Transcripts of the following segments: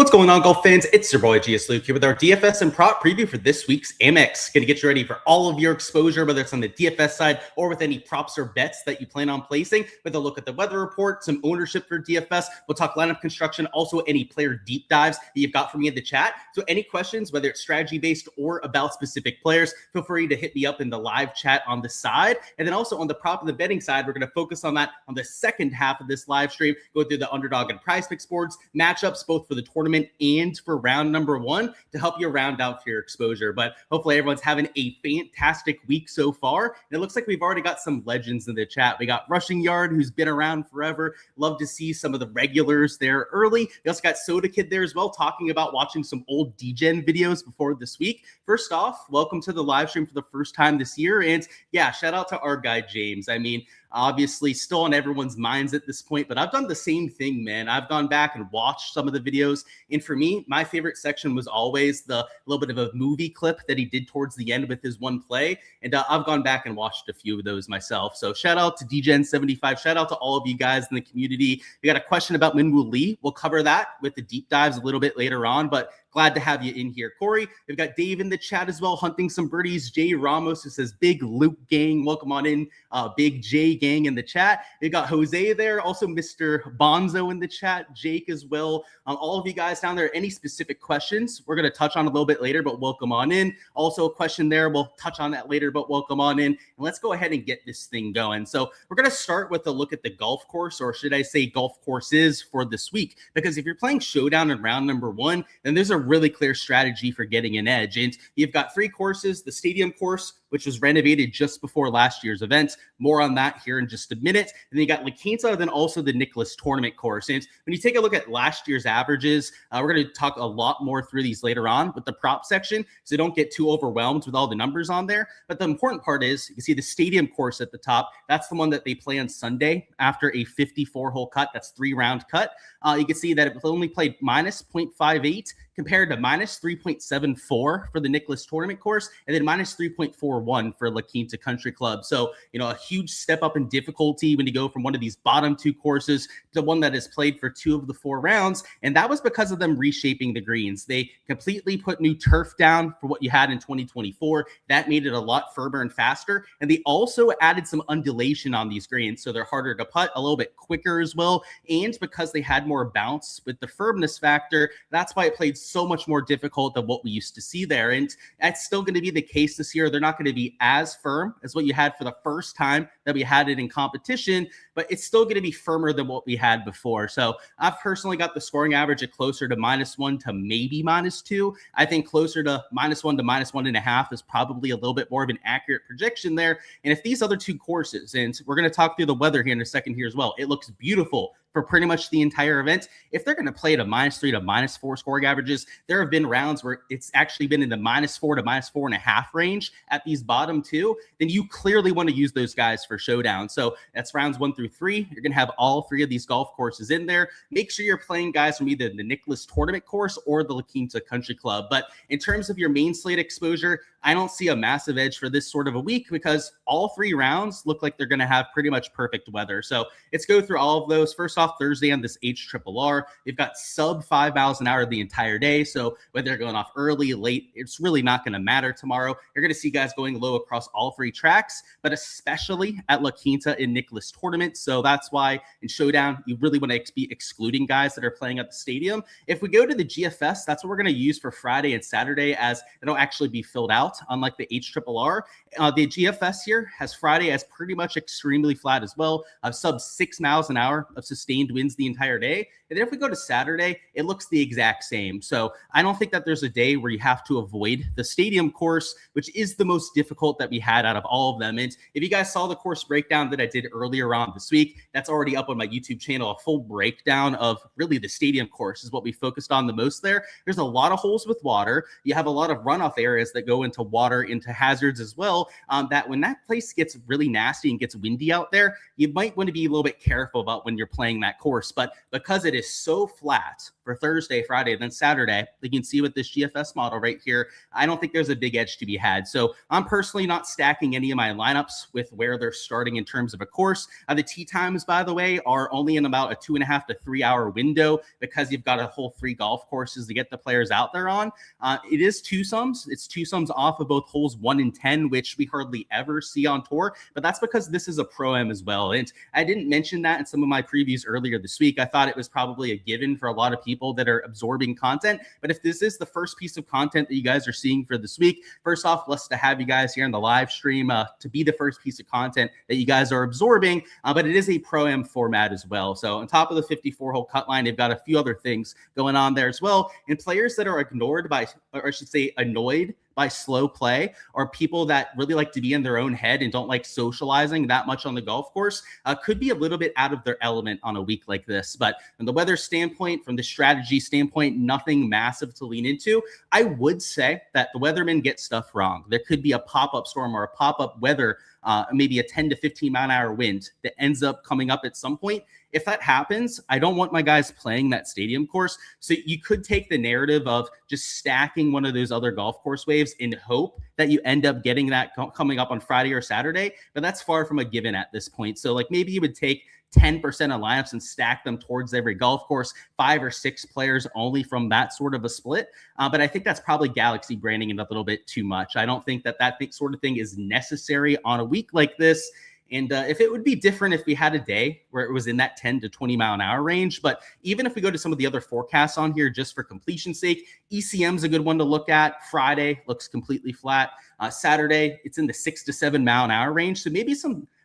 What's going on, golf fans? It's your boy Gsluke here with our DFS and prop preview for this week's AMEX. Going to get you ready for all of your exposure, whether it's on the DFS side or with any props or bets that you plan on placing. With a look at the weather report, some ownership for DFS. We'll talk lineup construction, also any player deep dives that you've got for me in the chat. So any questions, whether it's strategy based or about specific players, feel free to hit me up in the live chat on the side. And then also on the prop and the betting side, we're going to focus on that on the second half of this live stream. Go through the underdog and prize picks boards, matchups both for the tournament and for round number one to help you round out your exposure. But hopefully everyone's having a fantastic week so far. And it looks like we've already got some legends in the chat. We got Rushing Yard, who's been around forever. Love to see some of the regulars there early. We also got Soda Kid there as well, talking about watching some old DGen videos before this week. First off, welcome to the live stream for the first time this year. And yeah, shout out to our guy, James. I mean, obviously still on everyone's minds at this point, but I've done the same thing, man. I've gone back and watched some of the videos. And for me, my favorite section was always the little bit of a movie clip that he did towards the end with his one play. And I've gone back and watched a few of those myself. So shout out to DGen75. Shout out to all of you guys in the community. We got a question about Minwoo Lee. We'll cover that with the deep dives a little bit later on, but glad to have you in here. Corey, we've got Dave in the chat as well, hunting some birdies. Jay Ramos, who says, Big Luke gang, welcome on in. Big J gang in the chat. We've got Jose there, also Mr. Bonzo in the chat, Jake as well. All of you guys down there, any specific questions, we're going to touch on a little bit later, but welcome on in. Also a question there, we'll touch on that later, but welcome on in. And let's go ahead and get this thing going. So we're going to start with a look at the golf course, or should I say golf courses for this week, because if you're playing Showdown in round number one, then there's a really clear strategy for getting an edge. And you've got three courses: the stadium course, which was renovated just before last year's event. More on that here in just a minute. And then you got La Quinta, then also the Nicklaus Tournament course. And when you take a look at last year's averages, we're going to talk a lot more through these later on with the prop section, so don't get too overwhelmed with all the numbers on there. But the important part is you can see the stadium course at the top. That's the one that they play on Sunday after a 54-hole cut. That's 3-round cut. You can see that it only played minus 0.58 compared to minus 3.74 for the Nicklaus Tournament course, and then minus 3.41 for La Quinta Country Club. So, you know, a huge step up in difficulty when you go from one of these bottom two courses to one that is played for 2 of the 4 rounds. And that was because of them reshaping the greens. They completely put new turf down for what you had in 2024. That made it a lot firmer and faster. And they also added some undulation on these greens, so they're harder to putt, a little bit quicker as well. And because they had more bounce with the firmness factor, that's why it played so much more difficult than what we used to see there. And that's still going to be the case this year. They're not going to be as firm as what you had for the first time that we had it in competition, but it's still going to be firmer than what we had before. So I've personally got the scoring average at closer to -1 to maybe -2. I think closer to -1 to -1.5 is probably a little bit more of an accurate projection there. And if these other two courses, and we're going to talk through the weather here in a second here as well, it looks beautiful for pretty much the entire event. If they're going to play at a -3 to -4 scoring averages, there have been rounds where it's actually been in the -4 to -4.5 range at these bottom two, then you clearly want to use those guys for Showdown. So that's rounds 1 through 3. You're going to have all 3 of these golf courses in there. Make sure you're playing guys from either the Nicklaus Tournament course or the La Quinta Country Club. But in terms of your main slate exposure, I don't see a massive edge for this sort of a week because all 3 rounds look like they're going to have pretty much perfect weather. So let's go through all of those. First off, Thursday on this HRRR, they've got sub 5 miles an hour the entire day. So whether they're going off early, late, it's really not going to matter tomorrow. You're going to see guys going low across all 3 tracks, but especially at La Quinta in Nicklaus Tournament. So that's why in Showdown, you really want to be excluding guys that are playing at the stadium. If we go to the GFS, that's what we're going to use for Friday and Saturday, as it'll actually be filled out, unlike the HRRR. The GFS here has Friday as pretty much extremely flat as well, sub 6 miles an hour of sustained winds the entire day. And then if we go to Saturday, it looks the exact same. So I don't think that there's a day where you have to avoid the stadium course, which is the most difficult that we had out of all of them. And if you guys saw the course breakdown that I did earlier on this week, that's already up on my YouTube channel. A full breakdown of really the stadium course is what we focused on the most there. There's a lot of holes with water. You have a lot of runoff areas that go into water, into hazards as well. That when that place gets really nasty and gets windy out there, you might want to be a little bit careful about when you're playing playing that course. But because it is so flat for Thursday, Friday, and then Saturday, you can see with this GFS model right here, I don't think there's a big edge to be had. So I'm personally not stacking any of my lineups with where they're starting in terms of a course. The tee times, by the way, are only in about a 2.5 to 3 hour window because you've got a whole 3 golf courses to get the players out there on. It is two sums. It's two sums off of both holes 1 and 10, which we hardly ever see on tour, but that's because this is a Pro-Am as well. And I didn't mention that in some of my previews earlier this week. I thought it was probably a given for a lot of people that are absorbing content. But if this is the first piece of content that you guys are seeing for this week, first off, blessed to have you guys here in the live stream to be the first piece of content that you guys are absorbing. But it is a Pro-Am format as well. So on top of the 54-hole cut line, they've got a few other things going on there as well. And players that are ignored by, or I should say annoyed by slow play, or people that really like to be in their own head and don't like socializing that much on the golf course, could be a little bit out of their element on a week like this. But from the weather standpoint, from the strategy standpoint, nothing massive to lean into. I would say that the weathermen get stuff wrong. There could be a pop-up storm or a pop-up weather, maybe a 10 to 15 mile an hour wind that ends up coming up at some point. If that happens, I don't want my guys playing that stadium course. So you could take the narrative of just stacking one of those other golf course waves in hope that you end up getting that coming up on Friday or Saturday, but that's far from a given at this point. So like maybe you would take 10% of lineups and stack them towards every golf course, 5 or 6 players only from that sort of a split. But I think that's probably galaxy branding it a little bit too much. I don't think that sort of thing is necessary on a week like this. And if it would be different if we had a day where it was in that 10 to 20 mile an hour range. But even if we go to some of the other forecasts on here, just for completion's sake, ECM is a good one to look at. Friday looks completely flat. Saturday, it's in the 6 to 7 mile an hour range. So maybe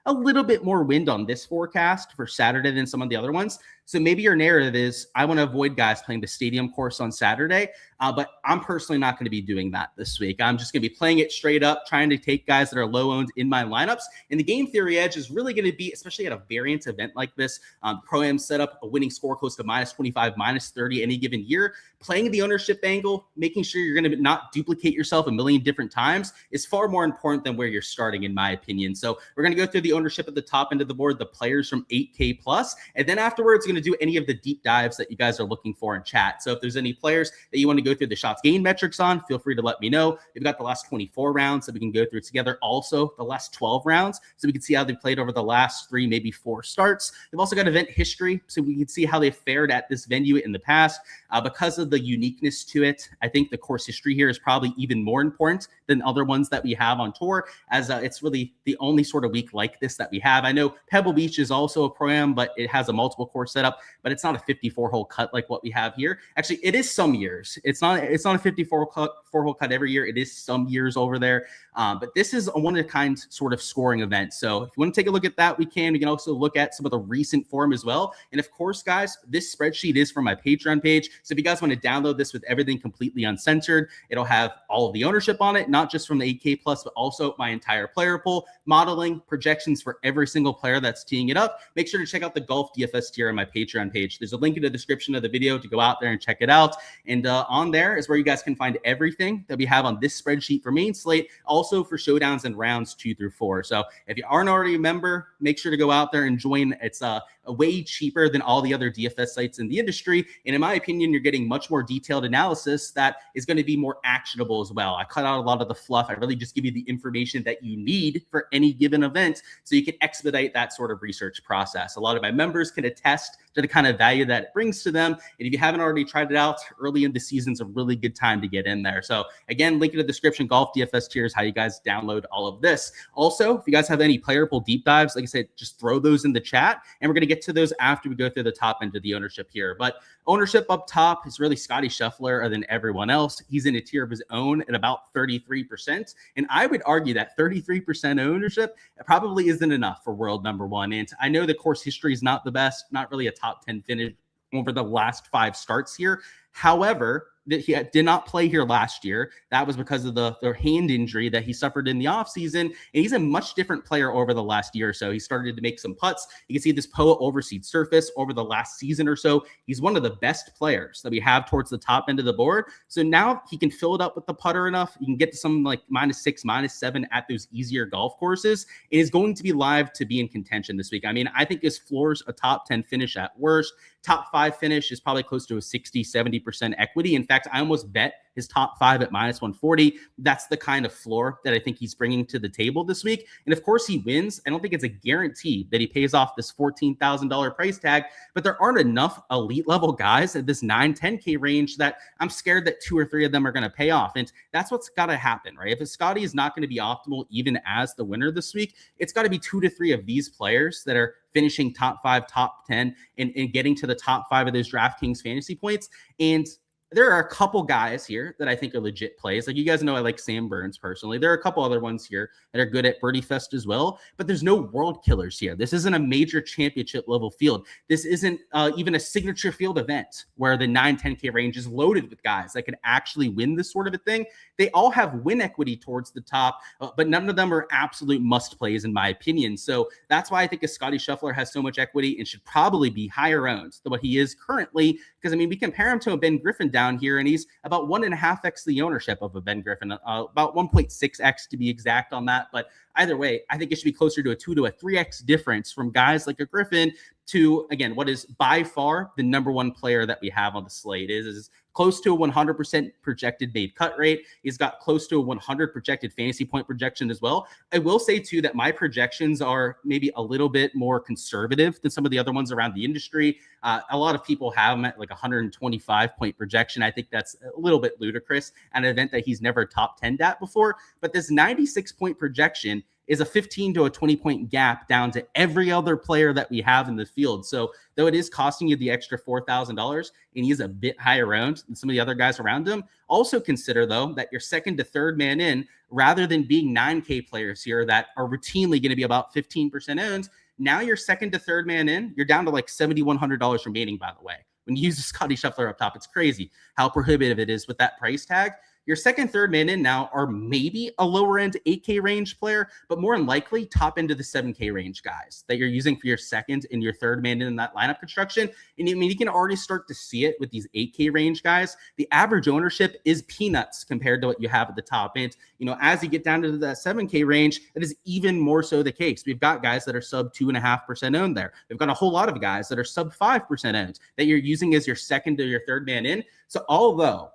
a little bit more wind on this forecast for Saturday than some of the other ones. So maybe your narrative is, I want to avoid guys playing the stadium course on Saturday, but I'm personally not going to be doing that this week. I'm just going to be playing it straight up, trying to take guys that are low owned in my lineups. And the game theory edge is really going to be, especially at a variance event like this, Pro-Am set up a winning score close to -25, -30 any given year. Playing the ownership angle, making sure you're going to not duplicate yourself a million different times is far more important than where you're starting, in my opinion. So we're going to go through the ownership at the top end of the board, the players from 8K plus, and then afterwards, going to do any of the deep dives that you guys are looking for in chat. So if there's any players that you want to go through the shots gain metrics on, feel free to let me know. We've got the last 24 rounds that we can go through together. Also the last 12 rounds, so we can see how they played over the last 3, maybe 4 starts. They've also got event history, so we can see how they fared at this venue in the past. Because of the uniqueness to it, I think the course history here is probably even more important than other ones that we have on tour, as it's really the only sort of week like this that we have. I know Pebble Beach is also a Pro-Am, but it has a multiple course setup, but it's not a 54-hole cut like what we have here. Actually, it is some years. It's not a 54-hole cut every year. It is some years over there. But this is a one-of-a-kind sort of scoring event. So if you want to take a look at that, we can. We can also look at some of the recent form as well. And of course, guys, this spreadsheet is from my Patreon page. So if you guys want to download this with everything completely uncensored, it'll have all of the ownership on it, not just from the 8K plus, but also my entire player pool, modeling, projections for every single player that's teeing it up. Make sure to check out the Golf DFS tier on my Patreon page. There's a link in the description of the video to go out there and check it out. And on there is where you guys can find everything that we have on this spreadsheet for main slate, also for showdowns and rounds 2 through 4. So if you aren't already a member, make sure to go out there and join. It's way cheaper than all the other DFS sites in the industry. And in my opinion, you're getting much more detailed analysis that is going to be more actionable as well. I cut out a lot of the fluff. I really just give you the information that you need for any given event so you can expedite that sort of research process. A lot of my members can attest to the kind of value that it brings to them. And if you haven't already tried it out, early in the season's a really good time to get in there. So again, link in the description, Golf DFS tiers, how you guys download all of this. Also, if you guys have any player pool deep dives, like I said, just throw those in the chat, and we're going to get to those after we go through the top end of the ownership here. But ownership up top is really Scotty Scheffler than everyone else. He's in a tier of his own at about 33%. And I would argue that 33% ownership probably isn't enough for world number one. And I know the course history is not the best, not really a top 10 finish over the last 5 starts here. However, that he did not play here last year. That was because of the hand injury that he suffered in the offseason. And he's a much different player over the last year or so. He started to make some putts. You can see this POA overseed surface over the last season or so. He's one of the best players that we have towards the top end of the board. So now he can fill it up with the putter enough. You can get to some like -6, -7 at those easier golf courses. It is going to be live to be in contention this week. I mean, I think his floor's a top 10 finish at worst. Top 5 finish is probably close to a 60-70% equity. In fact, I almost bet his top 5 at -140. That's the kind of floor that I think he's bringing to the table this week. And of course he wins. I don't think it's a guarantee that he pays off this $14,000 price tag, but there aren't enough elite level guys at this 9-10K range that I'm scared that 2 or 3 of them are going to pay off. And that's what's got to happen, right? If Scotty is not going to be optimal even as the winner this week, it's got to be 2 to 3 of these players that are finishing top 5, top 10, and getting to the top 5 of those DraftKings fantasy points. And there are a couple guys here that I think are legit plays. Like, you guys know I like Sam Burns personally. There are a couple other ones here that are good at Birdie Fest as well, but there's no world killers here. This isn't a major championship level field. This isn't even a signature field event where the 9-10K range is loaded with guys that could actually win this sort of a thing. They all have win equity towards the top, but none of them are absolute must plays in my opinion. So that's why I think a Scotty Scheffler has so much equity and should probably be higher owned than what he is currently. Because I mean, we compare him to a Ben Griffin down here, and he's about 1.5x the ownership of a Ben Griffin, about 1.6x to be exact on that. But either way, I think it should be closer to a 2 to a 3x difference from guys like a Griffin to, again, what is by far the number one player that we have on the slate. Is close to a 100% projected made cut rate. He's got close to a 100 projected fantasy point projection as well. I will say too that my projections are maybe a little bit more conservative than some of the other ones around the industry. A lot of people have him at like 125 point projection. I think that's a little bit ludicrous at an event that he's never top 10'd at before. But this 96 point projection is a 15 to a 20 point gap down to every other player that we have in the field. So though it is costing you the extra $4,000 and he's a bit higher owned than some of the other guys around him, also consider though that your second to third man in, rather than being 9K players here that are routinely going to be about 15% owned, now your second to third man in, you're down to like $7,100 remaining, by the way. When you use a Scotty Scheffler up top, it's crazy how prohibitive it is with that price tag. Your second, third man in now are maybe a lower end 8K range player, but more than likely top into the 7K range guys that you're using for your second and your third man in that lineup construction. And I mean, you can already start to see it with these 8K range guys. The average ownership is peanuts compared to what you have at the top. And, you know, as you get down to that 7K range, it is even more so the case. We've got guys that are sub 2.5% owned there. We've got a whole lot of guys that are sub 5% owned that you're using as your second or your third man in. So although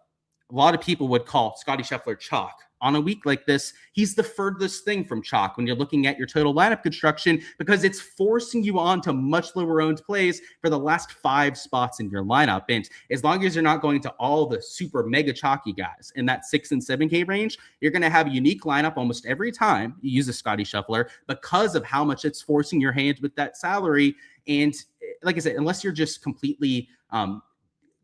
a lot of people would call Scotty Scheffler chalk, on a week like this, he's the furthest thing from chalk when you're looking at your total lineup construction, because it's forcing you on to much lower owned plays for the last 5 spots in your lineup. And as long as you're not going to all the super mega chalky guys in that 6 and 7K range, you're going to have a unique lineup almost every time you use a Scotty Scheffler because of how much it's forcing your hand with that salary. And like I said, unless you're just completely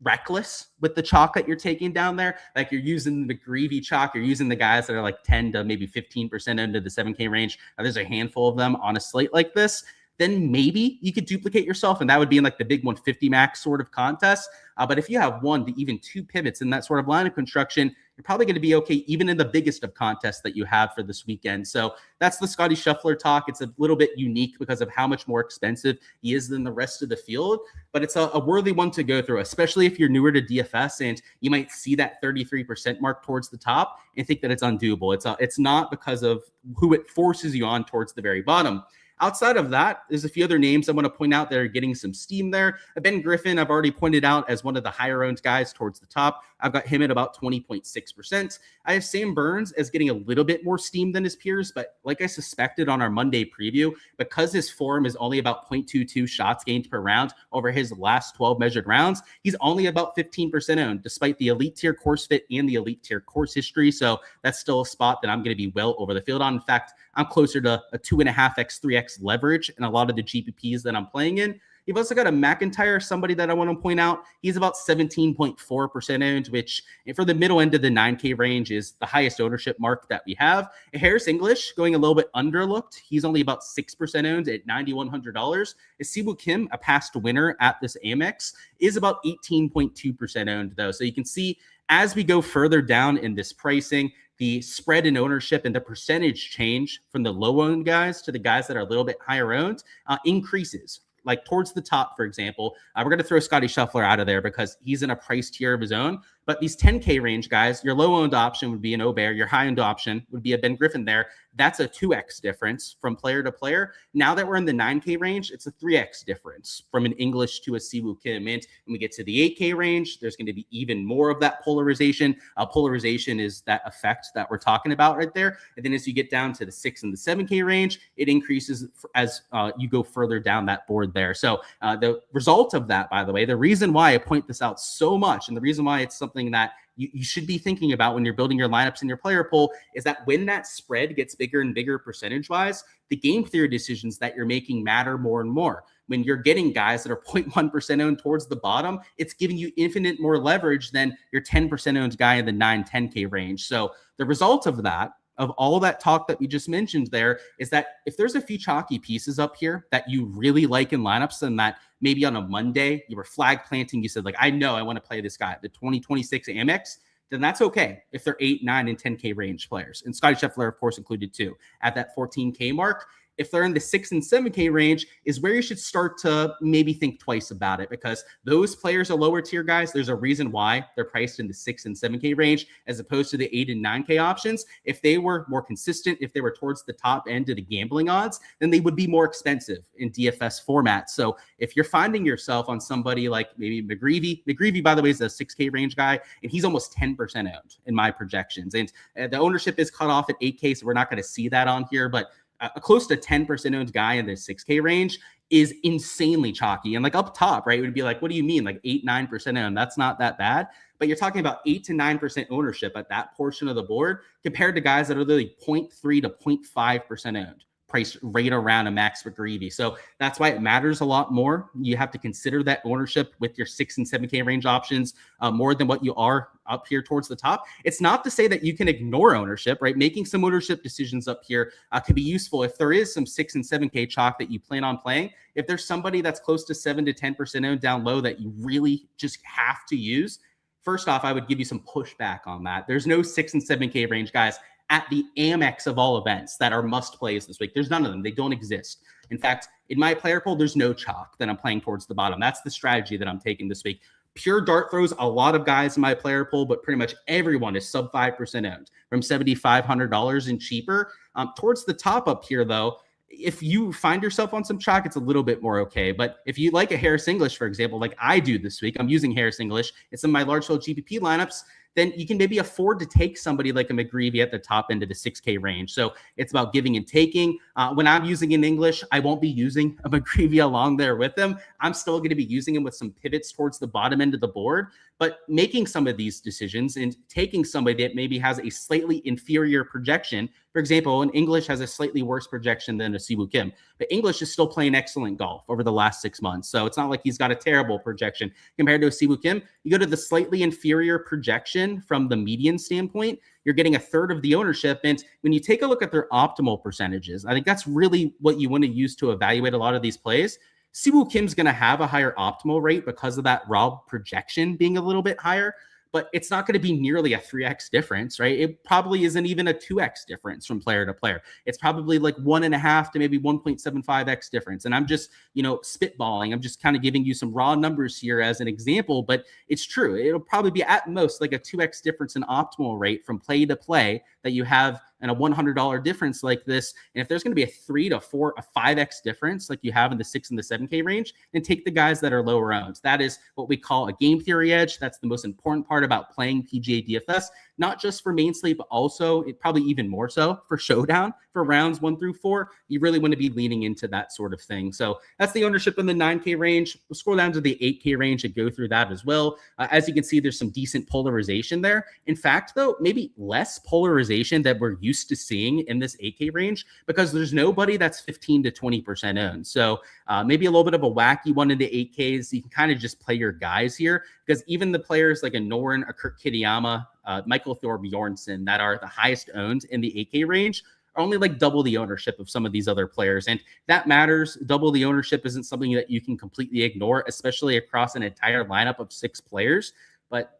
reckless with the chalk that you're taking down there, like you're using the Greavy chalk, you're using the guys that are like 10 to maybe 15% into the 7K range, there's a handful of them on a slate like this, then maybe you could duplicate yourself, and that would be in like the big 150 max sort of contest. But if you have 1 to even 2 pivots in that sort of line of construction, you're probably going to be okay even in the biggest of contests that you have for this weekend. So that's the Scotty Scheffler talk. It's a little bit unique because of how much more expensive he is than the rest of the field, but it's a worthy one to go through, especially if you're newer to DFS and you might see that 33% mark towards the top and think that it's undoable. It's not because of who it forces you on towards the very bottom. Outside of that, there's a few other names I want to point out that are getting some steam there. Ben Griffin, I've already pointed out as one of the higher owned guys towards the top. I've got him at about 20.6%. I have Sam Burns as getting a little bit more steam than his peers, but like I suspected on our Monday preview, because his form is only about 0.22 shots gained per round over his last 12 measured rounds, he's only about 15% owned, despite the elite tier course fit and the elite tier course history. So that's still a spot that I'm going to be well over the field on. In fact, I'm closer to a 2.5x, 3x leverage in a lot of the GPPs that I'm playing in. You've also got a McIntyre, somebody that I want to point out. He's about 17.4% owned, which for the middle end of the 9K range is the highest ownership mark that we have. Harris English going a little bit underlooked. He's only about 6% owned at $9,100. Siwoo Kim, a past winner at this Amex, is about 18.2% owned though. So you can see As we go further down in this pricing, the spread in ownership and the percentage change from the low owned guys to the guys that are a little bit higher owned increases. Like towards the top, for example, we're going to throw Scotty Scheffler out of there because he's in a price tier of his own. But these 10K range guys, your low-owned option would be an Obear. Your high-owned option would be a Ben Griffin there. That's a 2x difference from player to player. Now that we're in the 9K range, it's a 3x difference from an English to a Siwoo Kim. And when we get to the 8K range, there's going to be even more of that polarization. Polarization is that effect that we're talking about right there. And then as you get down to the 6 and the 7K range, it increases as you go further down that board there. So the result of that, by the way, the reason why I point this out so much and the reason why it's something that you should be thinking about when you're building your lineups in your player pool is that when that spread gets bigger and bigger percentage-wise, the game theory decisions that you're making matter more and more. When you're getting guys that are 0.1% owned towards the bottom, it's giving you infinite more leverage than your 10% owned guy in the 9, 10K range. So the result of that, of all that talk that we just mentioned there, is that if there's a few chalky pieces up here that you really like in lineups and that maybe on a Monday you were flag planting, you said like, I know I want to play this guy, the 2026 Amex, then that's okay if they're 8, 9, and 10K range players. And Scotty Scheffler, of course, included too. At that 14K mark, if they're in the 6 and 7K range is where you should start to maybe think twice about it, because those players are lower tier guys. There's a reason why they're priced in the 6 and 7K range as opposed to the 8 and 9K options. If they were more consistent, if they were towards the top end of the gambling odds, then they would be more expensive in DFS format. So if you're finding yourself on somebody like maybe McGreevy, by the way, is a 6K range guy, and he's almost 10% owned in my projections. And the ownership is cut off at 8K, so we're not going to see that on here, but a close to 10% owned guy in the 6K range is insanely chalky. And like up top, right, it would be like, what do you mean? Like 8, 9% owned? That's not that bad. But you're talking about 8 to 9% ownership at that portion of the board compared to guys that are literally 0.3 to 0.5% owned, priced right around a Max McGreevy. So that's why it matters a lot more. You have to consider that ownership with your 6 and 7K range options more than what you are up here towards the top. It's not to say that you can ignore ownership, right? Making some ownership decisions up here could be useful if there is some 6 and 7K chalk that you plan on playing. If there's somebody that's close to 7 to 10% owned down low that you really just have to use, first off, I would give you some pushback on that. There's no 6 and 7K range guys at the Amex of all events that are must plays this week. There's none of them. They don't exist. In fact, in my player pool, there's no chalk that I'm playing towards the bottom. That's the strategy that I'm taking this week. Pure dart throws, a lot of guys in my player pool, but pretty much everyone is sub 5% owned from $7,500 and cheaper. Towards the top up here, though, if you find yourself on some chalk, it's a little bit more okay. But if you like a Harris English, for example, like I do this week, I'm using Harris English. It's in my large field GPP lineups. Then you can maybe afford to take somebody like a McGreevy at the top end of the 6K range. So it's about giving and taking. When I'm using in English, I won't be using a McGreevy along there with him. I'm still going to be using him with some pivots towards the bottom end of the board. But making some of these decisions and taking somebody that maybe has a slightly inferior projection. For example, an English has a slightly worse projection than a Siwoo Kim, but English is still playing excellent golf over the last 6 months. So it's not like he's got a terrible projection compared to a Siwoo Kim. You go to the slightly inferior projection from the median standpoint, you're getting a third of the ownership. And when you take a look at their optimal percentages, I think that's really what you want to use to evaluate a lot of these plays. Siwoo Kim's going to have a higher optimal rate because of that raw projection being a little bit higher, but it's not going to be nearly a 3x difference, right? It probably isn't even a 2x difference from player to player. It's probably like 1.5 to maybe 1.75x difference. And I'm just, spitballing. I'm just kind of giving you some raw numbers here as an example, but it's true. It'll probably be at most like a 2x difference in optimal rate from play to play that you have and a $100 difference like this. And if there's going to be a 3 to 4, a 5x difference like you have in the 6 and the 7K range, then take the guys that are lower owned. That is what we call a game theory edge. That's the most important part about playing PGA DFS, not just for main slate, but also probably even more so for showdown for rounds 1 through 4. You really want to be leaning into that sort of thing. So that's the ownership in the 9K range. We'll scroll down to the 8K range and go through that as well. As you can see, there's some decent polarization there. In fact, though, maybe less polarization that we're used to seeing in this 8K range because there's nobody that's 15 to 20% owned. So maybe a little bit of a wacky one in the 8Ks. You can kind of just play your guys here because even the players like a Noren, a Kurt Kitayama, Michael Thorbjornsen that are the highest owned in the 8K range are only like double the ownership of some of these other players. And that matters. Double the ownership isn't something that you can completely ignore, especially across an entire lineup of 6 players. But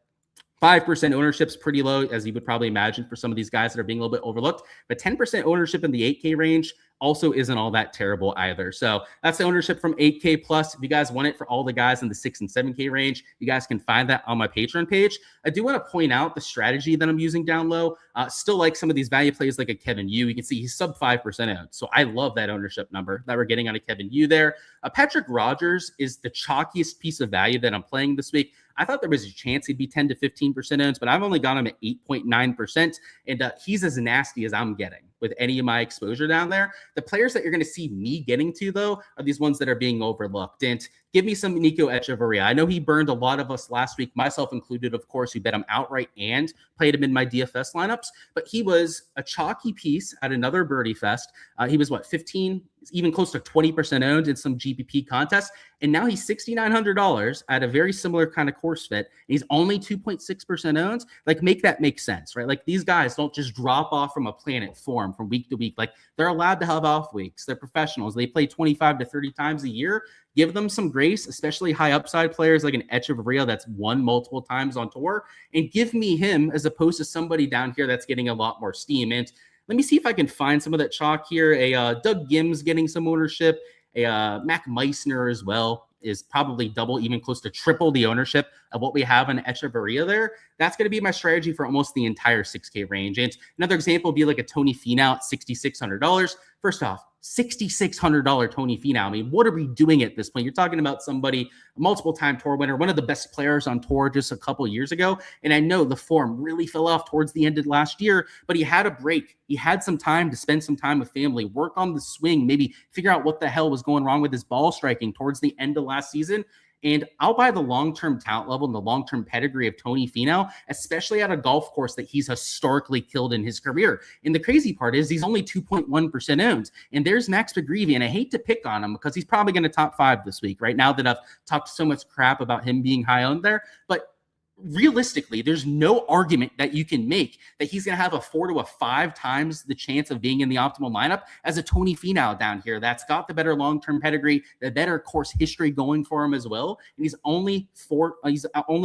5% ownership is pretty low, as you would probably imagine for some of these guys that are being a little bit overlooked. But 10% ownership in the 8K range also isn't all that terrible either. So that's the ownership from 8K plus. If you guys want it for all the guys in the 6 and 7K range, you guys can find that on my Patreon page. I do want to point out the strategy that I'm using down low. Still like some of these value plays like a Kevin Yu. You can see he's sub 5% owned. So I love that ownership number that we're getting on a Kevin Yu there. Patrick Rogers is the chalkiest piece of value that I'm playing this week. I thought there was a chance he'd be 10 to 15% owned, but I've only got him at 8.9%. And he's as nasty as I'm getting with any of my exposure down there. The players that you're going to see me getting to, though, are these ones that are being overlooked. And give me some Nico Echeverria. I know he burned a lot of us last week, myself included, of course, who bet him outright and played him in my DFS lineups. But he was a chalky piece at another birdie fest. He was, 15, even close to 20% owned in some GPP contests. And now he's $6,900 at a very similar kind of course fit. And he's only 2.6% owned. Like, make that make sense, right? Like, these guys don't just drop off from a planet form from week to week. Like, they're allowed to have off weeks. They're professionals. They play 25 to 30 times a year. Give them some grace, especially high upside players like an Echeverria that's won multiple times on tour, and give me him as opposed to somebody down here that's getting a lot more steam. And let me see if I can find some of that chalk here. A Doug Gims getting some ownership. A Mac Meissner as well is probably double, even close to triple the ownership of what we have on Echeverria there. That's going to be my strategy for almost the entire 6K range. And another example would be like a Tony Finau at $6,600. First off, $6,600 Tony Finau. I mean, what are we doing at this point? You're talking about somebody, a multiple-time tour winner, one of the best players on tour just a couple years ago. And I know the form really fell off towards the end of last year, but he had a break. He had some time to spend some time with family, work on the swing, maybe figure out what the hell was going wrong with his ball striking towards the end of last season. And I'll buy the long-term talent level and the long-term pedigree of Tony Finau, especially at a golf course that he's historically killed in his career. And the crazy part is he's only 2.1% owned. And there's Max McGreevy, and I hate to pick on him because he's probably going to top 5 this week, right now that I've talked so much crap about him being high owned there. But realistically, there's no argument that you can make that he's going to have a 4 to 5 times the chance of being in the optimal lineup as a Tony Finau down here that's got the better long-term pedigree, the better course history going for him as well. And he's only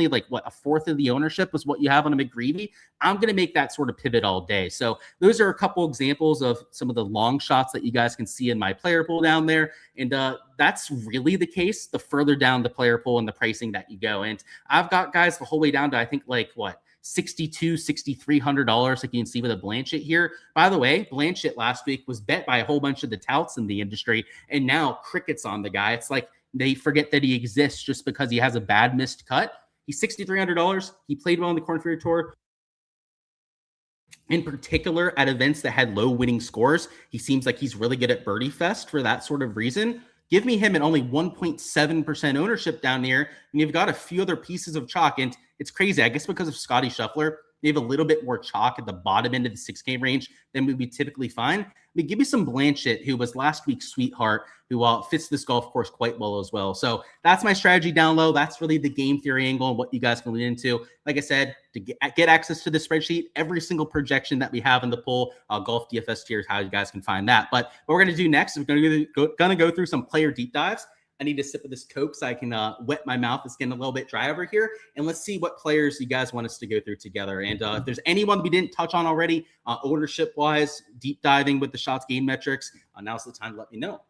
like a fourth of the ownership was what you have on a McGreevy. I'm going to make that sort of pivot all day. So those are a couple examples of some of the long shots that you guys can see in my player pool down there. And that's really the case the further down the player pool and the pricing that you go. And I've got guys the whole way down to, I think, like $6,300, like you can see with a Blanchett here. By the way, Blanchett last week was bet by a whole bunch of the touts in the industry, and now crickets on the guy. It's like they forget that he exists just because he has a bad missed cut. He's $6,300. He played well on the Korn Ferry Tour. In particular, at events that had low winning scores, he seems like he's really good at Birdie Fest for that sort of reason. Give me him at only 1.7% ownership down here, and you've got a few other pieces of chalk. And it's crazy. I guess because of Scotty Scheffler, they have a little bit more chalk at the bottom end of the 6K range than would be typically fine. I mean, give me some Blanchett, who was last week's sweetheart, who fits this golf course quite well as well. So that's my strategy down low. That's really the game theory angle and what you guys can lean into. Like I said, to get access to the spreadsheet, every single projection that we have in the pool, golf DFS tiers, how you guys can find that. But what we're going to do next is we're going to go through some player deep dives. I need a sip of this Coke so I can wet my mouth. It's getting a little bit dry over here. And let's see what players you guys want us to go through together. And if there's anyone we didn't touch on already, ownership-wise, deep diving with the shots game metrics, now's the time to let me know.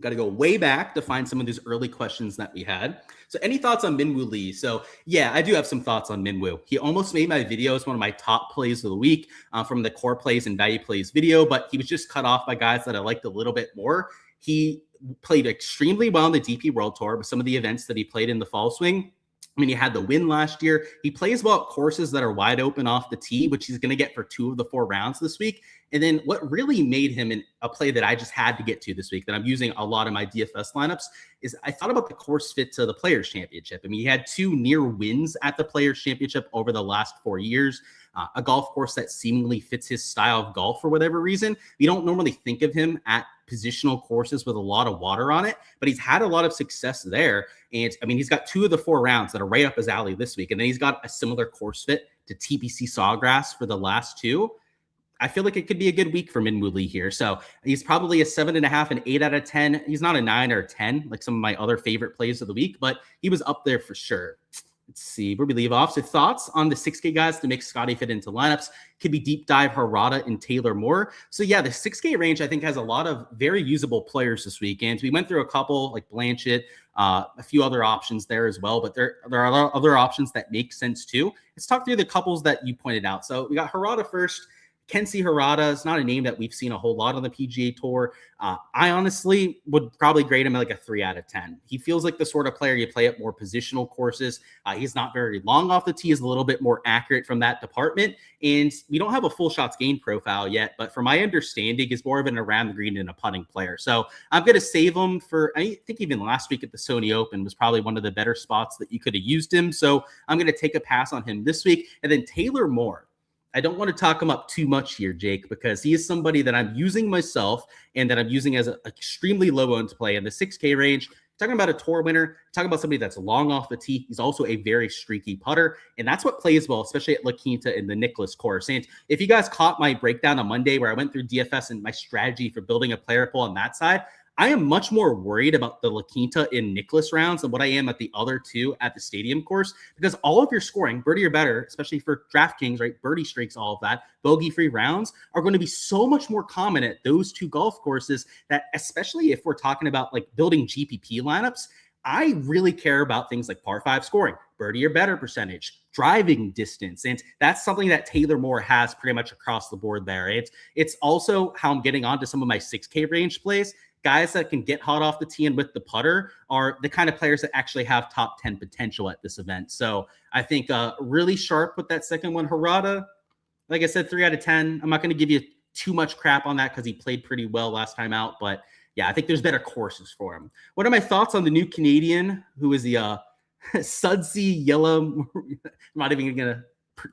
Got to go way back to find some of these early questions that we had. So any thoughts on Minwoo Lee? So yeah, I do have some thoughts on Minwoo. He almost made my video as one of my top plays of the week from the core plays and value plays video, but he was just cut off by guys that I liked a little bit more. He played extremely well on the DP World Tour with some of the events that he played in the fall swing. I mean, he had the win last year. He plays well at courses that are wide open off the tee, which he's going to get for 2 of the 4 rounds this week. And then what really made him a play that I just had to get to this week that I'm using a lot in my DFS lineups is I thought about the course fit to the Players Championship. I mean, he had 2 near wins at the Players Championship over the last 4 years. A golf course that seemingly fits his style of golf for whatever reason. We don't normally think of him at positional courses with a lot of water on it, but he's had a lot of success there. And I mean, he's got 2 of the 4 rounds that are right up his alley this week. And then he's got a similar course fit to TPC Sawgrass for the last 2. I feel like it could be a good week for Minwoo Lee here. So he's probably a 7.5, an 8 out of 10. He's not a 9 or a 10, like some of my other favorite plays of the week, but he was up there for sure. Let's see where we leave off. So thoughts on the 6K guys to make Scotty fit into lineups could be deep dive Harada and Taylor Moore. So yeah, the 6K range I think has a lot of very usable players this weekend. We went through a couple like Blanchett, a few other options there as well, but there are other options that make sense too. Let's talk through the couples that you pointed out. So we got Harada first. Kenzie Harada is not a name that we've seen a whole lot on the PGA Tour. I honestly would probably grade him at like a 3 out of 10. He feels like the sort of player you play at more positional courses. He's not very long off the tee, is a little bit more accurate from that department. And we don't have a full shots gained profile yet, but from my understanding, is more of an around the green and a putting player. So I'm going to save him for, I think even last week at the Sony Open was probably one of the better spots that you could have used him. So I'm going to take a pass on him this week. And then Taylor Moore. I don't want to talk him up too much here, Jake, because he is somebody that I'm using myself and that I'm using as an extremely low-owned play in the 6K range. Talking about a tour winner, talking about somebody that's long off the tee. He's also a very streaky putter, and that's what plays well, especially at La Quinta in the Nicklaus course. And if you guys caught my breakdown on Monday where I went through DFS and my strategy for building a player pool on that side, I am much more worried about the La Quinta in Nicklaus rounds than what I am at the other two at the stadium course, because all of your scoring, birdie or better, especially for Draftkings, right? Birdie streaks, all of that, bogey-free rounds are going to be so much more common at those two golf courses that, especially if we're talking about like building GPP lineups, I really care about things like par 5 scoring, birdie or better percentage, driving distance. And that's something that Taylor Moore has pretty much across the board there. It's also how I'm getting onto some of my 6K range plays. Guys that can get hot off the tee and with the putter are the kind of players that actually have top 10 potential at this event. So I think really sharp with that second one. Harada, like I said, 3 out of 10. I'm not going to give you too much crap on that because he played pretty well last time out. But yeah, I think there's better courses for him. What are my thoughts on the new Canadian who is the Sudsy Yellow? I'm not even going to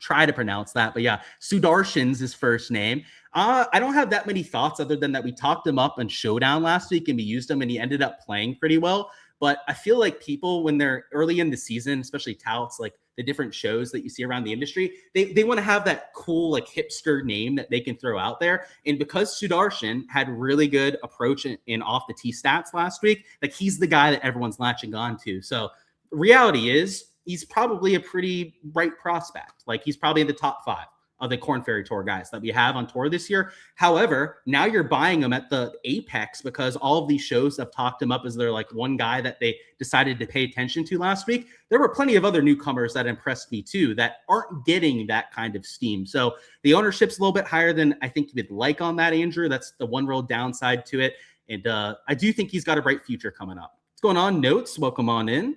try to pronounce that, but yeah, Sudarshan's his first name. I don't have that many thoughts other than that we talked him up on Showdown last week and we used him and he ended up playing pretty well. But I feel like people, when they're early in the season, especially touts, like the different shows that you see around the industry, they want to have that cool, like hipster name that they can throw out there. And because Sudarshan had really good approach in off the tee stats last week, like he's the guy that everyone's latching on to. So reality is, he's probably a pretty bright prospect. Like he's probably in the top 5 of the Korn Ferry Tour guys that we have on tour this year. However, now you're buying him at the apex because all of these shows have talked him up as their like one guy that they decided to pay attention to last week. There were plenty of other newcomers that impressed me too that aren't getting that kind of steam. So the ownership's a little bit higher than I think you would like on that, Andrew. That's the one real downside to it. And I do think he's got a bright future coming up. What's going on, Notes? Welcome on in.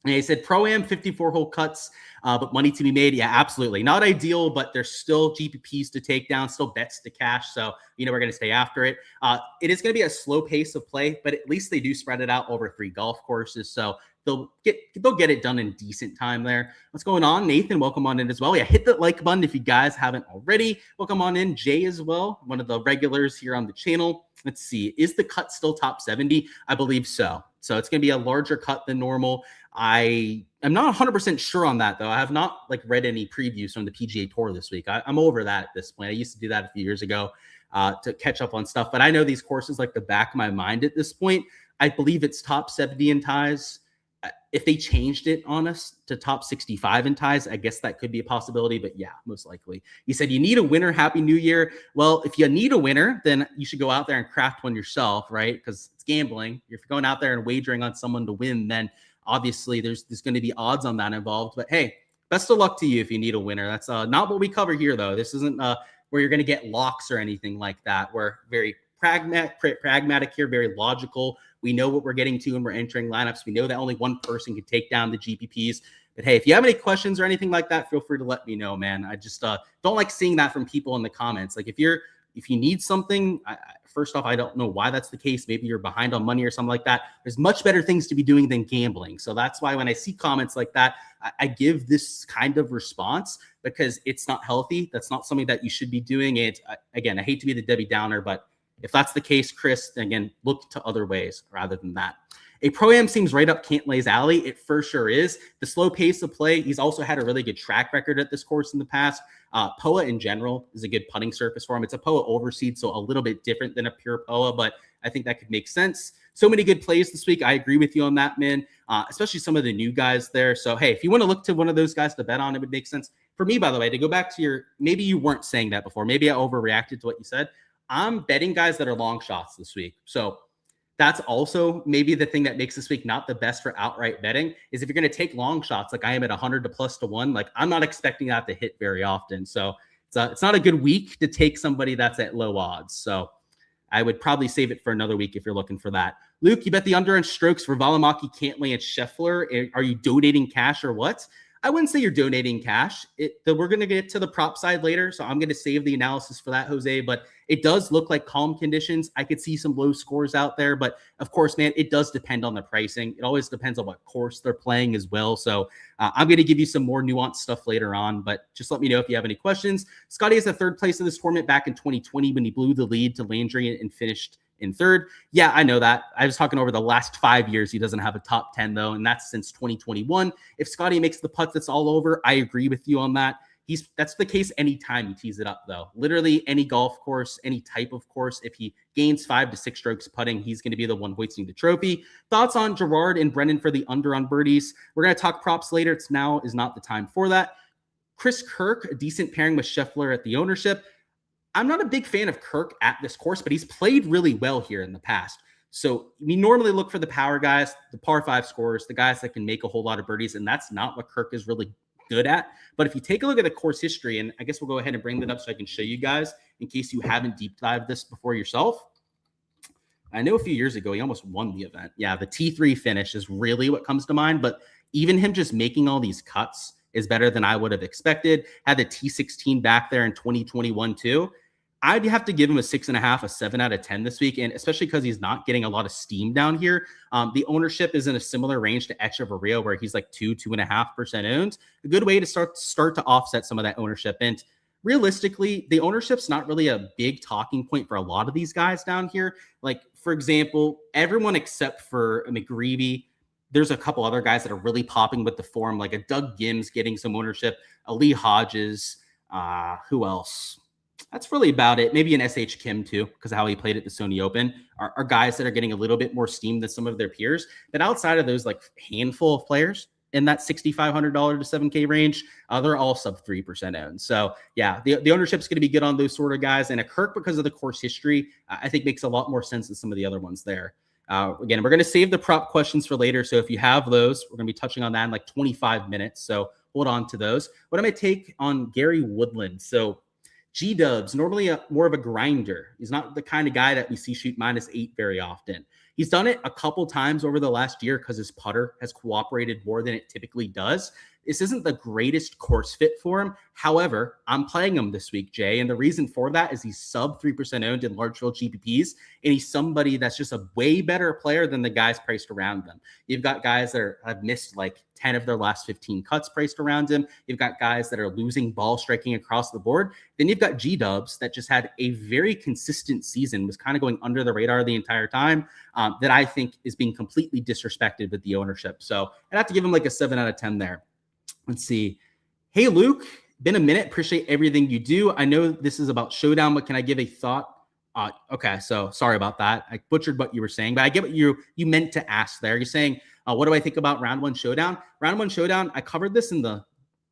And he said, Pro-Am 54-hole cuts, but money to be made. Yeah, absolutely. Not ideal, but there's still GPPs to take down, still bets to cash. So, we're going to stay after it. It is going to be a slow pace of play, but at least they do spread it out over 3 golf courses. So they'll get it done in decent time there. What's going on? Nathan, welcome on in as well. Yeah, hit the like button if you guys haven't already. Welcome on in. Jay as well, one of the regulars here on the channel. Let's see. Is the cut still top 70? I believe so. So it's going to be a larger cut than normal. I am not 100% sure on that, though. I have not read any previews from the PGA Tour this week. I'm over that at this point. I used to do that a few years ago to catch up on stuff. But I know these courses like the back of my mind at this point. I believe it's top 70 in ties. If they changed it on us to top 65 in ties, I guess that could be a possibility. But yeah, most likely. He said, you need a winner. Happy New Year. Well, if you need a winner, then you should go out there and craft one yourself, right? Because it's gambling. If you're going out there and wagering on someone to win, then obviously there's going to be odds on that involved. But hey, best of luck to you if you need a winner. That's not what we cover here, though. This isn't where you're going to get locks or anything like that. We're very pragmatic here, very logical. We know what we're getting to when we're entering lineups. We know that only one person can take down the GPPs. But hey, if you have any questions or anything like that, feel free to let me know, man. I just don't like seeing that from people in the comments. Like if you need something, first off, I don't know why that's the case. Maybe you're behind on money or something like that. There's much better things to be doing than gambling. So that's why when I see comments like that, I give this kind of response because it's not healthy. That's not something that you should be doing. And again, I hate to be the Debbie Downer, but if that's the case, Chris, then again, look to other ways rather than that. A Pro-Am seems right up Cantlay's alley. It for sure is. The slow pace of play, he's also had a really good track record at this course in the past. POA in general is a good putting surface for him. It's a POA overseed, so a little bit different than a pure POA, but I think that could make sense. So many good plays this week. I agree with you on that, man, especially some of the new guys there. So, hey, if you want to look to one of those guys to bet on, it would make sense. For me, by the way, to go back to your, maybe you weren't saying that before. Maybe I overreacted to what you said. I'm betting guys that are long shots this week. So that's also maybe the thing that makes this week not the best for outright betting is if you're going to take long shots, like I am at 100 to plus to 1, like I'm not expecting that to hit very often. So it's not a good week to take somebody that's at low odds. So I would probably save it for another week if you're looking for that. Luke, you bet the under on strokes for Valimaki, Cantlay, and Scheffler. Are you donating cash or what? I wouldn't say you're donating cash. We're going to get to the prop side later, so I'm going to save the analysis for that, Jose. But it does look like calm conditions. I could see some low scores out there. But, of course, man, it does depend on the pricing. It always depends on what course they're playing as well. So I'm going to give you some more nuanced stuff later on. But just let me know if you have any questions. Scotty is the third place in this tournament back in 2020 when he blew the lead to Landry and finished in third. Yeah, I know that. I was talking over the last 5 years. He doesn't have a top 10, though, and that's since 2021. If Scotty makes the putts, it's all over. I agree with you on that. That's the case anytime he tees it up, though. Literally any golf course, any type of course, if he gains 5 to 6 strokes putting, he's going to be the one hoisting the trophy. Thoughts on Gerard and Brennan for the under on birdies? We're going to talk props later. Now is not the time for that. Chris Kirk, a decent pairing with Scheffler at the ownership. I'm not a big fan of Kirk at this course, but he's played really well here in the past. So we normally look for the power guys, the par 5 scorers, the guys that can make a whole lot of birdies, and that's not what Kirk is really good at. But if you take a look at the course history, and I guess we'll go ahead and bring that up so I can show you guys in case you haven't deep dived this before yourself. I know a few years ago, he almost won the event. Yeah, the T3 finish is really what comes to mind, but even him just making all these cuts is better than I would have expected. Had the T16 back there in 2021 too. I'd have to give him a 6.5, a 7 out of 10 this week, and especially because he's not getting a lot of steam down here. The ownership is in a similar range to Echeverria, where he's like 2.5% owned. A good way to start to offset some of that ownership. And realistically, the ownership's not really a big talking point for a lot of these guys down here. Like, for example, everyone except for McGreevy. There's a couple other guys that are really popping with the form, like a Doug Gims getting some ownership, a Lee Hodges. Who else? That's really about it. Maybe an SH Kim too, because of how he played at the Sony Open are guys that are getting a little bit more steam than some of their peers. But outside of those, like handful of players in that $6,500 to $7K range, they're all sub 3% owned. So yeah, the ownership is going to be good on those sort of guys. And a Kirk, because of the course history, I think makes a lot more sense than some of the other ones there. Again, we're going to save the prop questions for later. So if you have those, we're going to be touching on that in like 25 minutes. So hold on to those. What am I take on Gary Woodland? So G-Dubs, normally more of a grinder. He's not the kind of guy that we see shoot -8 very often. He's done it a couple times over the last year because his putter has cooperated more than it typically does. This isn't the greatest course fit for him. However, I'm playing him this week, Jay. And the reason for that is he's sub 3% owned in large field GPPs. And he's somebody that's just a way better player than the guys priced around them. You've got guys that have missed like 10 of their last 15 cuts priced around him. You've got guys that are losing ball striking across the board. Then you've got G-Dubs that just had a very consistent season, was kind of going under the radar the entire time, that I think is being completely disrespected with the ownership. So I'd have to give him like a 7 out of 10 there. Let's see. Hey, Luke, been a minute. Appreciate everything you do. I know this is about Showdown, but can I give a thought? Okay, so sorry about that. I butchered what you were saying, but I get what you meant to ask there. You're saying, what do I think about Round 1 Showdown? Round 1 Showdown, I covered this in the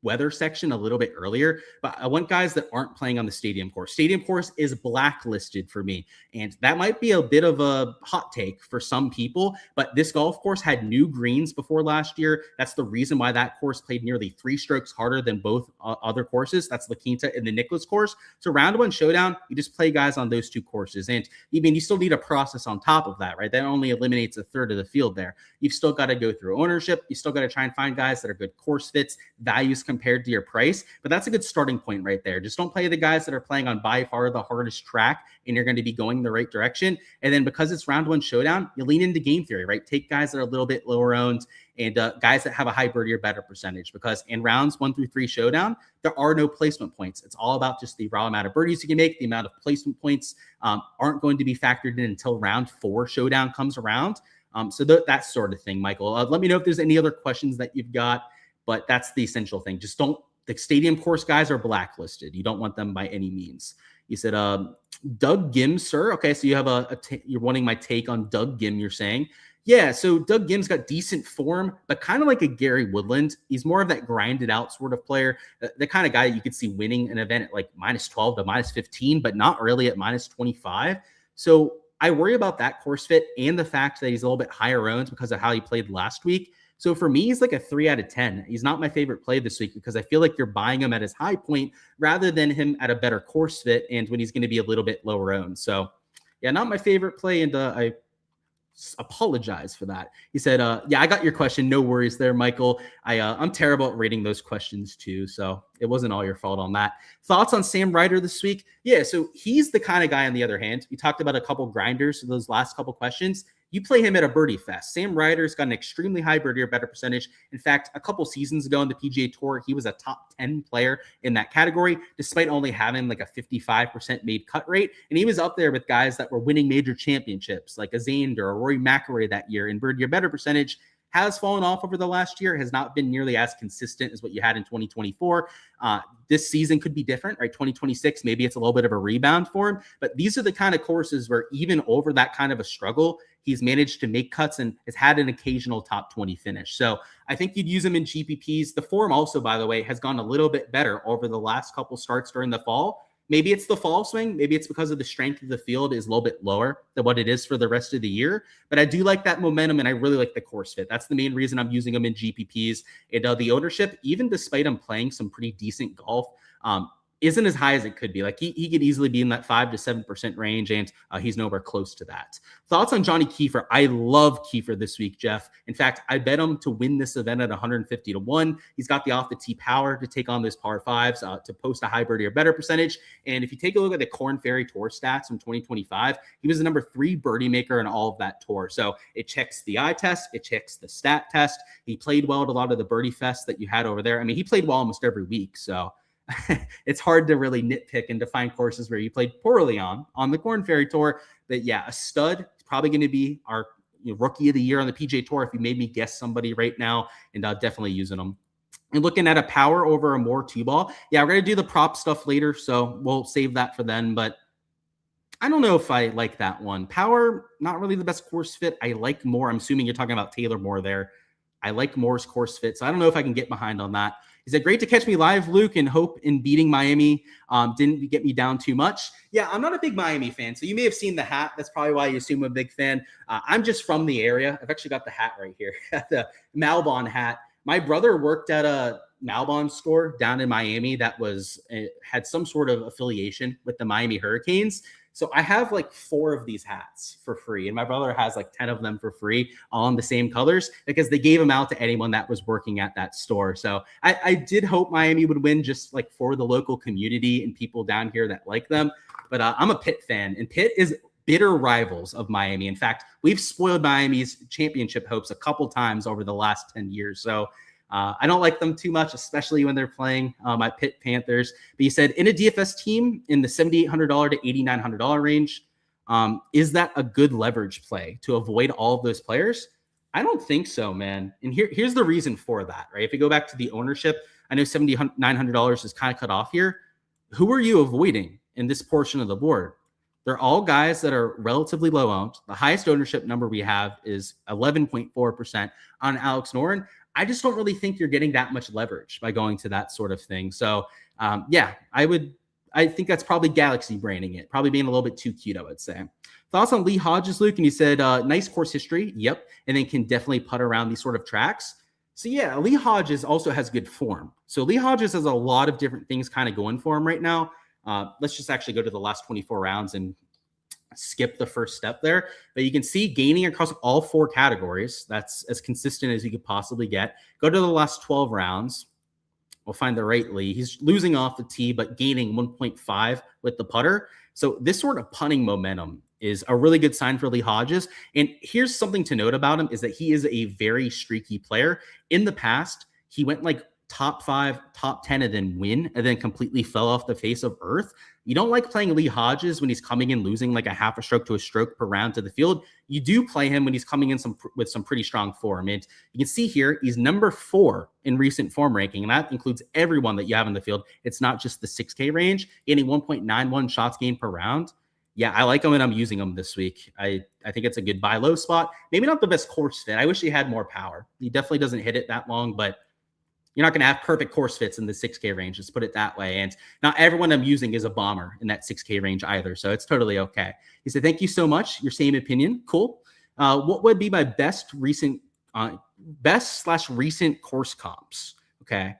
weather section a little bit earlier, but I want guys that aren't playing on the stadium course. Stadium course is blacklisted for me, and that might be a bit of a hot take for some people, but this golf course had new greens before last year. That's the reason why that course played nearly 3 strokes harder than both other courses. That's La Quinta and the Nicklaus course. So Round 1 Showdown, you just play guys on those 2 courses, and you still need a process on top of that, right? That only eliminates a third of the field there. You've still got to go through ownership. You still got to try and find guys that are good course fits, values compared to your price, but that's a good starting point right there. Just don't play the guys that are playing on by far the hardest track and you're going to be going the right direction. And then because it's Round 1 Showdown, you lean into game theory, right? Take guys that are a little bit lower owned and guys that have a high birdie or better percentage, because in rounds 1 through 3 Showdown, there are no placement points. It's all about just the raw amount of birdies you can make. The amount of placement points aren't going to be factored in until Round 4 Showdown comes around. So that sort of thing, Michael. Let me know if there's any other questions that you've got. But that's the essential thing. Just the stadium course guys are blacklisted. You don't want them by any means. You said, Doug Gim, sir. Okay, so you have you're wanting my take on Doug Gim, you're saying. Yeah, so Doug Gim's got decent form, but kind of like a Gary Woodland. He's more of that grinded out sort of player, the kind of guy that you could see winning an event at like -12 to -15, but not really at -25. So I worry about that course fit and the fact that he's a little bit higher owned because of how he played last week. So for me, he's like a 3 out of 10. He's not my favorite play this week because I feel like you're buying him at his high point rather than him at a better course fit and when he's going to be a little bit lower owned. So yeah, not my favorite play. And I apologize for that. He said, yeah, I got your question. No worries there, Michael. I'm terrible at rating those questions too. So it wasn't all your fault on that. Thoughts on Sam Ryder this week? Yeah, so he's the kind of guy on the other hand. We talked about a couple grinders, those last couple questions. You play him at a birdie fest. Sam Ryder's got an extremely high birdie or better percentage. In fact, a couple seasons ago in the PGA Tour, he was a top 10 player in that category, despite only having like a 55% made cut rate. And he was up there with guys that were winning major championships, like a Xander or Rory McIlroy that year. And birdie or better percentage has fallen off over the last year, has not been nearly as consistent as what you had in 2024. This season could be different, right? 2026, maybe it's a little bit of a rebound for him. But these are the kind of courses where even over that kind of a struggle, he's managed to make cuts and has had an occasional top 20 finish. So I think you'd use him in GPPs. The form also, by the way, has gone a little bit better over the last couple starts during the fall. Maybe it's the fall swing. Maybe it's because of the strength of the field is a little bit lower than what it is for the rest of the year. But I do like that momentum, and I really like the course fit. That's the main reason I'm using him in GPPs. And the ownership, even despite him playing some pretty decent golf, isn't as high as it could be. Like he could easily be in that 5 to 7% range, and he's nowhere close to that. Thoughts on Johnny Kiefer? I love Kiefer this week, Jeff. In fact, I bet him to win this event at 150 to 1. He's got the off the tee power to take on those par fives, to post a high birdie or better percentage. And if you take a look at the Korn Ferry Tour stats from 2025, he was the number 3 birdie maker in all of that tour. So it checks the eye test, it checks the stat test. He played well at a lot of the birdie fests that you had over there. I mean, he played well almost every week. So it's hard to really nitpick and define courses where you played poorly on the Korn Ferry Tour. But yeah, a stud. It's probably going to be our rookie of the year on the PGA Tour. If you made me guess somebody right now, and definitely using them. And looking at a power over a more 2-ball. Yeah, we're going to do the prop stuff later, so we'll save that for then. But I don't know if I like that one. Power, not really the best course fit. I like Moore. I'm assuming you're talking about Taylor Moore there. I like Moore's course fit, so I don't know if I can get behind on that. He said, great to catch me live, Luke, and hope in beating Miami didn't get me down too much. Yeah, I'm not a big Miami fan, so you may have seen the hat. That's probably why you assume I'm a big fan. I'm just from the area. I've actually got the hat right here, the Malbon hat. My brother worked at a Malbon store down in Miami that had some sort of affiliation with the Miami Hurricanes. So I have like 4 of these hats for free, and my brother has like 10 of them for free, all in the same colors, because they gave them out to anyone that was working at that store. So I did hope Miami would win, just like for the local community and people down here that like them. But I'm a Pitt fan, and Pitt is bitter rivals of Miami. In fact, we've spoiled Miami's championship hopes a couple times over the last 10 years. So I don't like them too much, especially when they're playing my Pitt Panthers. But you said in a DFS team in the $7,800 to $8,900 range, is that a good leverage play to avoid all of those players? I don't think so, man. And here's the reason for that, right? If you go back to the ownership, I know $7,900 is kind of cut off here. Who are you avoiding in this portion of the board? They're all guys that are relatively low owned. The highest ownership number we have is 11.4% on Alex Noren. I just don't really think you're getting that much leverage by going to that sort of thing. So yeah, I think that's probably Galaxy branding it, probably being a little bit too cute, I would say. Thoughts on Lee Hodges, Luke? And you said, nice course history. Yep. And then can definitely putt around these sort of tracks. So yeah, Lee Hodges also has good form. So Lee Hodges has a lot of different things kind of going for him right now. Let's just actually go to the last 24 rounds and skip the first step there. But you can see gaining across all 4 categories. That's as consistent as you could possibly get. Go to the last 12 rounds. We'll find the right Lee. He's losing off the tee, but gaining 1.5 with the putter. So this sort of punting momentum is a really good sign for Lee Hodges. And here's something to note about him is that he is a very streaky player. In the past, he went like top 5, top 10, and then win, and then completely fell off the face of earth. You don't like playing Lee Hodges when he's coming in losing like a half a stroke to a stroke per round to the field. You do play him when he's coming in with some pretty strong form. And you can see here, he's number 4 in recent form ranking, and that includes everyone that you have in the field. It's not just the 6K range, getting 1.91 shots gained per round. Yeah, I like him and I'm using him this week. I think it's a good buy low spot. Maybe not the best course fit. I wish he had more power. He definitely doesn't hit it that long, but you're not going to have perfect course fits in the 6K range. Let's put it that way. And not everyone I'm using is a bomber in that 6K range either. So it's totally okay. He said, thank you so much. Your same opinion. Cool. What would be my best recent course comps? Okay.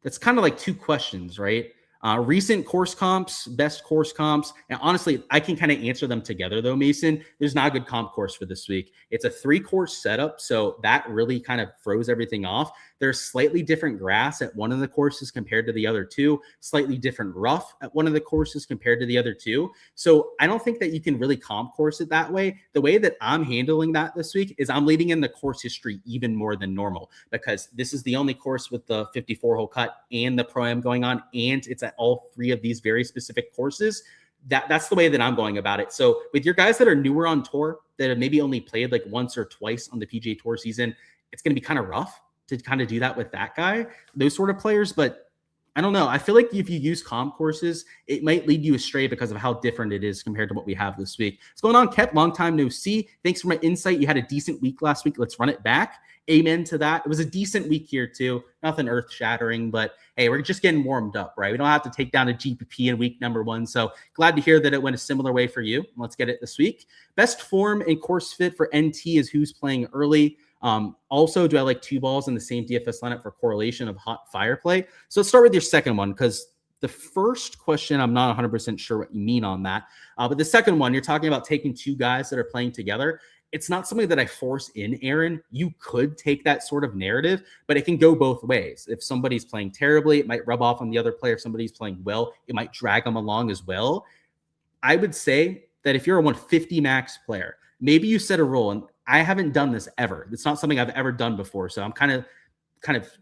That's kind of like two questions, right? Recent course comps, best course comps. And honestly, I can kind of answer them together though, Mason. There's not a good comp course for this week. It's a 3-course setup. So that really kind of throws everything off. There's slightly different grass at one of the courses compared to the other two, slightly different rough at one of the courses compared to the other two. So I don't think that you can really comp course it that way. The way that I'm handling that this week is I'm leading in the course history even more than normal, because this is the only course with the 54-hole cut and the Pro-Am going on, and it's at all 3 of these very specific courses. That's the way that I'm going about it. So with your guys that are newer on tour, that have maybe only played like once or twice on the PGA Tour season, it's going to be kind of rough to kind of do that with that guy, those sort of players. But I don't know. I feel like if you use comp courses, it might lead you astray because of how different it is compared to what we have this week. What's going on, Kep? Long time no see. Thanks for my insight. You had a decent week last week. Let's run it back. Amen to that. It was a decent week here too. Nothing earth shattering, but hey, we're just getting warmed up, right? We don't have to take down a GPP in week number 1. So glad to hear that it went a similar way for you. Let's get it this week. Best form and course fit for NT is who's playing early. Also, do I like 2 balls in the same DFS lineup for correlation of hot fire play? So let's start with your second one, because the first question, I'm not 100% sure what you mean on that. But the second one, you're talking about taking 2 guys that are playing together. It's not something that I force in, Aaron. You could take that sort of narrative, but it can go both ways. If somebody's playing terribly, it might rub off on the other player. If somebody's playing well, it might drag them along as well. I would say that if you're a 150 max player, maybe you set a rule, and I haven't done this ever. It's not something I've ever done before. So I'm kind of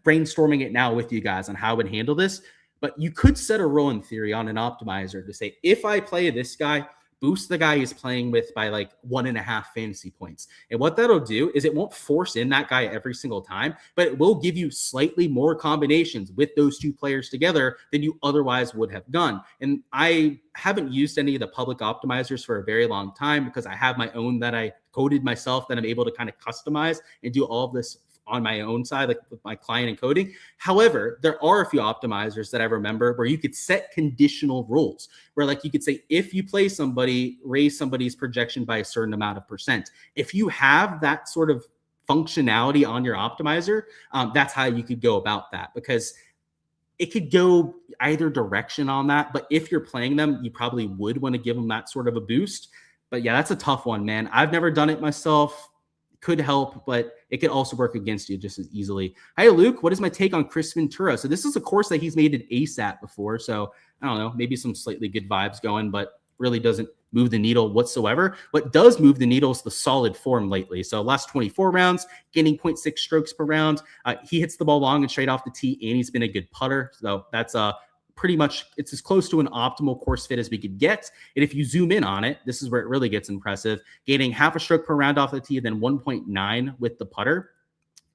brainstorming it now with you guys on how I would handle this. But you could set a rule in theory on an optimizer to say, if I play this guy, boost the guy he's playing with by like 1.5 fantasy points. And what that'll do is it won't force in that guy every single time, but it will give you slightly more combinations with those 2 players together than you otherwise would have done. And I haven't used any of the public optimizers for a very long time, because I have my own that I coded myself that I'm able to kind of customize and do all of this on my own side, like with my client and coding. However, there are a few optimizers that I remember where you could set conditional rules, where like you could say, if you play somebody, raise somebody's projection by a certain amount of percent. If you have that sort of functionality on your optimizer, that's how you could go about that, because it could go either direction on that. But if you're playing them, you probably would want to give them that sort of a boost. But yeah, that's a tough one, man. I've never done it myself. Could help, but it could also work against you just as easily. Hi, Luke. What is my take on Chris Ventura? So this is a course that he's made an ace at before. So I don't know, maybe some slightly good vibes going, but really doesn't move the needle whatsoever. What does move the needle is the solid form lately. So last 24 rounds, gaining 0.6 strokes per round. He hits the ball long and straight off the tee, and he's been a good putter. So that's pretty much, it's as close to an optimal course fit as we could get. And if you zoom in on it, this is where it really gets impressive. Gaining 0.5 stroke per round off the tee, then 1.9 with the putter.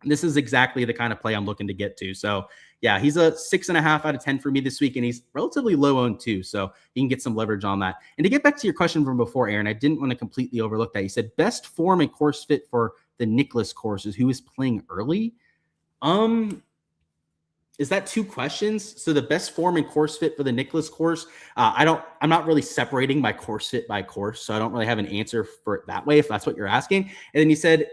This is exactly the kind of play I'm looking to get to. So yeah, he's a 6.5 out of 10 for me this week, and he's relatively low owned too. So you can get some leverage on that. And to get back to your question from before, Aaron, I didn't want to completely overlook that. You said best form and course fit for the Nicklaus courses, who is playing early. Is that 2 questions? So the best form and course fit for the Nicklaus course, I'm not really separating my course fit by course, so I don't really have an answer for it that way, if that's what you're asking. And then you said,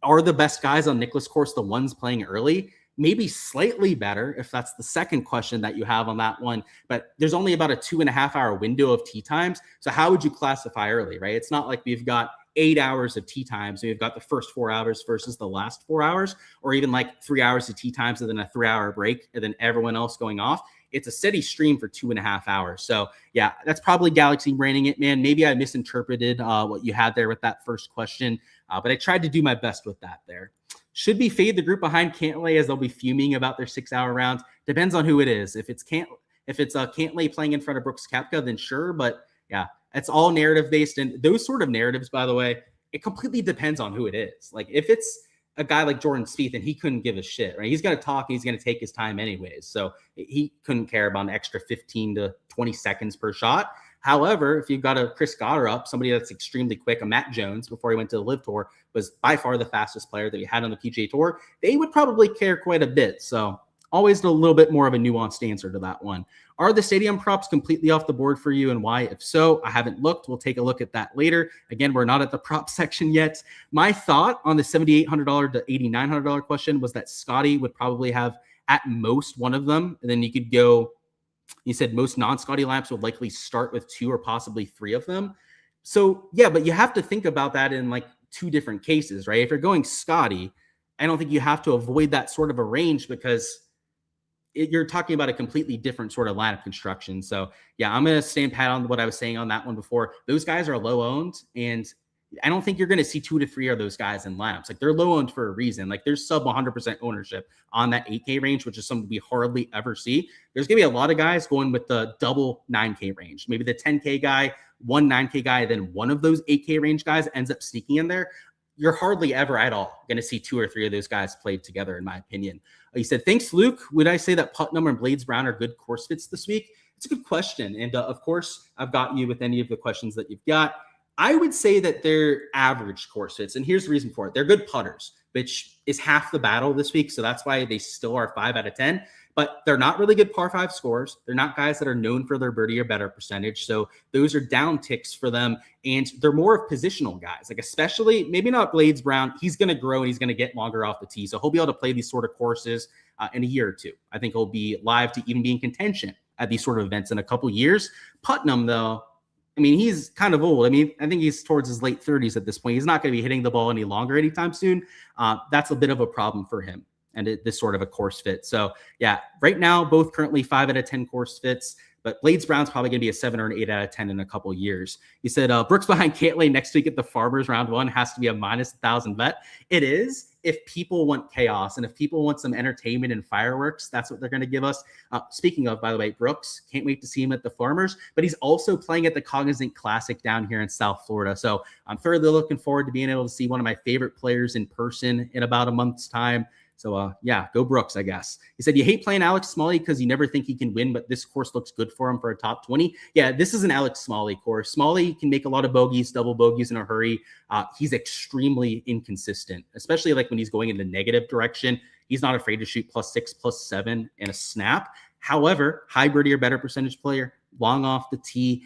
are the best guys on Nicklaus course the ones playing early? Maybe slightly better, if that's the second question that you have on that one. But there's only about a 2.5 hour window of tee times. So how would you classify early, right? It's not like we've got 8 hours of tee times, and we've got the first 4 hours versus the last 4 hours, or even like 3 hours of tee times and then a 3 hour break and then everyone else going off. It's a steady stream for 2.5 hours. So yeah, that's probably galaxy braining it, man. Maybe I misinterpreted what you had there with that first question, but I tried to do my best with that there. Should we fade the group behind Cantlay as they'll be fuming about their 6 hour rounds? Depends on who it is. If it's Cantlay playing in front of Brooks Koepka, then sure. But yeah, it's all narrative based. And those sort of narratives, by the way, it completely depends on who it is. Like if it's a guy like Jordan Spieth, and he couldn't give a shit, right? He's going to talk. He's going to take his time anyways. So he couldn't care about an extra 15 to 20 seconds per shot. However, if you've got a Chris Goddard up, somebody that's extremely quick, a Matt Jones before he went to the Live Tour was by far the fastest player that he had on the PGA Tour, they would probably care quite a bit. So always a little bit more of a nuanced answer to that one. Are the stadium props completely off the board for you and why? If so, I haven't looked. We'll take a look at that later. Again, we're not at the prop section yet. My thought on the $7,800 to $8,900 question was that Scotty would probably have at most one of them. And then you could go, you said most non-Scotty laps would likely start with 2 or possibly 3 of them. So yeah, but you have to think about that in like 2 different cases, right? If you're going Scotty, I don't think you have to avoid that sort of a range because you're talking about a completely different sort of lineup construction. So yeah, I'm going to stand pat on what I was saying on that one before. Those guys are low owned, and I don't think you're going to see 2 to 3 of those guys in lineups. Like they're low owned for a reason. Like there's sub 100% ownership on that 8K range, which is something we hardly ever see. There's going to be a lot of guys going with the double 9K range, maybe the 10K guy, one 9K guy, then one of those 8K range guys ends up sneaking in there. You're hardly ever at all going to see 2 or 3 of those guys played together, in my opinion. He said, thanks, Luke. Would I say that Putnam and Blades Brown are good course fits this week? It's a good question. And of course, I've got you with any of the questions that you've got. I would say that they're average course fits. And here's the reason for it. They're good putters, which is half the battle this week. So that's why they still are 5 out of 10. But they're not really good par 5 scores. They're not guys that are known for their birdie or better percentage. So those are down ticks for them. And they're more of positional guys, like especially maybe not Blades Brown. He's going to grow and he's going to get longer off the tee. So he'll be able to play these sort of courses in a year or 2. I think he'll be live to even be in contention at these sort of events in a couple years. Putnam, though, I mean, he's kind of old. I mean, I think he's towards his late 30s at this point. He's not going to be hitting the ball any longer anytime soon. That's a bit of a problem for him. And this sort of a course fit. So yeah, right now, both currently 5 out of 10 course fits, but Blades Brown's probably going to be a 7 or an 8 out of 10 in a couple of years. He said, Brooks behind Cantlay next week at the Farmers round 1 has to be a minus 1,000 bet. It is, if people want chaos and if people want some entertainment and fireworks, that's what they're going to give us. Speaking of, by the way, Brooks, can't wait to see him at the Farmers, but he's also playing at the Cognizant Classic down here in South Florida. So I'm thoroughly looking forward to being able to see one of my favorite players in person in about a month's time. So, yeah, go Brooks, I guess. He said, you hate playing Alex Smalley because you never think he can win, but this course looks good for him for a top 20. Yeah, this is an Alex Smalley course. Smalley can make a lot of bogeys, double bogeys in a hurry. He's extremely inconsistent, especially like when he's going in the negative direction. He's not afraid to shoot +6, +7 in a snap. However, high birdie or better percentage player, long off the tee,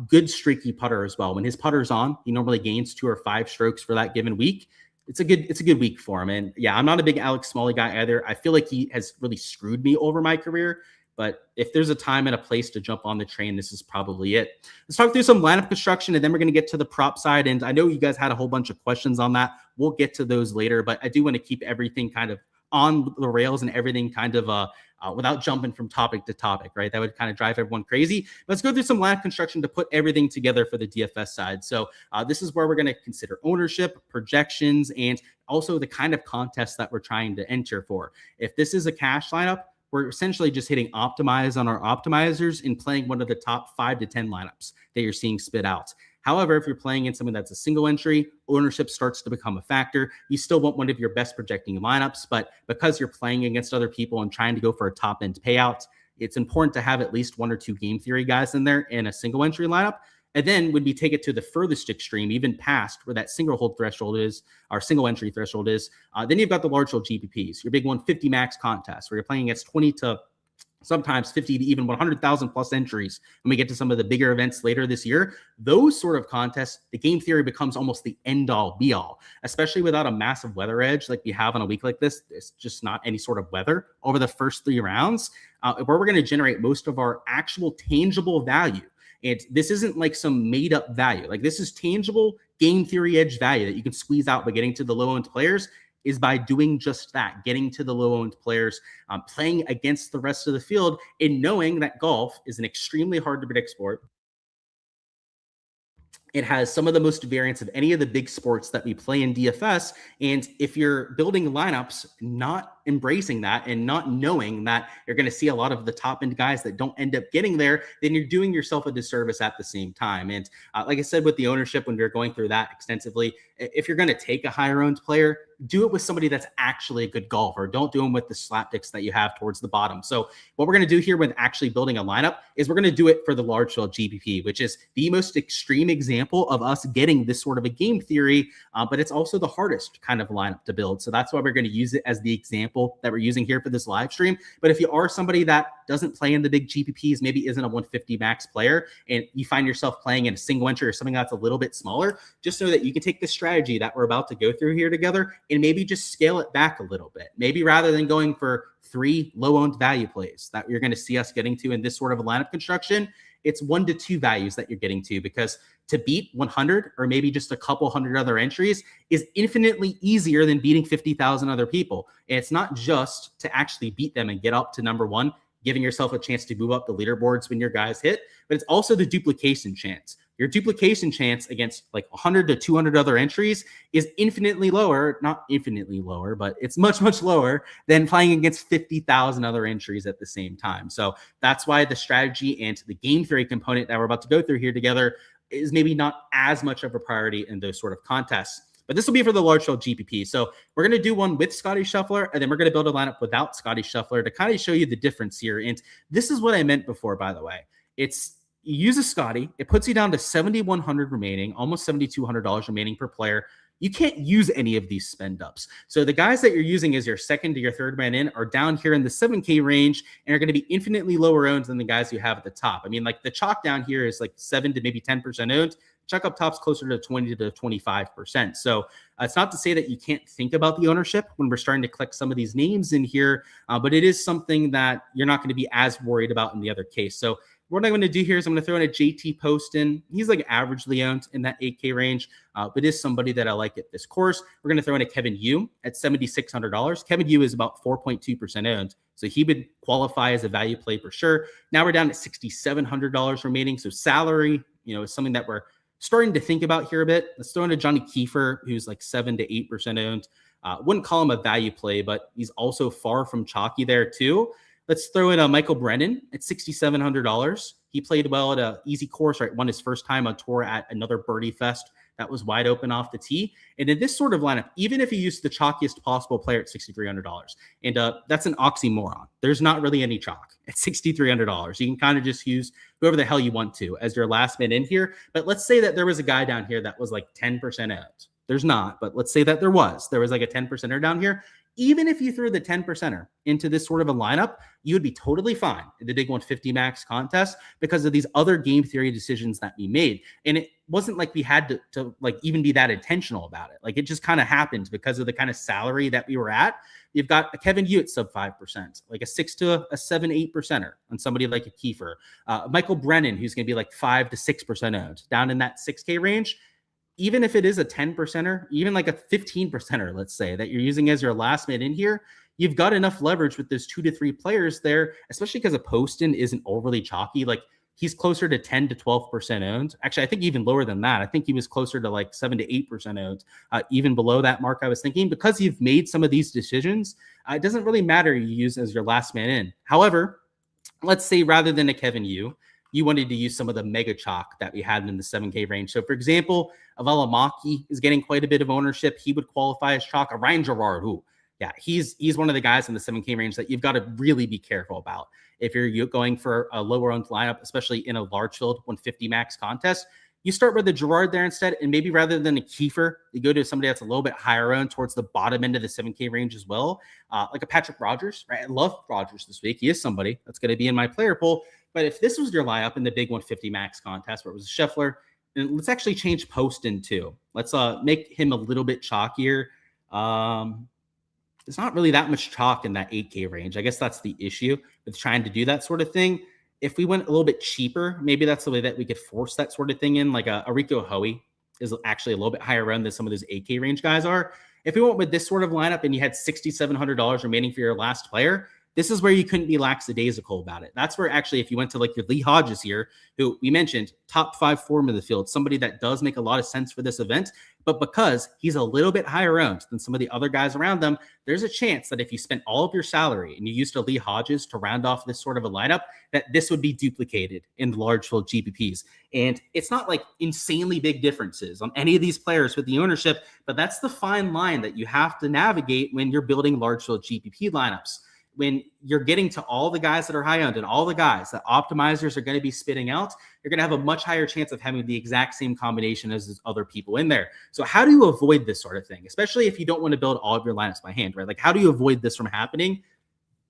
good streaky putter as well. When his putter's on, he normally gains 2 or 5 strokes for that given week. It's a good week for him. And yeah, I'm not a big Alex Smalley guy either. I feel like he has really screwed me over my career. But if there's a time and a place to jump on the train, this is probably it. Let's talk through some lineup construction, and then we're going to get to the prop side. And I know you guys had a whole bunch of questions on that. We'll get to those later, but I do want to keep everything kind of on the rails and everything kind of without jumping from topic to topic, right? That would kind of drive everyone crazy. Let's go through some lineup construction to put everything together for the DFS side. So this is where we're going to consider ownership, projections, and also the kind of contest that we're trying to enter for. If this is a cash lineup, we're essentially just hitting optimize on our optimizers and playing one of the top 5 to 10 lineups that you're seeing spit out. However, if you're playing in something that's a single entry, ownership starts to become a factor. You still want one of your best projecting lineups, but because you're playing against other people and trying to go for a top end payout, it's important to have at least 1 or 2 game theory guys in there in a single entry lineup. And then when we take it to the furthest extreme, even past where that single hold threshold is, our single entry threshold is, then you've got the large hold GPPs, your big 150 max contest where you're playing against 20 to sometimes 50 to even 100,000 plus entries. When we get to some of the bigger events later this year, those sort of contests, the game theory becomes almost the end all be all, especially without a massive weather edge like we have on a week like this. It's just not any sort of weather over the first 3 rounds, where we're going to generate most of our actual tangible value. And this isn't like some made up value. Like this is tangible game theory edge value that you can squeeze out by getting to the low owned players, is by doing just that, getting to the low-owned players, playing against the rest of the field, and knowing that golf is an extremely hard-to-predict sport. It has some of the most variance of any of the big sports that we play in DFS. And if you're building lineups, not embracing that and not knowing that you're going to see a lot of the top end guys that don't end up getting there, then you're doing yourself a disservice at the same time. And like I said, with the ownership, when we were going through that extensively, if you're going to take a higher owned player, do it with somebody that's actually a good golfer. Don't do them with the slapdicks that you have towards the bottom. So what we're going to do here with actually building a lineup is we're going to do it for the large field GPP, which is the most extreme example of us getting this sort of a game theory, but it's also the hardest kind of lineup to build. So that's why we're going to use it as the example that we're using here for this live stream. But if you are somebody that doesn't play in the big GPPs, maybe isn't a 150 max player, and you find yourself playing in a single entry or something that's a little bit smaller, just know that you can take the strategy that we're about to go through here together and maybe just scale it back a little bit. Maybe rather than going for 3 low-owned value plays that you're going to see us getting to in this sort of a lineup construction, it's 1 to 2 values that you're getting to, because to beat 100 or maybe just a couple hundred other entries is infinitely easier than beating 50,000 other people. And it's not just to actually beat them and get up to number 1, giving yourself a chance to move up the leaderboards when your guys hit, but it's also the duplication chance. Your duplication chance against like 100 to 200 other entries is infinitely lower, not infinitely lower, but it's much, much lower than playing against 50,000 other entries at the same time. So that's why the strategy and the game theory component that we're about to go through here together is maybe not as much of a priority in those sort of contests. But this will be for the large field GPP. So we're going to do one with Scotty Scheffler, and then we're going to build a lineup without Scotty Scheffler to kind of show you the difference here. And this is what I meant before, by the way. It's you use a Scotty, it puts you down to $7,100 remaining, almost $7,200 remaining per player. You can't use any of these spend ups. So the guys that you're using as your second to your third man in are down here in the 7K range and are going to be infinitely lower owned than the guys you have at the top. I mean, like the chalk down here is like 7 to maybe 10% owned. Chuck up top's closer to 20 to 25%. So it's not to say that you can't think about the ownership when we're starting to click some of these names in here, but it is something that you're not going to be as worried about in the other case. So what I'm going to do here is I'm going to throw in a JT Poston. He's like averagely owned in that 8K range, but is somebody that I like at this course. We're going to throw in a Kevin Yu at $7,600. Kevin Yu is about 4.2% owned, so he would qualify as a value play for sure. Now we're down to $6,700 remaining. So salary, is something that we're starting to think about here a bit. Let's throw in a Johnny Kiefer, who's like 7 to 8% owned. Wouldn't call him a value play, but he's also far from chalky there too. Let's throw in a Michael Brennan at $6,700. He played well at an easy course, right? Won his first time on tour at another birdie fest that was wide open off the tee. And in this sort of lineup, even if you use the chalkiest possible player at $6,300, and that's an oxymoron. There's not really any chalk at $6,300. You can kind of just use whoever the hell you want to as your last man in here. But let's say that there was a guy down here that was like 10% owned. There's not, but let's say that there was like a 10%er down here. Even if you threw the 10%er into this sort of a lineup, you would be totally fine in the big 150 max contest because of these other game theory decisions that we made. And it wasn't like we had to like even be that intentional about it. Like it just kind of happened because of the kind of salary that we were at. You've got a Kevin Yu at sub 5%, like a 6 to a 7, 8%er on somebody like a Kiefer. Michael Brennan, who's going to be like 5 to 6% owned down in that 6K range. Even if it is a 10%er, even like a 15%er, let's say, that you're using as your last man in here, you've got enough leverage with those 2 to 3 players there, especially because a Poston isn't overly chalky. Like he's closer to 10 to 12% owned. Actually, I think even lower than that. I think he was closer to like 7 to 8% owned, even below that mark I was thinking. Because you've made some of these decisions, it doesn't really matter you use as your last man in. However, let's say rather than a Kevin Yu, you wanted to use some of the mega chalk that we had in the 7K range. So, for example, Avalamaki is getting quite a bit of ownership. He would qualify as chalk. Ryan Gerard, he's one of the guys in the 7K range that you've got to really be careful about. If you're going for a lower owned lineup, especially in a large field 150 max contest, you start with the Gerard there instead. And maybe rather than a Kiefer, you go to somebody that's a little bit higher owned towards the bottom end of the 7K range as well. Like a Patrick Rogers, right? I love Rogers this week. He is somebody that's going to be in my player pool. But if this was your lineup in the big 150 max contest where it was Scheffler, and let's actually change Poston too. Let's make him a little bit chalkier. There's not really that much chalk in that 8K range. I guess that's the issue with trying to do that sort of thing. If we went a little bit cheaper, maybe that's the way that we could force that sort of thing in. Like a Rico Hoey is actually a little bit higher end than some of those 8K range guys are. If we went with this sort of lineup and you had $6,700 remaining for your last player, this is where you couldn't be lackadaisical about it. That's where actually, if you went to like your Lee Hodges here, who we mentioned, top 5 form of the field, somebody that does make a lot of sense for this event, but because he's a little bit higher owned than some of the other guys around them, there's a chance that if you spent all of your salary and you used a Lee Hodges to round off this sort of a lineup, that this would be duplicated in large field GPPs. And it's not like insanely big differences on any of these players with the ownership, but that's the fine line that you have to navigate when you're building large field GPP lineups. When you're getting to all the guys that are high owned and all the guys that optimizers are going to be spitting out, you're going to have a much higher chance of having the exact same combination as other people in there. So how do you avoid this sort of thing, especially if you don't want to build all of your lineups by hand, right? Like, how do you avoid this from happening?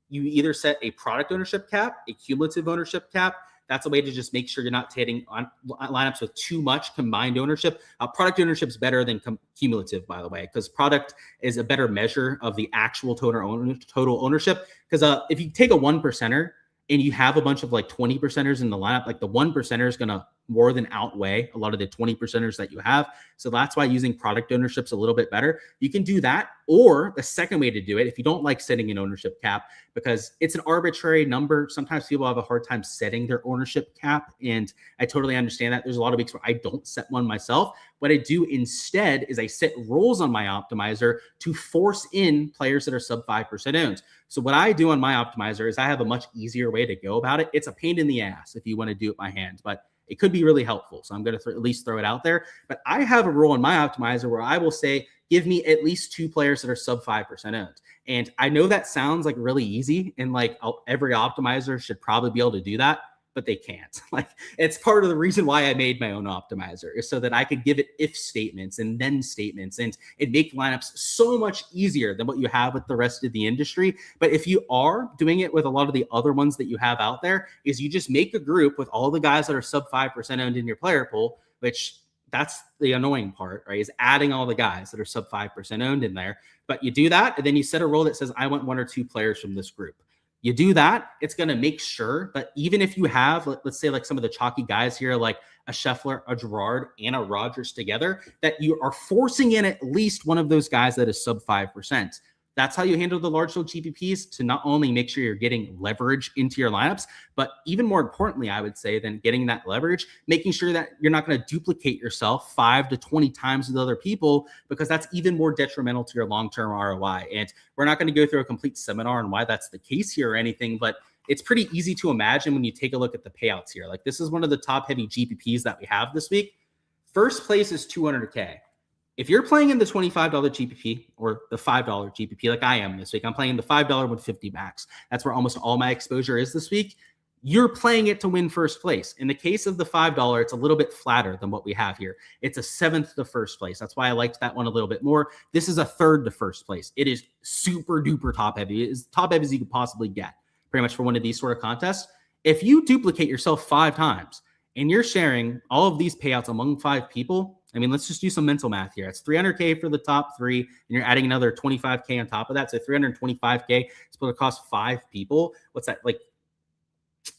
You either set a product ownership cap, a cumulative ownership cap. That's a way to just make sure you're not hitting on lineups with too much combined ownership. Product ownership is better than cumulative, by the way, because product is a better measure of the actual total ownership. Because if you take a 1%er and you have a bunch of like 20%ers in the lineup, like the 1%er is going to more than outweigh a lot of the 20%ers that you have. So that's why using product ownership is a little bit better. You can do that. Or the second way to do it, if you don't like setting an ownership cap, because it's an arbitrary number, sometimes people have a hard time setting their ownership cap. And I totally understand that. There's a lot of weeks where I don't set one myself. What I do instead is I set rules on my optimizer to force in players that are sub 5% owned. So what I do on my optimizer is I have a much easier way to go about it. It's a pain in the ass if you want to do it by hand, but it could be really helpful. So I'm going to at least throw it out there. But I have a rule in my optimizer where I will say, give me at least 2 players that are sub 5% owned. And I know that sounds like really easy. And like every optimizer should probably be able to do that, but they can't. Like, it's part of the reason why I made my own optimizer, is so that I could give it if statements and then statements, and it make lineups so much easier than what you have with the rest of the industry. But if you are doing it with a lot of the other ones that you have out there, is you just make a group with all the guys that are sub 5% owned in your player pool, which that's the annoying part, right? Is adding all the guys that are sub 5% owned in there. But you do that, and then you set a rule that says, I want 1 or 2 players from this group. You do that, it's going to make sure that even if you have, let's say like some of the chalky guys here, like a Scheffler, a Gerard, and a Rogers together, that you are forcing in at least one of those guys that is sub 5%. That's how you handle the large field GPPs, to not only make sure you're getting leverage into your lineups, but even more importantly, I would say, than getting that leverage, making sure that you're not going to duplicate yourself 5 to 20 times with other people, because that's even more detrimental to your long-term ROI. And we're not going to go through a complete seminar on why that's the case here or anything, but it's pretty easy to imagine when you take a look at the payouts here. Like, this is one of the top heavy GPPs that we have this week. First place is $200K. If you're playing in the $25 GPP or the $5 GPP, like I am this week, I'm playing the $5 with 50 max. That's where almost all my exposure is this week. You're playing it to win first place. In the case of the $5, it's a little bit flatter than what we have here. It's a 7th to first place. That's why I liked that one a little bit more. This is a 3rd to first place. It is super duper top heavy. It is top heavy as you could possibly get, pretty much, for one of these sort of contests. If you duplicate yourself 5 times and you're sharing all of these payouts among 5 people, I mean, let's just do some mental math here. It's $300K for the top 3, and you're adding another $25K on top of that. So $325K is supposed to cost 5 people. What's that? Like,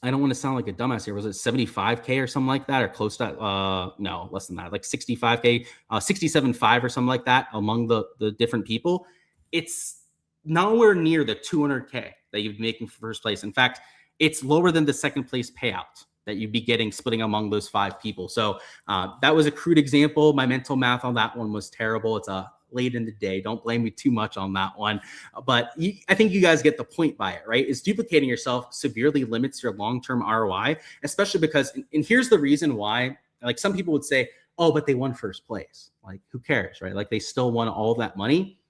I don't want to sound like a dumbass here. Was it $75K or something like that, or close to no, less than that, like $65K, $67.5 or something like that among the different people? It's nowhere near the $200K that you'd be making for first place. In fact, it's lower than the second place payout that you'd be getting splitting among those 5 people. So that was a crude example. My mental math on that one was terrible. It's late in the day. Don't blame me too much on that one. But I think you guys get the point by it, right? Is duplicating yourself severely limits your long-term ROI, especially because, and here's the reason why, like, some people would say, oh, but they won first place. Like, who cares, right? Like, they still won all that money.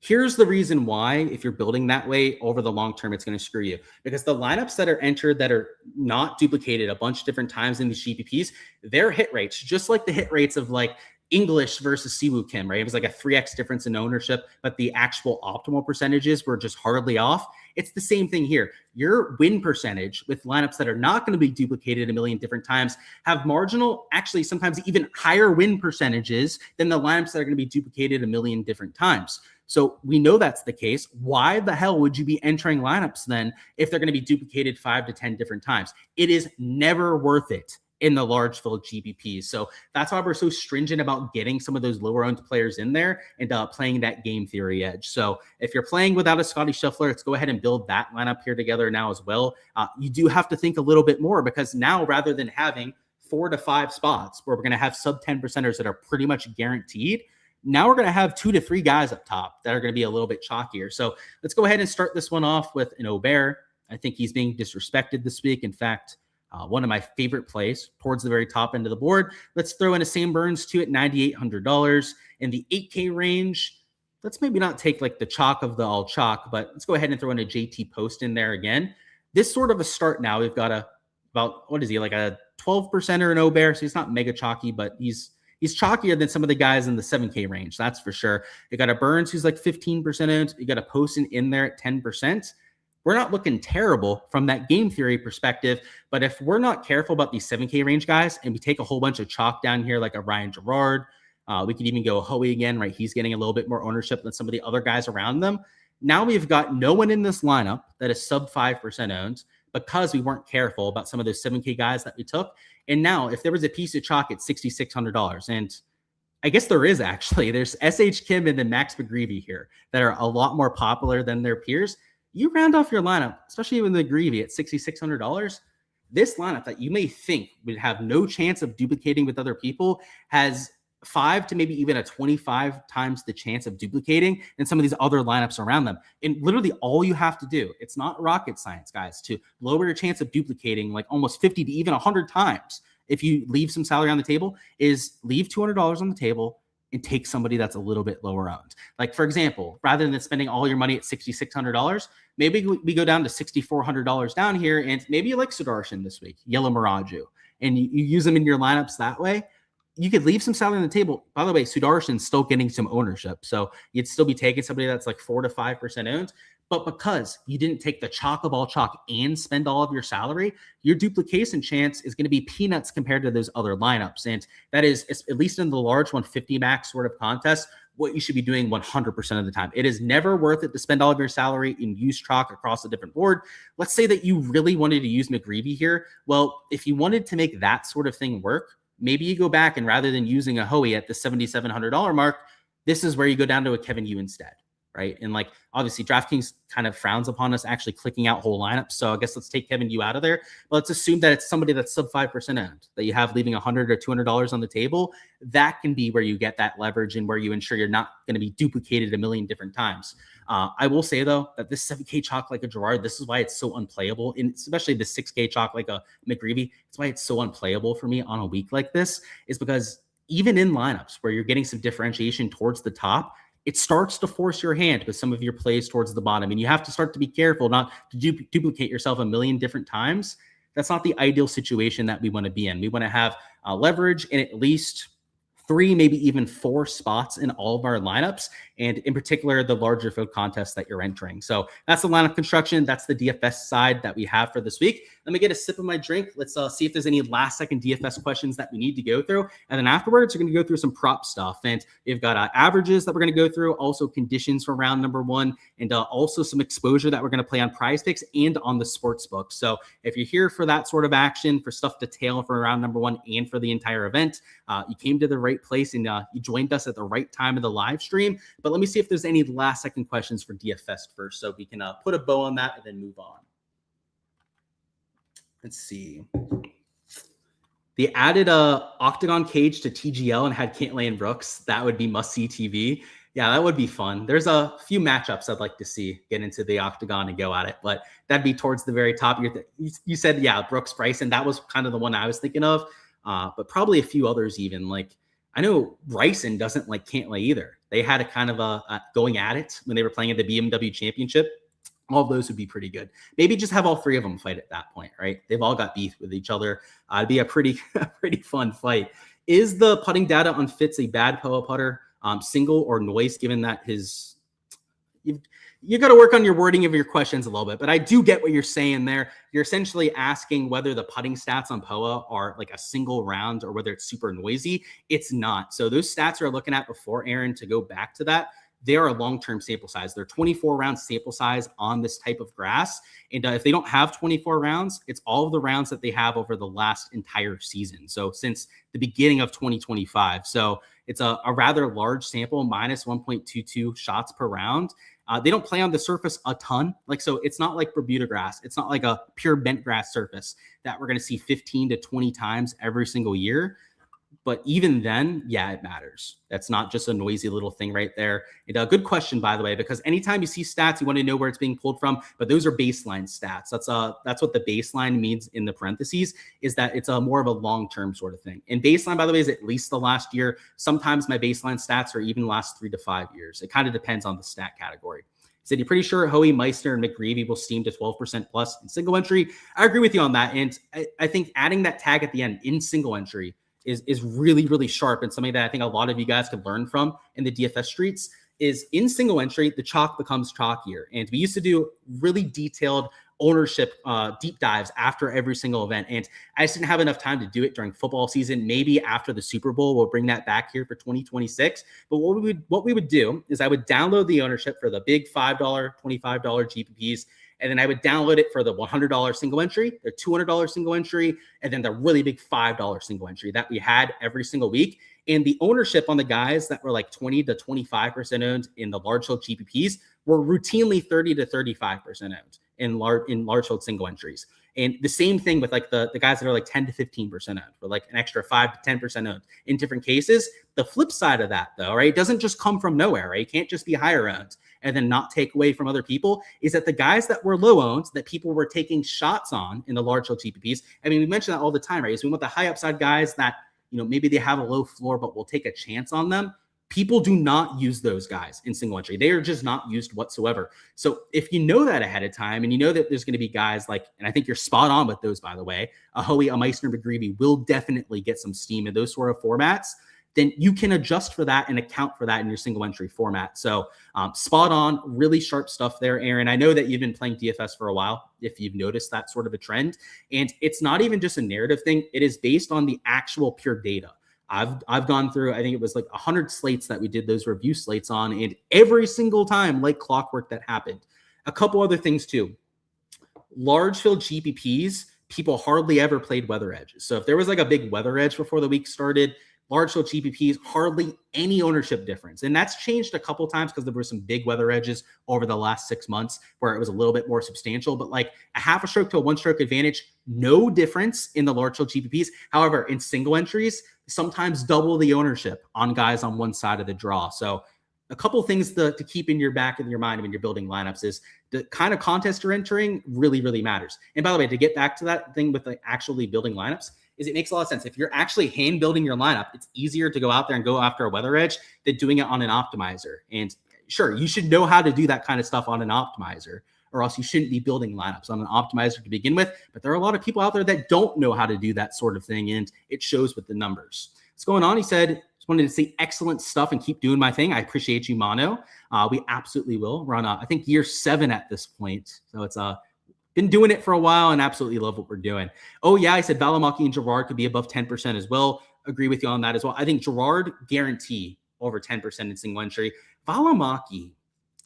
Here's the reason why, if you're building that way over the long term, it's going to screw you. Because the lineups that are entered that are not duplicated a bunch of different times in these GPPs, their hit rates, just like the hit rates of like English versus Siwoo Kim, right? It was like a 3x difference in ownership, but the actual optimal percentages were just hardly off. It's the same thing here. Your win percentage with lineups that are not going to be duplicated a million different times have marginal, actually sometimes even higher win percentages than the lineups that are going to be duplicated a million different times. So we know that's the case. Why the hell would you be entering lineups then if they're going to be duplicated 5 to 10 different times? It is never worth it. in the large field GPP. So that's why we're so stringent about getting some of those lower owned players in there and playing that game theory edge. So if you're playing without a Scotty Scheffler, let's go ahead and build that lineup here together now as well. You do have to think a little bit more, because now rather than having 4 to 5 spots where we're going to have sub 10%ers that are pretty much guaranteed, now we're going to have 2 to 3 guys up top that are going to be a little bit chalkier. So let's go ahead and start this one off with an Aubert. I think he's being disrespected this week. In fact, one of my favorite plays towards the very top end of the board. Let's throw in a Sam Burns too at $9,800 in the 8K range. Let's maybe not take like the chalk of the all chalk, but let's go ahead and throw in a JT Post in there again. This sort of a start now. We've got about, what is he, like a 12%er in Aubert. So he's not mega chalky, but he's chalkier than some of the guys in the 7K range. That's for sure. You got a Burns who's like 15% owned. You got a Poston in there at 10%. We're not looking terrible from that game theory perspective, but if we're not careful about these 7K range guys and we take a whole bunch of chalk down here, like a Ryan Gerard, we could even go Hoey again, right? He's getting a little bit more ownership than some of the other guys around them. Now we've got no one in this lineup that is sub 5% owned because we weren't careful about some of those 7K guys that we took. And now if there was a piece of chalk at $6,600, and I guess there is actually, there's SH Kim and then Max McGreevy here that are a lot more popular than their peers. You round off your lineup, especially with the McGreevy at $6,600. This lineup that you may think would have no chance of duplicating with other people has 5 to maybe even a 25 times the chance of duplicating in some of these other lineups around them. And literally all you have to do, it's not rocket science, guys, to lower your chance of duplicating like almost 50 to even 100 times if you leave some salary on the table, is leave $200 on the table and take somebody that's a little bit lower owned. Like, for example, rather than spending all your money at $6,600, maybe we go down to $6,400 down here, and maybe you like Sudarshan this week, Yellow Miraju, and you use them in your lineups that way. You could leave some salary on the table. By the way, Sudarshan's still getting some ownership, so you'd still be taking somebody that's like 4 to 5% owned. But because you didn't take the chalk of all chalk and spend all of your salary, your duplication chance is going to be peanuts compared to those other lineups. And that is, at least in the large 150 max sort of contest, what you should be doing 100% of the time. It is never worth it to spend all of your salary and use chalk across a different board. Let's say that you really wanted to use McGreevy here. Well, if you wanted to make that sort of thing work, maybe you go back and rather than using a Hoey at the $7,700 mark, this is where you go down to a Kevin Yu instead. Right. And like, obviously DraftKings kind of frowns upon us actually clicking out whole lineups. So I guess let's take Kevin Yu out of there. But let's assume that it's somebody that's sub 5% owned, that you have leaving $100 or $200 on the table. That can be where you get that leverage and where you ensure you're not going to be duplicated a million different times. I will say, though, that this 7K chalk like a Gerard, this is why it's so unplayable. And especially the 6K chalk like a McGreevy, it's why it's so unplayable for me on a week like this, is because even in lineups where you're getting some differentiation towards the top, it starts to force your hand with some of your plays towards the bottom. And you have to start to be careful not to duplicate yourself a million different times. That's not the ideal situation that we want to be in. We want to have leverage in at least 3, maybe even 4 spots in all of our lineups, and in particular, the larger field contests that you're entering. So that's the lineup construction. That's the DFS side that we have for this week. Let me get a sip of my drink. Let's see if there's any last second DFS questions that we need to go through. And then afterwards, we're going to go through some prop stuff. And we've got averages that we're going to go through, also conditions for round number 1, and also some exposure that we're going to play on Prize Picks and on the sports book. So if you're here for that sort of action, for stuff to tail for round number 1 and for the entire event, you came to the right place and you joined us at the right time of the live stream. But let me see if there's any last second questions for DFS first, so we can put a bow on that and then move on. Let's see. They added a octagon cage to TGL and had Cantlay and Brooks. That would be must-see TV. Yeah, that would be fun. There's a few matchups I'd like to see get into the octagon and go at it, but that'd be towards the very top. You said, yeah, Brooks, Bryson. That was kind of the one I was thinking of, but probably a few others even. Like, I know Bryson doesn't like Cantlay either. They had a kind of a going at it when they were playing at the BMW Championship. All of those would be pretty good. Maybe just have all 3 of them fight at that point, right? They've all got beef with each other. It'd be a pretty fun fight. Is the putting data on Fitz a bad POA putter, single or noise, given that you got to work on your wording of your questions a little bit, but I do get what you're saying there. You're essentially asking whether the putting stats on POA are like a single round or whether it's super noisy. It's not. So those stats we're looking at before, Aaron, to go back to that, they are a long-term sample size. They're 24 round sample size on this type of grass. And if they don't have 24 rounds, it's all of the rounds that they have over the last entire season. So since the beginning of 2025. So it's a rather large sample, minus 1.22 shots per round. They don't play on the surface a ton. So it's not like Bermuda grass. It's not like a pure bent grass surface that we're going to see 15 to 20 times every single year. But even then, yeah, it matters. That's not just a noisy little thing right there. And a good question, by the way, because anytime you see stats, you want to know where it's being pulled from. But those are baseline stats. That's what the baseline means in the parentheses, is that it's a more of a long-term sort of thing. And baseline, by the way, is at least the last year. Sometimes my baseline stats are even last 3 to 5 years. It kind of depends on the stat category. He said, you're pretty sure Hoey, Meister, and McGreevy will steam to 12% plus in single entry. I agree with you on that. And I think adding that tag at the end in single entry is really, really sharp, and something that I think a lot of you guys could learn from in the DFS streets. Is in single entry, the chalk becomes chalkier. And we used to do really detailed ownership deep dives after every single event. And I just didn't have enough time to do it during football season. Maybe after the Super Bowl, we'll bring that back here for 2026. But what we would do is I would download the ownership for the big $5, $25 GPPs. And then I would download it for the $100 single entry, the $200 single entry, and then the really big $5 single entry that we had every single week. And the ownership on the guys that were like 20 to 25% owned in the large hold GPPs were routinely 30 to 35% owned in large hold single entries. And the same thing with like the guys that are like 10 to 15% owned, or like an extra 5 to 10% owned in different cases. The flip side of that, though, right, it doesn't just come from nowhere, right? It can't just be higher owned and then not take away from other people. Is that the guys that were low owned that people were taking shots on in the large hold GPPs? I mean, we mention that all the time, right? So we want the high upside guys that, maybe they have a low floor, but we'll take a chance on them. People do not use those guys in single entry. They are just not used whatsoever. So if you know that ahead of time, and you know that there's going to be guys like, and I think you're spot on with those, by the way, a Hoey, a Meissner, McGreevy will definitely get some steam in those sort of formats, then you can adjust for that and account for that in your single entry format. So spot on, really sharp stuff there, Aaron. I know that you've been playing DFS for a while, if you've noticed that sort of a trend. And it's not even just a narrative thing. It is based on the actual pure data. I've gone through, I think it was like 100 slates that we did those review slates on, and every single time, like clockwork, that happened. A couple other things too. Large field GPPs, people hardly ever played weather edges. So if there was like a big weather edge before the week started, large field GPPs, hardly any ownership difference. And that's changed a couple times because there were some big weather edges over the last 6 months where it was a little bit more substantial, but like a half a stroke to a 1 stroke advantage, no difference in the large field GPPs. However, in single entries, sometimes double the ownership on guys on one side of the draw. So a couple things to keep in your back of your mind when you're building lineups is the kind of contest you're entering really, really matters. And by the way, to get back to that thing with like actually building lineups, is it makes a lot of sense. If you're actually hand building your lineup, it's easier to go out there and go after a weather edge than doing it on an optimizer. And sure, you should know how to do that kind of stuff on an optimizer, or else you shouldn't be building lineups on an optimizer to begin with. But there are a lot of people out there that don't know how to do that sort of thing, and it shows with the numbers. What's going on? He said, just wanted to say excellent stuff and keep doing my thing. I appreciate you, Mono. We absolutely will. We're on, I think, year 7 at this point. So it's been doing it for a while and absolutely love what we're doing. Oh, yeah, I said Valimaki and Gerard could be above 10% as well. Agree with you on that as well. I think Gerard guarantee over 10% in single entry. Valimaki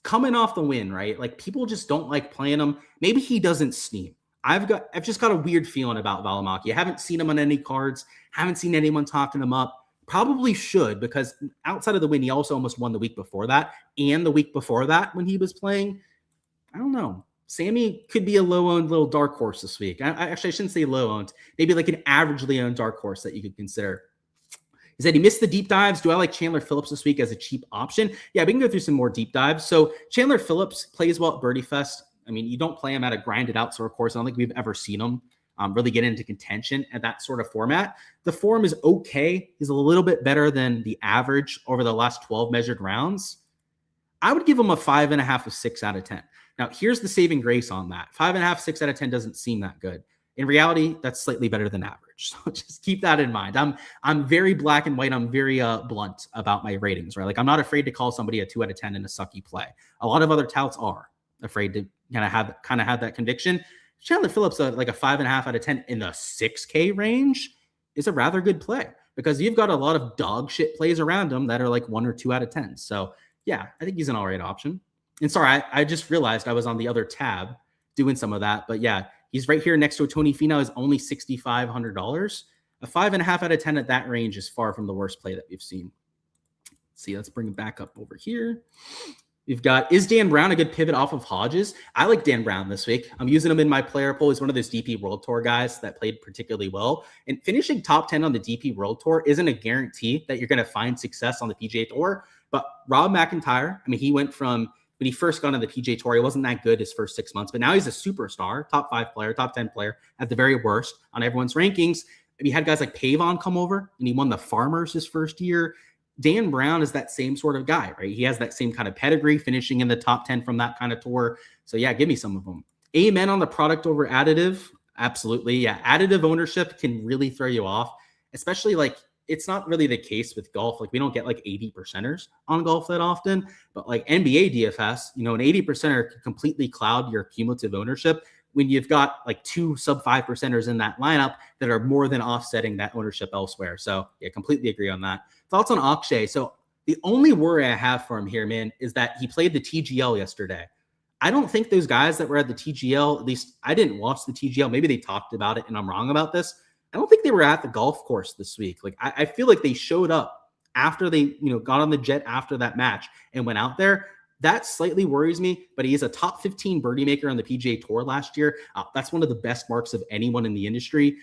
coming off the win, right? Like people just don't like playing him. Maybe he doesn't steam. I've just got a weird feeling about Valimaki. I haven't seen him on any cards. Haven't seen anyone talking him up. Probably should, because outside of the win, he also almost won the week before that and the week before that when he was playing. I don't know. Sammy could be a low-owned little dark horse this week. I shouldn't say low-owned. Maybe like an averagely owned dark horse that you could consider. He said he missed the deep dives. Do I like Chandler Phillips this week as a cheap option? Yeah, we can go through some more deep dives. So Chandler Phillips plays well at Birdie Fest. I mean, you don't play him at a grinded out sort of course. I don't think we've ever seen him really get into contention at that sort of format. The form is okay. He's a little bit better than the average over the last 12 measured rounds. I would give him a 5.5 of 6 out of 10. Now, here's the saving grace on that. 5.5, 6 out of 10 doesn't seem that good. In reality, that's slightly better than average. So just keep that in mind. I'm very black and white. I'm very blunt about my ratings, right? Like I'm not afraid to call somebody a 2 out of 10 in a sucky play. A lot of other touts are afraid to kind of have that conviction. Chandler Phillips, like a 5.5 out of 10 in the 6K range is a rather good play because you've got a lot of dog shit plays around him that are like 1 or 2 out of 10. So Yeah, I think he's an all right option. And sorry, I just realized I was on the other tab doing some of that. But yeah, he's right here next to a Tony Finau is only $6,500. A 5.5 out of 10 at that range is far from the worst play that we've seen. Let's see, let's bring it back up over here. We've got, is Dan Brown a good pivot off of Hodges? I like Dan Brown this week. I'm using him in my player pool. He's one of those DP World Tour guys that played particularly well. And finishing top 10 on the DP World Tour isn't a guarantee that you're going to find success on the PGA Tour. But Rob McIntyre, I mean, he went from, when he first got on the PGA Tour, he wasn't that good his first 6 months. But now he's a superstar, top 5 player, top 10 player at the very worst on everyone's rankings. We had guys like Pavon come over, and he won the Farmers his first year. Dan Brown is that same sort of guy, right? He has that same kind of pedigree, finishing in the top 10 from that kind of tour. So yeah, give me some of them. Amen on the product over additive. Absolutely. Yeah. Additive ownership can really throw you off, especially like it's not really the case with golf. Like we don't get like 80%ers on golf that often, but like NBA DFS, you know, an 80%er can completely cloud your cumulative ownership when you've got like 2 sub 5%ers in that lineup that are more than offsetting that ownership elsewhere. So yeah, completely agree on that. Thoughts on Akshay? So the only worry I have for him here, man, is that he played the TGL yesterday. I don't think those guys that were at the TGL, at least I didn't watch the TGL. Maybe they talked about it and I'm wrong about this. I don't think they were at the golf course this week. Like I feel like they showed up after they, you know, got on the jet after that match and went out there. That slightly worries me, but he is a top 15 birdie maker on the PGA Tour last year. That's one of the best marks of anyone in the industry.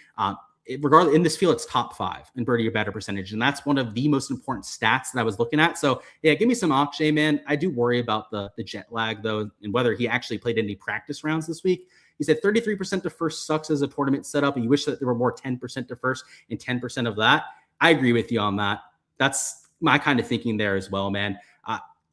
Regardless, in this field, it's top 5 in birdie or better percentage. And that's one of the most important stats that I was looking at. So yeah, give me some Akshay, man. I do worry about the jet lag though, and whether he actually played any practice rounds this week. He said 33% to first sucks as a tournament setup. And you wish that there were more 10% to first and 10% of that. I agree with you on that. That's my kind of thinking there as well, man.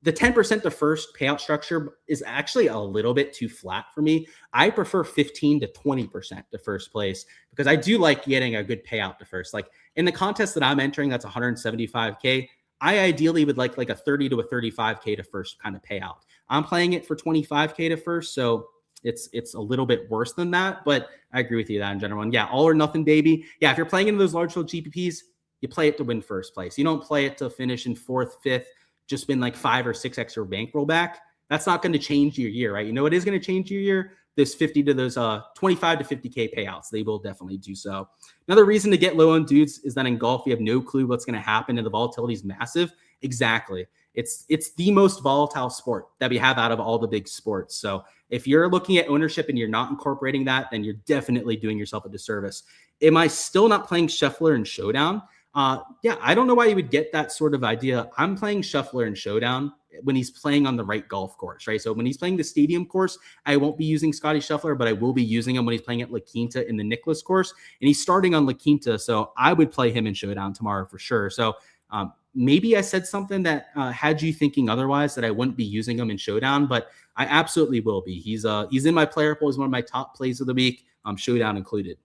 The 10% to first payout structure is actually a little bit too flat for me. I prefer 15 to 20% to first place because I do like getting a good payout to first. Like in the contest that I'm entering, that's 175K. I ideally would like a 30 to a 35K to first kind of payout. I'm playing it for 25K to first, so it's a little bit worse than that, but I agree with you that in general. And yeah, all or nothing, baby. Yeah, if you're playing into those large field GPPs, you play it to win first place. You don't play it to finish in 4th, 5th, just been like 5 or 6 extra bankroll back. That's not going to change your year, right? You know what is going to change your year? Those 50 to those 25 to 50K payouts. They will definitely do so. Another reason to get low on dudes is that in golf, you have no clue what's going to happen and the volatility is massive. Exactly. It's the most volatile sport that we have out of all the big sports. So if you're looking at ownership and you're not incorporating that, then you're definitely doing yourself a disservice. Am I still not playing Scheffler and Showdown? Yeah, I don't know why you would get that sort of idea. I'm playing Scheffler and Showdown when he's playing on the right golf course, right? So when he's playing the stadium course, I won't be using Scotty Scheffler, but I will be using him when he's playing at La Quinta in the Nicklaus course. And he's starting on La Quinta, so I would play him in Showdown tomorrow for sure. So maybe I said something that had you thinking otherwise, that I wouldn't be using him in Showdown, but I absolutely will be. He's in my player pool. He's one of my top plays of the week, Showdown included.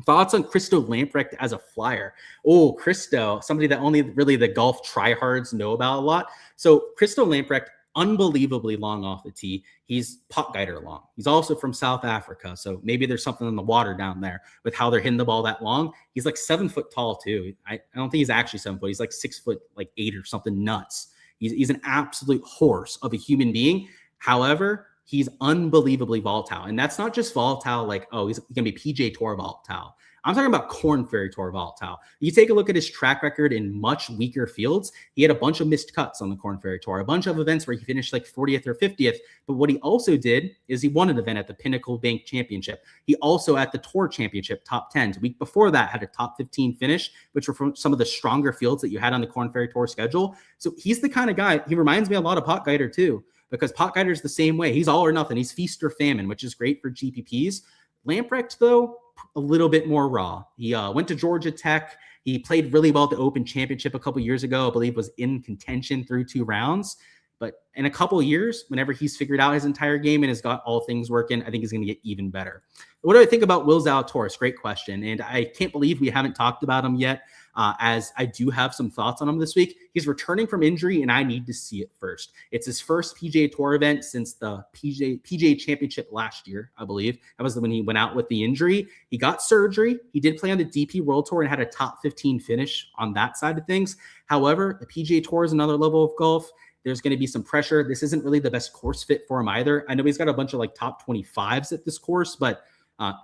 Thoughts on Christo Lamprecht as a flyer? Oh, Christo, somebody that only really the golf tryhards know about a lot. So Christo Lamprecht, unbelievably long off the tee. He's pot guider long. He's also from South Africa. So maybe there's something in the water down there with how they're hitting the ball that long. He's like 7 foot tall too. I don't think he's actually 7 foot. He's like 6 foot, like 8 or something nuts. He's an absolute horse of a human being. However, he's unbelievably volatile. And that's not just volatile like, oh, he's going to be PGA Tour volatile. I'm talking about Korn Ferry Tour volatile. You take a look at his track record in much weaker fields. He had a bunch of missed cuts on the Korn Ferry Tour, a bunch of events where he finished like 40th or 50th. But what he also did is he won an event at the Pinnacle Bank Championship. He also at the Tour Championship top 10. The week before that had a top 15 finish, which were from some of the stronger fields that you had on the Korn Ferry Tour schedule. So he's the kind of guy, he reminds me a lot of Pot Guider too, because Pot Guider's the same way. He's all or nothing. He's feast or famine, which is great for GPPs. Lamprecht, though, a little bit more raw. He went to Georgia Tech. He played really well at the Open Championship a couple years ago. I believe was in contention through 2 rounds. But in a couple of years, whenever he's figured out his entire game and has got all things working, I think he's going to get even better. What do I think about Will Zalatoris? Great question. And I can't believe we haven't talked about him yet, as I do have some thoughts on him this week. He's returning from injury, and I need to see it first. It's his first PGA Tour event since the PGA Championship last year, I believe. That was when he went out with the injury. He got surgery. He did play on the DP World Tour and had a top 15 finish on that side of things. However, the PGA Tour is another level of golf. there's going to be some pressure. This isn't really the best course fit for him either. I know he's got a bunch of like top 25s at this course, but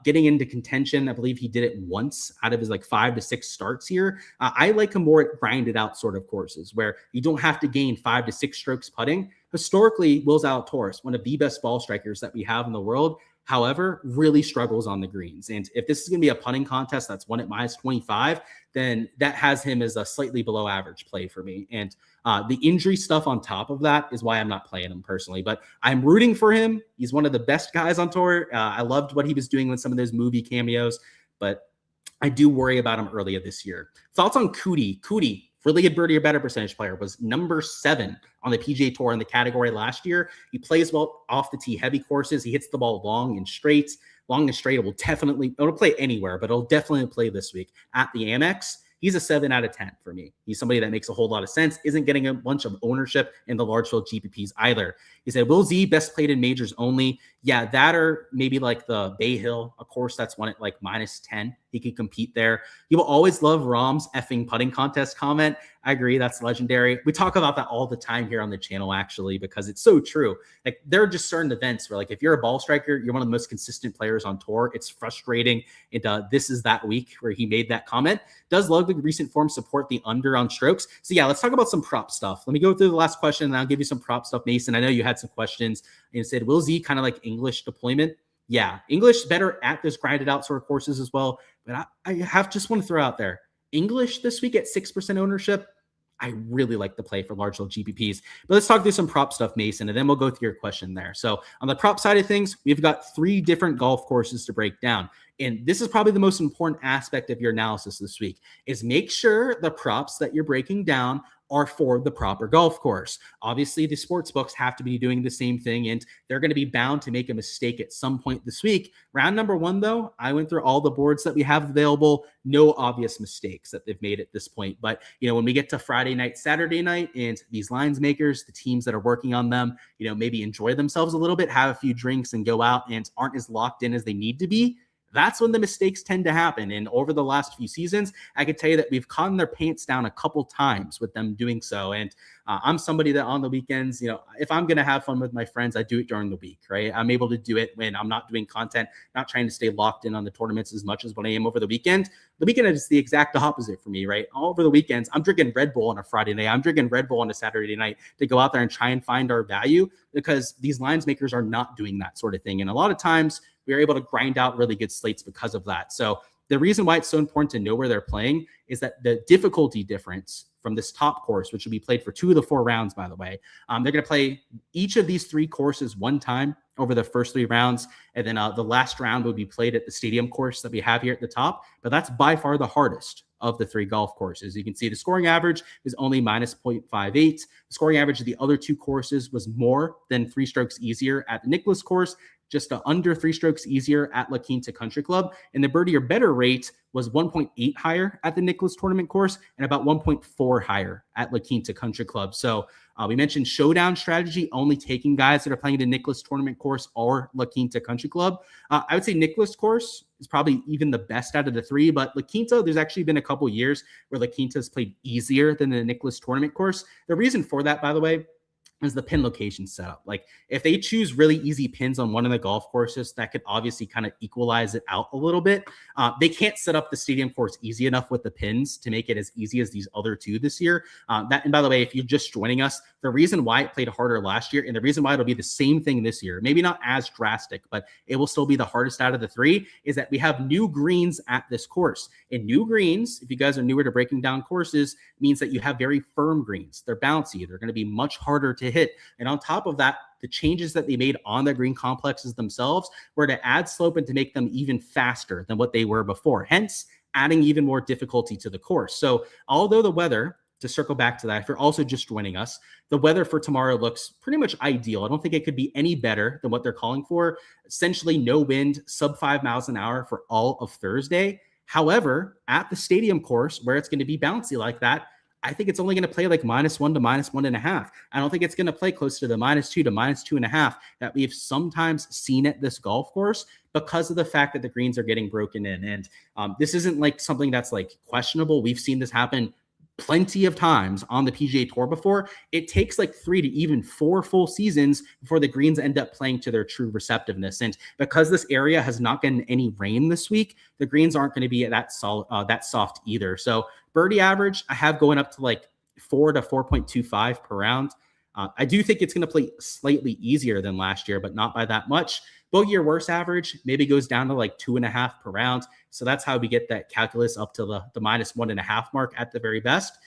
getting into contention, I believe he did it once out of his like 5 to 6 starts here. I like him more at grinded out sort of courses where you don't have to gain 5 to 6 strokes putting. Historically, Will Zalatoris, one of the best ball strikers that we have in the world, however, really struggles on the greens. And if this is going to be a putting contest that's won at -25, then that has him as a slightly below average play for me. And the injury stuff on top of that is why I'm not playing him personally, but I'm rooting for him. He's one of the best guys on tour. I loved what he was doing with some of those movie cameos, but I do worry about him earlier this year. Thoughts on Cootie? Cootie, really good birdie or better percentage player, was number 7 on the PGA Tour in the category last year. He plays well off the tee, heavy courses. He hits the ball long and straight. Long and straight, it'll play anywhere, but it'll definitely play this week at the Amex. He's a 7 out of 10 for me. He's somebody that makes a whole lot of sense, isn't getting a bunch of ownership in the large field GPPs either. He said, Will Z best played in majors only? Yeah, that or maybe like the Bay Hill, a course that's won at like -10. He could compete there. You will always love Rom's effing putting contest comment. I agree. That's legendary. We talk about that all the time here on the channel, actually, because it's so true. Like there are just certain events where like, if you're a ball striker, you're one of the most consistent players on tour. It's frustrating. And this is that week where he made that comment. Does love the recent form support the under on strokes? So yeah, let's talk about some prop stuff. Let me go through the last question and I'll give you some prop stuff. Mason, I know you had some questions and said, will Z kind of like English deployment? Yeah, English better at this grinded out sort of courses as well. But I just want to throw out there, English this week at 6% ownership. I really like the play for large field GPPs. But let's talk through some prop stuff, Mason, and then we'll go through your question there. So on the prop side of things, we've got 3 different golf courses to break down. And this is probably the most important aspect of your analysis this week, is make sure the props that you're breaking down are for the proper golf course. Obviously, the sports books have to be doing the same thing, and they're going to be bound to make a mistake at some point this week. Round number 1, though, I went through all the boards that we have available. No obvious mistakes that they've made at this point. But, when we get to Friday night, Saturday night, and these lines makers, the teams that are working on them, maybe enjoy themselves a little bit, have a few drinks and go out and aren't as locked in as they need to be, that's when the mistakes tend to happen. And over the last few seasons, I could tell you that we've caught their pants down a couple times with them doing so. And I'm somebody that on the weekends, if I'm going to have fun with my friends, I do it during the week, right? I'm able to do it when I'm not doing content, not trying to stay locked in on the tournaments as much as what I am over the weekend. The weekend is the exact opposite for me, right? All over the weekends, I'm drinking Red Bull on a Friday night. I'm drinking Red Bull on a Saturday night to go out there and try and find our value, because these lines makers are not doing that sort of thing. And a lot of times we are able to grind out really good slates because of that. So the reason why it's so important to know where they're playing is that the difficulty difference from this top course, which will be played for 2 of the 4 rounds, by the way, they're going to play each of these 3 courses one time over the first 3 rounds. And then the last round would be played at the stadium course that we have here at the top. But that's by far the hardest of the 3 golf courses. You can see the scoring average is only -0.58. The scoring average of the other 2 courses was more than 3 strokes easier at the Nicklaus course, just under 3 strokes easier at La Quinta Country Club. And the birdie or better rate was 1.8 higher at the Nicklaus tournament course and about 1.4 higher at La Quinta Country Club. So we mentioned showdown strategy, only taking guys that are playing the Nicklaus tournament course or La Quinta Country Club. I would say Nicklaus course is probably even the best out of the 3, but La Quinta, there's actually been a couple years where La Quinta has played easier than the Nicklaus tournament course. The reason for that, by the way, is the pin location setup. Like if they choose really easy pins on one of the golf courses, that could obviously kind of equalize it out a little bit. They can't set up the stadium course easy enough with the pins to make it as easy as these other 2 this year. And by the way, if you're just joining us, the reason why it played harder last year and the reason why it'll be the same thing this year, maybe not as drastic, but it will still be the hardest out of the 3, is that we have new greens at this course. And new greens, if you guys are newer to breaking down courses, means that you have very firm greens. They're bouncy. They're going to be much harder to hit. And on top of that, the changes that they made on the green complexes themselves were to add slope and to make them even faster than what they were before, hence adding even more difficulty to the course. So although the weather, to circle back to that, if you're also just joining us, the weather for tomorrow looks pretty much ideal. I don't think it could be any better than what they're calling for. Essentially no wind, sub 5 miles an hour for all of Thursday. However, at the stadium course where it's going to be bouncy like that, I think it's only going to play like -1 to -1.5. I don't think it's going to play close to the -2 to -2.5 that we've sometimes seen at this golf course because of the fact that the greens are getting broken in. And this isn't like something that's like questionable. We've seen this happen plenty of times on the PGA Tour before, it takes like 3 to even 4 full seasons before the greens end up playing to their true receptiveness. And because this area has not gotten any rain this week, the greens aren't going to be that soft either. So birdie average, I have going up to like 4 to 4.25 per round. I do think it's going to play slightly easier than last year, but not by that much. Bogey or worse average maybe goes down to like 2.5 per round. So that's how we get that calculus up to the minus 1.5 mark at the very best.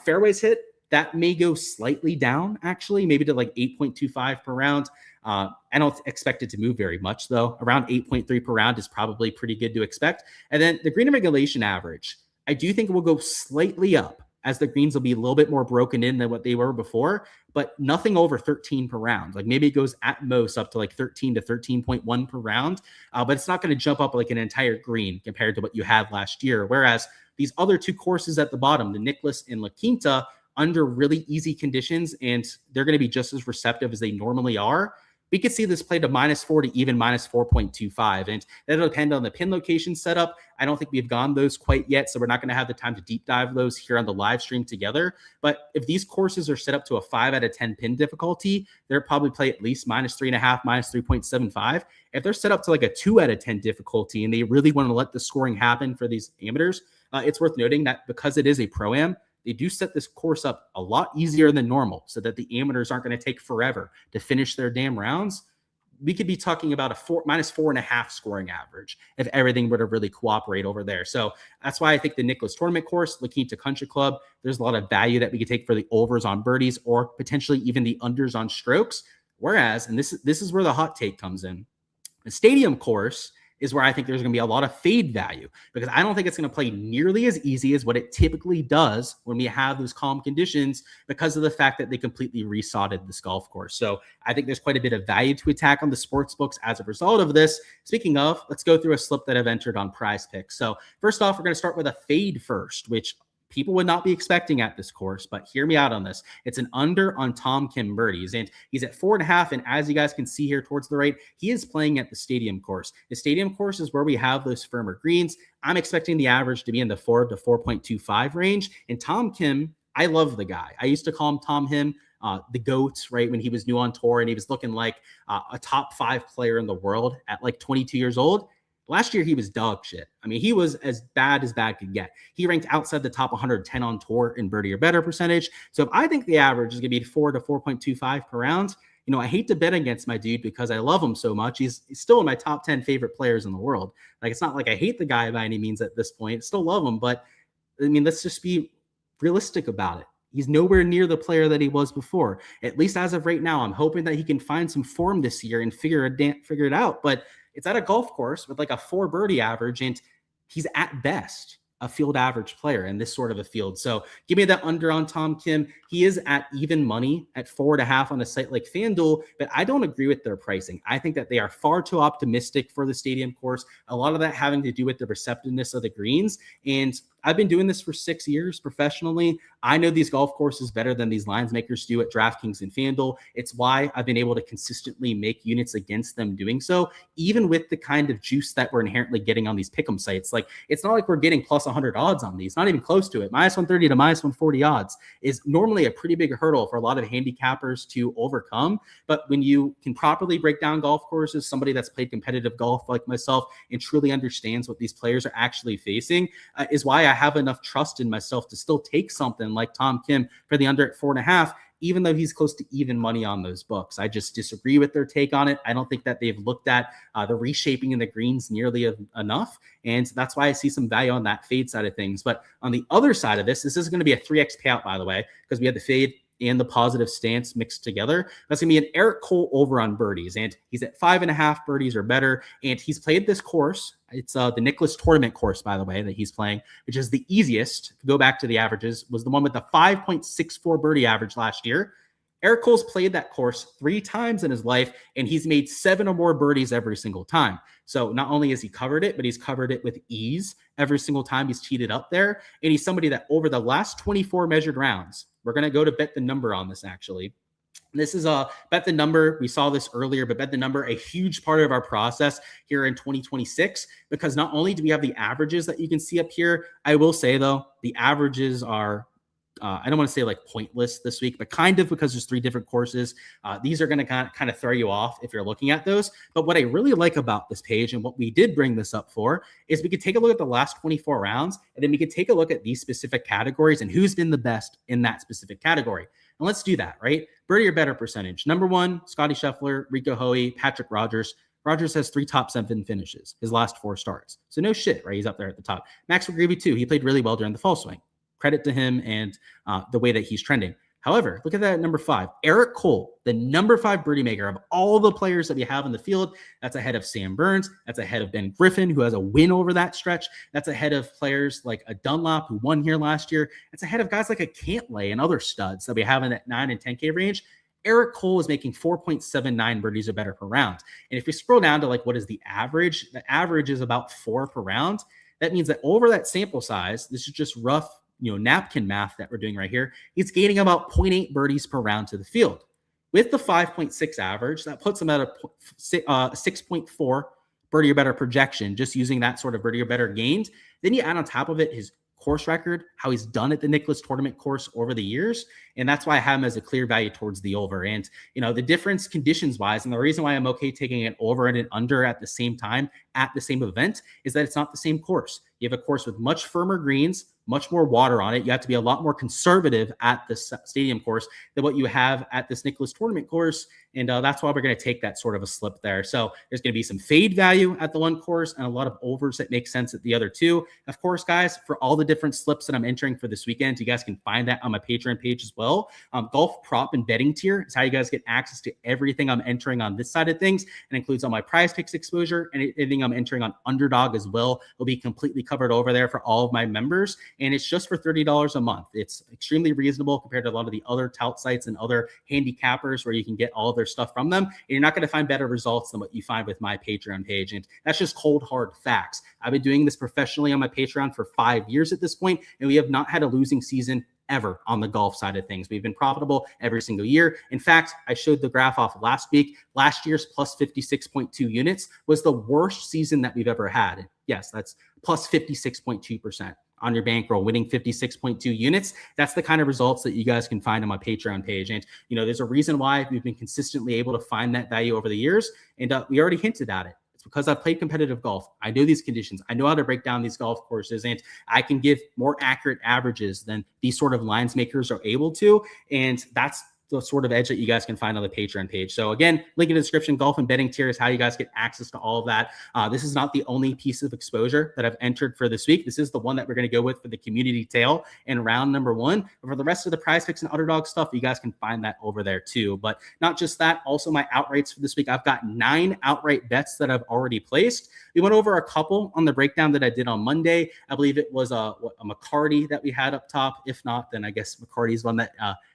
Fairways hit, that may go slightly down, actually, maybe to like 8.25 per round. I don't expect it to move very much, though. Around 8.3 per round is probably pretty good to expect. And then the green regulation average, I do think it will go slightly up, as the greens will be a little bit more broken in than what they were before, but nothing over 13 per round. Like maybe it goes at most up to like 13 to 13.1 per round, but it's not going to jump up like an entire green compared to what you had last year. Whereas these other 2 courses at the bottom, the Nicklaus and La Quinta, under really easy conditions, and they're going to be just as receptive as they normally are. We could see this play to -4 to even -4.25. And that'll depend on the pin location setup. I don't think we've gone those quite yet, so we're not going to have the time to deep dive those here on the live stream together. But if these courses are set up to a 5 out of 10 pin difficulty, they'll probably play at least -3.5, -3.75. If they're set up to like a 2 out of 10 difficulty and they really want to let the scoring happen for these amateurs, it's worth noting that because it is a pro-am, they do set this course up a lot easier than normal so that the amateurs aren't going to take forever to finish their damn rounds. We could be talking about a -4.5 scoring average if everything were to really cooperate over there. So that's why I think the Nicklaus Tournament course, La Quinta Country Club, there's a lot of value that we could take for the overs on birdies or potentially even the unders on strokes. Whereas, and this is where the hot take comes in, the stadium course is where I think there's going to be a lot of fade value, because I don't think it's going to play nearly as easy as what it typically does when we have those calm conditions, because of the fact that they completely resodded this golf course. So I think there's quite a bit of value to attack on the sports books as a result of this. Speaking of, let's go through a slip that I've entered on Prize Picks. So first off, we're going to start with a fade first, which people would not be expecting at this course, but hear me out on this. It's an under on Tom Kim birdies, and he's at 4.5. And as you guys can see here towards the right, he is playing at the stadium course. The stadium course is where we have those firmer greens. I'm expecting the average to be in the 4 to 4.25 range. And Tom Kim, I love the guy. I used to call him Tom Him, the GOAT, right? When he was new on tour and he was looking like a top 5 player in the world at like 22 years old. Last year, he was dog shit. I mean, he was as bad could get. He ranked outside the top 110 on tour in birdie or better percentage. So if I think the average is going to be 4 to 4.25 per round, you know, I hate to bet against my dude because I love him so much. He's still in my top 10 favorite players in the world. Like, it's not like I hate the guy by any means at this point. Still love him, but I mean, let's just be realistic about it. He's nowhere near the player that he was before. At least as of right now, I'm hoping that he can find some form this year and figure it out. But it's at a golf course with like a 4 birdie average, and he's at best a field average player in this sort of a field. So give me that under on Tom Kim. He is at even money at 4.5 on a site like Fanduel, but I don't agree with their pricing. I think that they are far too optimistic for the stadium course. A lot of that having to do with the receptiveness of the greens. And I've been doing this for 6 years professionally. I know these golf courses better than these lines makers do at Draftkings and Fanduel. It's why I've been able to consistently make units against them doing so, even with the kind of juice that we're inherently getting on these pick'em sites. Like, it's not like we're getting plus 100 odds on these, not even close to it. -130 to -140 odds is normally a pretty big hurdle for a lot of handicappers to overcome. But when you can properly break down golf courses, somebody that's played competitive golf like myself and truly understands what these players are actually facing, is why I have enough trust in myself to still take something like Tom Kim for the under at 4.5, even though he's close to even money on those books. I just disagree with their take on it. I don't think that they've looked at the reshaping in the greens nearly enough. And that's why I see some value on that fade side of things. But on the other side of this is going to be a 3x payout, by the way, because we had the fade and the positive stance mixed together. That's going to be an Eric Cole over on birdies, and he's at 5.5 birdies or better, and he's played this course. It's the Nicklaus Tournament course, by the way, that he's playing, which is the easiest. Go back to the averages, was the one with the 5.64 birdie average last year. Eric Cole's played that course 3 times in his life, and he's made 7 or more birdies every single time. So not only has he covered it, but he's covered it with ease every single time he's cheated up there. And he's somebody that over the last 24 measured rounds, we're going to go to bet the number on this actually. This is a bet the number. We saw this earlier, but bet the number, a huge part of our process here in 2026, because not only do we have the averages that you can see up here, I will say though, the averages are I don't want to say like pointless this week, but kind of, because there's 3 different courses. These are going to kind of throw you off if you're looking at those. But what I really like about this page, and what we did bring this up for, is we could take a look at the last 24 rounds, and then we could take a look at these specific categories and who's been the best in that specific category. And let's do that, right? Birdie or better percentage. Number 1, Scotty Scheffler, Rico Hoey, Patrick Rogers. Rogers has 3 top 7 finishes his last 4 starts. So no shit, right? He's up there at the top. Max McGreevy too. He played really well during the fall swing. Credit to him and the way that he's trending. However, look at that at number 5. Eric Cole, the number 5 birdie maker of all the players that we have in the field. That's ahead of Sam Burns. That's ahead of Ben Griffin, who has a win over that stretch. That's ahead of players like a Dunlop, who won here last year. That's ahead of guys like a Cantlay and other studs that we have in that 9 and 10K range. Eric Cole is making 4.79 birdies or better per round. And if we scroll down to like what is the average is about 4 per round. That means that over that sample size, this is just rough, napkin math that we're doing right here, he's gaining about 0.8 birdies per round to the field. With the 5.6 average, that puts him at a 6.4 birdie or better projection, just using that sort of birdie or better gained. Then you add on top of it his course record, how he's done at the Nicklaus tournament course over the years. And that's why I have him as a clear value towards the over. And, the difference conditions wise, and the reason why I'm okay taking an over and an under at the same time at the same event, is that it's not the same course. You have a course with much firmer greens, much more water on it. You have to be a lot more conservative at the stadium course than what you have at this Nicklaus tournament course. And that's why we're going to take that sort of a slip there. So there's going to be some fade value at the one course and a lot of overs that make sense at the other 2. Of course, guys, for all the different slips that I'm entering for this weekend, you guys can find that on my Patreon page as well. Golf prop and betting tier is how you guys get access to everything I'm entering on this side of things. It includes all my prize picks exposure, and anything I'm entering on Underdog as well will be completely covered over there for all of my members. And it's just for $30 a month. It's extremely reasonable compared to a lot of the other tout sites and other handicappers where you can get all of their stuff from them. And you're not going to find better results than what you find with my Patreon page. And that's just cold, hard facts. I've been doing this professionally on my Patreon for 5 years at this point, and we have not had a losing season ever on the golf side of things. We've been profitable every single year. In fact, I showed the graph off last week. Last year's plus 56.2 units was the worst season that we've ever had. Yes, that's plus 56.2% on your bankroll, winning 56.2 units. That's the kind of results that you guys can find on my Patreon page. And, there's a reason why we've been consistently able to find that value over the years. And we already hinted at it. It's because I've played competitive golf. I know these conditions. I know how to break down these golf courses, and I can give more accurate averages than these sort of lines makers are able to. And that's the sort of edge that you guys can find on the Patreon page. So again, link in the description. Golf and betting tier is how you guys get access to all of that. This is not the only piece of exposure that I've entered for this week. This is the one that we're going to go with for the community tail in round number 1. But for the rest of the prize picks and underdog stuff, you guys can find that over there too. But not just that, also my outrights for this week. I've got 9 outright bets that I've already placed. We went over a couple on the breakdown that I did on Monday. I believe it was a McCarty that we had up top. If not, then I guess McCarty's one that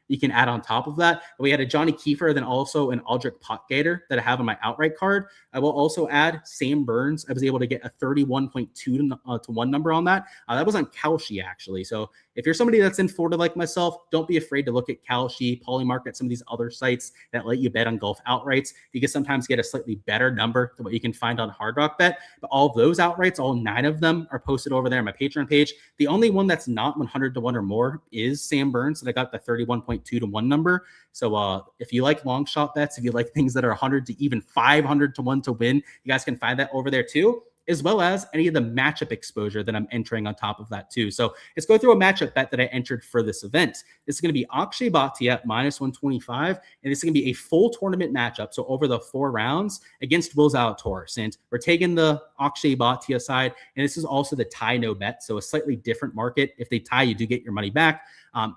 you can add on top of that. We had a Johnny Kiefer, then also an Aldrich Potgater that I have on my outright card. I will also add Sam Burns. I was able to get a 31.2 to 1 number on that. That was on Kalshi, actually. So if you're somebody that's in Florida like myself, don't be afraid to look at Kalshi, Polymarket, some of these other sites that let you bet on golf outrights. You can sometimes get a slightly better number than what you can find on Hard Rock Bet. But all of those outrights, all 9 of them are posted over there on my Patreon page. The only one that's not 100 to 1 or more is Sam Burns, that I got the 31.2 to 1 number. So if you like long shot bets, if you like things that are 100 to even 500 to 1 to win, you guys can find that over there too, as well as any of the matchup exposure that I'm entering on top of that too. So let's go through a matchup bet that I entered for this event. This is going to be Akshay Bhatia at -125, and this is going to be a full tournament matchup. So over the 4 rounds against Will Zalatoris, and we're taking the Akshay Bhatia side, and this is also the tie no bet. So a slightly different market. If they tie, you do get your money back.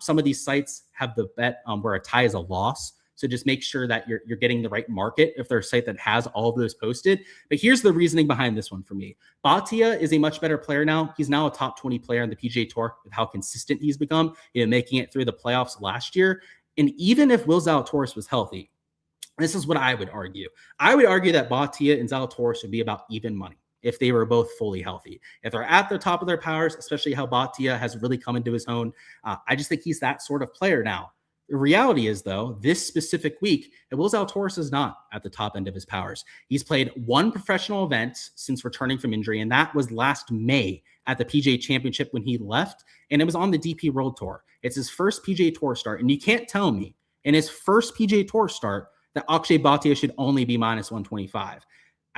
Some of these sites have the bet where a tie is a loss. So just make sure that you're getting the right market if they're a site that has all of those posted. But here's the reasoning behind this one for me. Bhatia is a much better player now. He's now a top 20 player on the PGA Tour with how consistent he's become, making it through the playoffs last year. And even if Will Zalatoris was healthy, this is what I would argue. I would argue that Bhatia and Zalatoris would be about even money if they were both fully healthy. If they're at the top of their powers, especially how Bhatia has really come into his own, I just think he's that sort of player now. The reality is, though, this specific week, Will Zalatoris is not at the top end of his powers. He's played 1 professional event since returning from injury, and that was last May at the PGA Championship when he left, and it was on the DP World Tour. It's his first PGA Tour start, and you can't tell me in his first PGA Tour start that Akshay Bhatia should only be minus 125.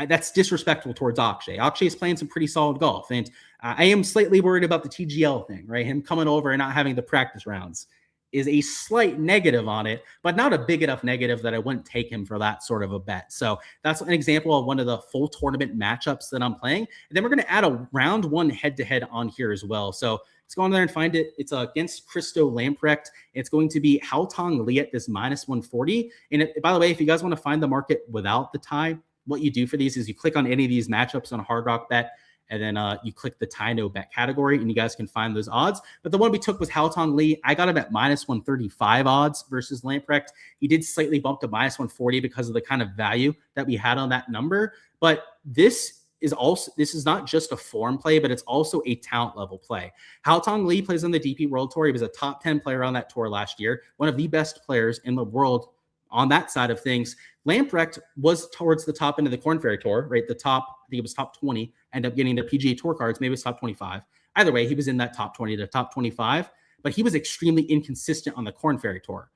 That's disrespectful towards Akshay. Akshay is playing some pretty solid golf, and I am slightly worried about the TGL thing, right? Him coming over and not having the practice rounds is a slight negative on it, but not a big enough negative that I wouldn't take him for that sort of a bet. So that's an example of one of the full tournament matchups that I'm playing. And then we're going to add a round one head-to-head on here as well. So let's go on there and find it. It's against Christo Lamprecht. It's going to be Haotong Li at this minus 140. And by the way, if you guys want to find the market without the tie, what you do for these is you click on any of these matchups on Hard Rock Bet, and then you click the Tino bet category, and you guys can find those odds. But the one we took was Haotong Li. I got him at minus 135 odds versus Lamprecht. He did slightly bump to minus 140 because of the kind of value that we had on that number. But this is not just a form play, but it's also a talent level play. Haotong Li plays on the DP World Tour. He was a top 10 player on that tour last year, one of the best players in the world on that side of things. Lamprecht was towards the top end of the Korn Ferry Tour, right? The top, I think it was top 20, ended up getting the PGA Tour cards. Maybe it was top 25. Either way, he was in that top 20 to top 25, but he was extremely inconsistent on the Korn Ferry Tour.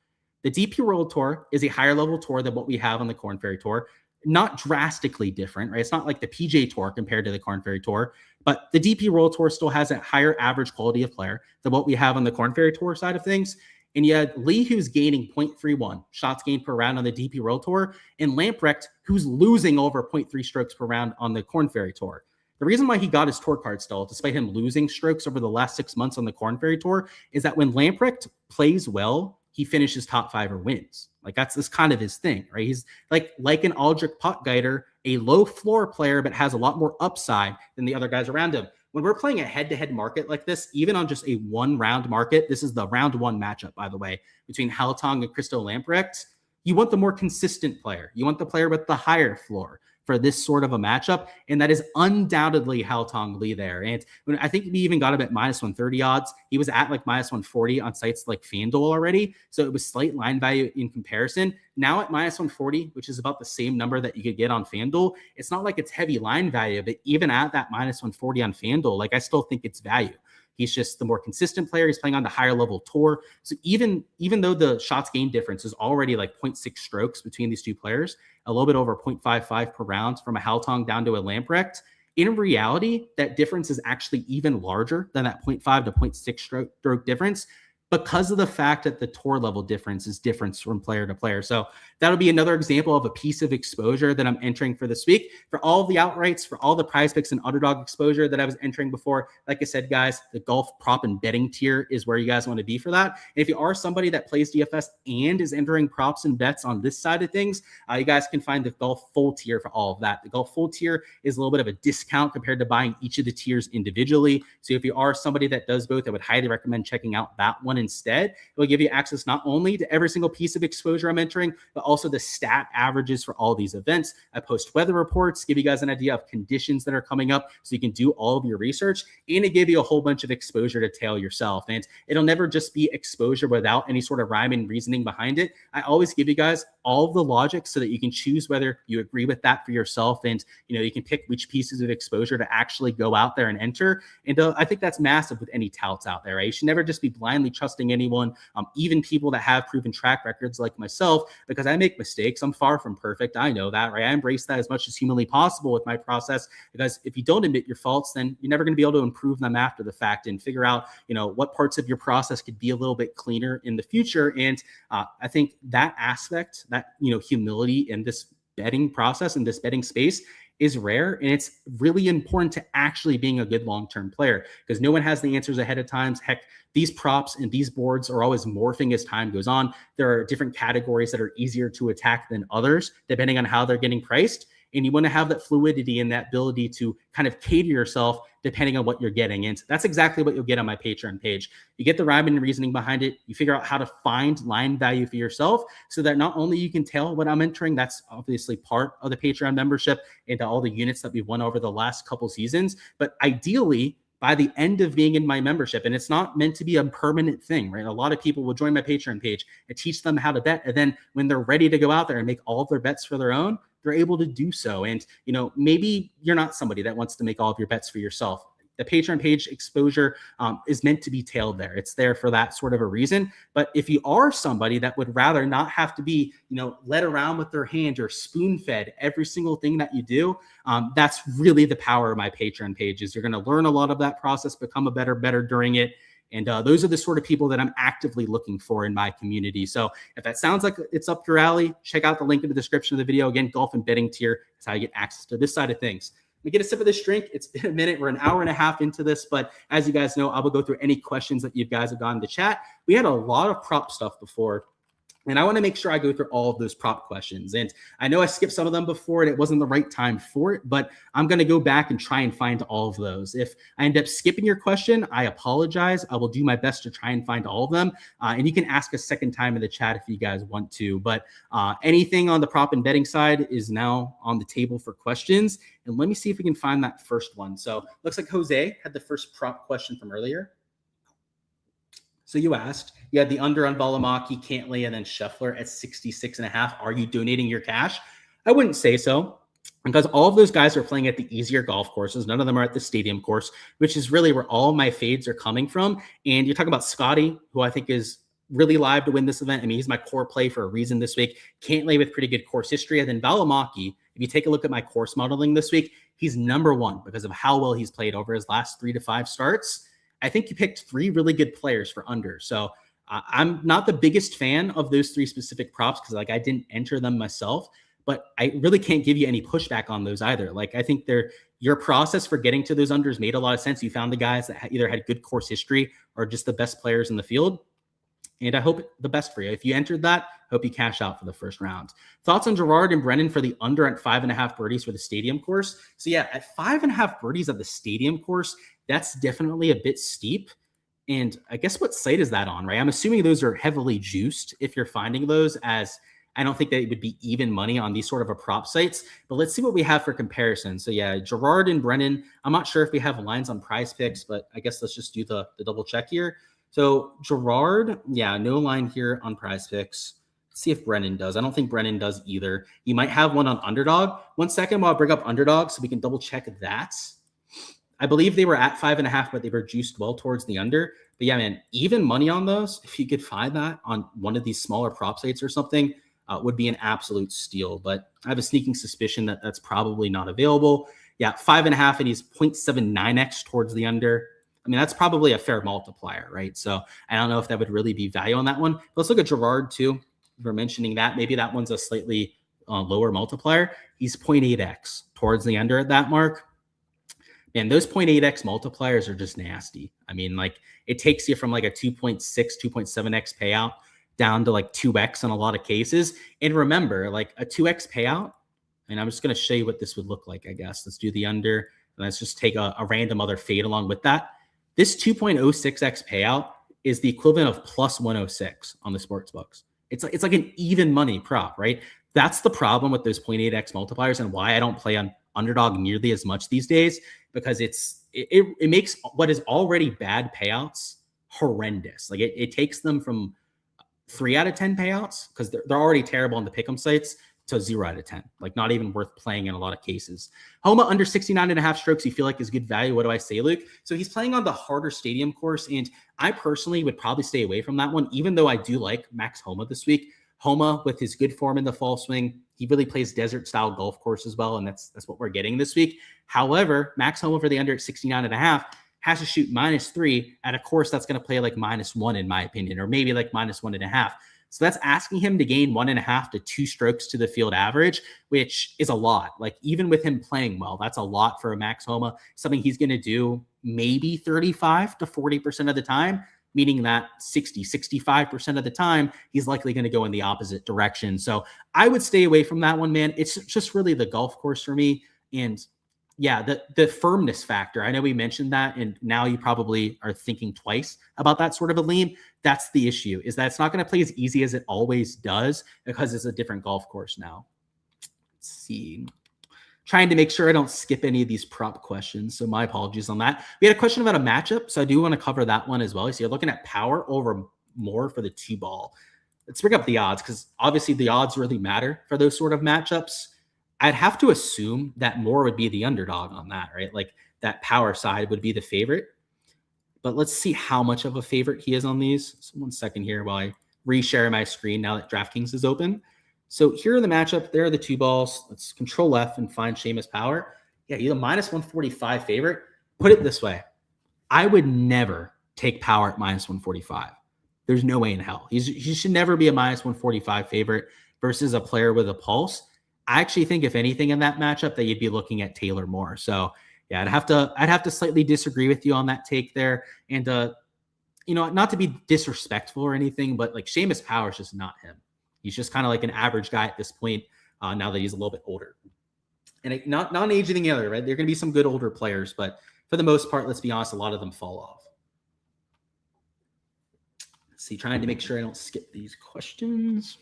The DP World Tour is a higher level tour than what we have on the Korn Ferry Tour. Not drastically different, right? It's not like the PGA Tour compared to the Korn Ferry Tour, but the DP World Tour still has a higher average quality of player than what we have on the Korn Ferry Tour side of things. And you had Lee, who's gaining 0.31 shots gained per round on the DP World Tour, and Lamprecht, who's losing over 0.3 strokes per round on the Korn Ferry Tour. The reason why he got his tour card still, despite him losing strokes over the last 6 months on the Korn Ferry Tour, is that when Lamprecht plays well, he finishes top 5 or wins. Like that's kind of his thing, right? He's like an Aldrich Potgieter, a low floor player, but has a lot more upside than the other guys around him. When we're playing a head-to-head market like this, even on just a one-round market, this is the round one matchup, by the way, between Haotong and Christo Lamprecht, you want the more consistent player. You want the player with the higher floor for this sort of a matchup, and that is undoubtedly Haotong Li there. And when I think we even got him at minus 130 odds. He was at like minus 140 on sites like Fanduel already, so it was slight line value in comparison. Now at minus 140, which is about the same number that you could get on Fanduel, it's not like it's heavy line value, but even at that minus 140 on Fanduel, like I still think it's value. He's just the more consistent player. He's playing on the higher level tour. So even though the shots gained difference is already like 0.6 strokes between these two players, a little bit over 0.55 per round from a Haotong down to a Lamprecht, in reality, that difference is actually even larger than that 0.5 to 0.6 stroke difference, because of the fact that the tour level difference is different from player to player. So that'll be another example of a piece of exposure that I'm entering for this week. For all of the outrights, for all the prize picks and underdog exposure that I was entering before, like I said, guys, the golf prop and betting tier is where you guys want to be for that. And if you are somebody that plays DFS and is entering props and bets on this side of things, you guys can find the golf full tier for all of that. The golf full tier is a little bit of a discount compared to buying each of the tiers individually. So if you are somebody that does both, I would highly recommend checking out that one instead. It will give you access not only to every single piece of exposure I'm entering, but also the stat averages for all these events. I post weather reports, give you guys an idea of conditions that are coming up so you can do all of your research, and it give you a whole bunch of exposure to tail yourself. And it'll never just be exposure without any sort of rhyme and reasoning behind it. I always give you guys all of the logic so that you can choose whether you agree with that for yourself, and you can pick which pieces of exposure to actually go out there and enter. And I think that's massive with any touts out there, right? You should never just be blindly trusting anyone, even people that have proven track records like myself, because I make mistakes. I'm far from perfect. I know that, right? I embrace that as much as humanly possible with my process, because if you don't admit your faults, then you're never going to be able to improve them after the fact and figure out, what parts of your process could be a little bit cleaner in the future. And I think that aspect, that, humility in this betting process, in this betting space, is rare, and it's really important to actually being a good long-term player, because no one has the answers ahead of time. Heck, these props and these boards are always morphing as time goes on. There are different categories that are easier to attack than others, depending on how they're getting priced. And you want to have that fluidity and that ability to kind of cater yourself depending on what you're getting. And that's exactly what you'll get on my Patreon page. You get the rhyme and reasoning behind it. You figure out how to find line value for yourself so that not only you can tell what I'm entering, that's obviously part of the Patreon membership into all the units that we've won over the last couple seasons, but ideally, by the end of being in my membership, and it's not meant to be a permanent thing, right? A lot of people will join my Patreon page and teach them how to bet. And then when they're ready to go out there and make all of their bets for their own, they're able to do so. And, maybe you're not somebody that wants to make all of your bets for yourself. the Patreon page exposure is meant to be tailed there. It's there for that sort of a reason. But if you are somebody that would rather not have to be, led around with their hand or spoon-fed every single thing that you do, that's really the power of my Patreon pages. You're going to learn a lot of that process, become a better during it. And those are the sort of people that I'm actively looking for in my community. So if that sounds like it's up your alley, check out the link in the description of the video. Again, golf and betting tier is how you get access to this side of things. Let me get a sip of this drink. It's been a minute. We're an hour and a half into this, but as you guys know, I will go through any questions that you guys have gotten in the chat. We had a lot of prop stuff before, and I want to make sure I go through all of those prop questions. And I know I skipped some of them before and it wasn't the right time for it, but I'm going to go back and try and find all of those. If I end up skipping your question, I apologize. I will do my best to try and find all of them. And you can ask a second time in the chat if you guys want to. But anything on the prop and betting side is now on the table for questions. And let me see if we can find that first one. So looks like Jose had the first prop question from earlier. So you asked, you had the under on Valimaki, Cantlay, and then Scheffler at 66.5. Are you donating your cash? I wouldn't say so, because all of those guys are playing at the easier golf courses. None of them are at the stadium course, which is really where all my fades are coming from. And you're talking about Scotty, who I think is really live to win this event. I mean, he's my core play for a reason this week. Cantlay with pretty good course history. And then Valimaki, if you take a look at my course modeling this week, he's number one because of how well he's played over his last 3 to 5 starts. I think you picked 3 really good players for under. So I'm not the biggest fan of those 3 specific props because I didn't enter them myself, but I really can't give you any pushback on those either. I think your process for getting to those unders made a lot of sense. You found the guys that either had good course history or just the best players in the field. And I hope the best for you. If you entered that, hope you cash out for the first round. Thoughts on Gerard and Brennan for the under at 5.5 birdies for the stadium course? So yeah, at 5.5 birdies at the stadium course, that's definitely a bit steep. And I guess what site is that on, right? I'm assuming those are heavily juiced if you're finding those, as I don't think that it would be even money on these sort of a prop sites. But let's see what we have for comparison. So yeah, Gerard and Brennan, I'm not sure if we have lines on Prize Picks, but I guess let's just do the double check here. So Gerard, yeah, no line here on Prize Picks. Let's see if Brennan does. I don't think Brennan does either. You might have one on Underdog. 1 second while I bring up Underdog so we can double check that. I believe they were at 5.5, but they were juiced well towards the under. But yeah, man, even money on those, if you could find that on one of these smaller prop sites or something, would be an absolute steal. But I have a sneaking suspicion that that's probably not available. Yeah, 5.5, and he's 0.79x towards the under. I mean, that's probably a fair multiplier, right? So I don't know if that would really be value on that one. But let's look at Gerard too. We're mentioning that. Maybe that one's a slightly lower multiplier. He's 0.8x towards the under at that mark. And those 0.8x multipliers are just nasty. I mean, it takes you from a 2.6, 2.7x payout down to 2x in a lot of cases. And remember, a 2x payout, and I'm just going to show you what this would look like, I guess. Let's do the under, and let's just take a random other fade along with that. This 2.06x payout is the equivalent of plus 106 on the sports books. It's like an even money prop, right? That's the problem with those 0.8x multipliers and why I don't play on Underdog nearly as much these days, because it makes what is already bad payouts horrendous. It takes them from 3 out of 10 payouts, because they're already terrible on the pick'em sites, to 0 out of 10. Not even worth playing in a lot of cases. Homa under 69.5 strokes, you feel like is good value. What do I say, Luke? So he's playing on the harder stadium course, and I personally would probably stay away from that one, even though I do like Max Homa this week. Homa, with his good form in the fall swing, he really plays desert-style golf course as well, and that's what we're getting this week. However, Max Homa for the under at 69.5 has to shoot -3 at a course that's going to play -1, in my opinion, or maybe -1.5. So that's asking him to gain 1.5 to 2 strokes to the field average, which is a lot. Even with him playing well, that's a lot for a Max Homa, something he's going to do maybe 35 to 40% of the time, meaning that 60, 65% of the time, he's likely going to go in the opposite direction. So I would stay away from that one, man. It's just really the golf course for me. And yeah, the firmness factor. I know we mentioned that, and now you probably are thinking twice about that sort of a lean. That's the issue, is that it's not going to play as easy as it always does because it's a different golf course now. Let's see. Trying to make sure I don't skip any of these prop questions, so my apologies on that. We had a question about a matchup, so I do want to cover that one as well. So you're looking at power over more for the 2-ball. Let's bring up the odds, because obviously the odds really matter for those sort of matchups. I'd have to assume that more would be the underdog on that, right? that power side would be the favorite. But let's see how much of a favorite he is on these. So 1 second here while I reshare my screen now that Draftkings is open. So here are the matchup. There are the two balls. Let's control F and find Seamus Power. Yeah, he's a -145 favorite. Put it this way. I would never take Power at -145. There's no way in hell. He should never be a -145 favorite versus a player with a pulse. I actually think, if anything, in that matchup, that you'd be looking at Taylor more. So yeah, I'd have to slightly disagree with you on that take there. And not to be disrespectful or anything, but like Seamus Power is just not him. He's just kind of like an average guy at this point. Now that he's a little bit older, and not age anything other, right? There are going to be some good older players, but for the most part, let's be honest, a lot of them fall off. Let's see, trying to make sure I don't skip these questions.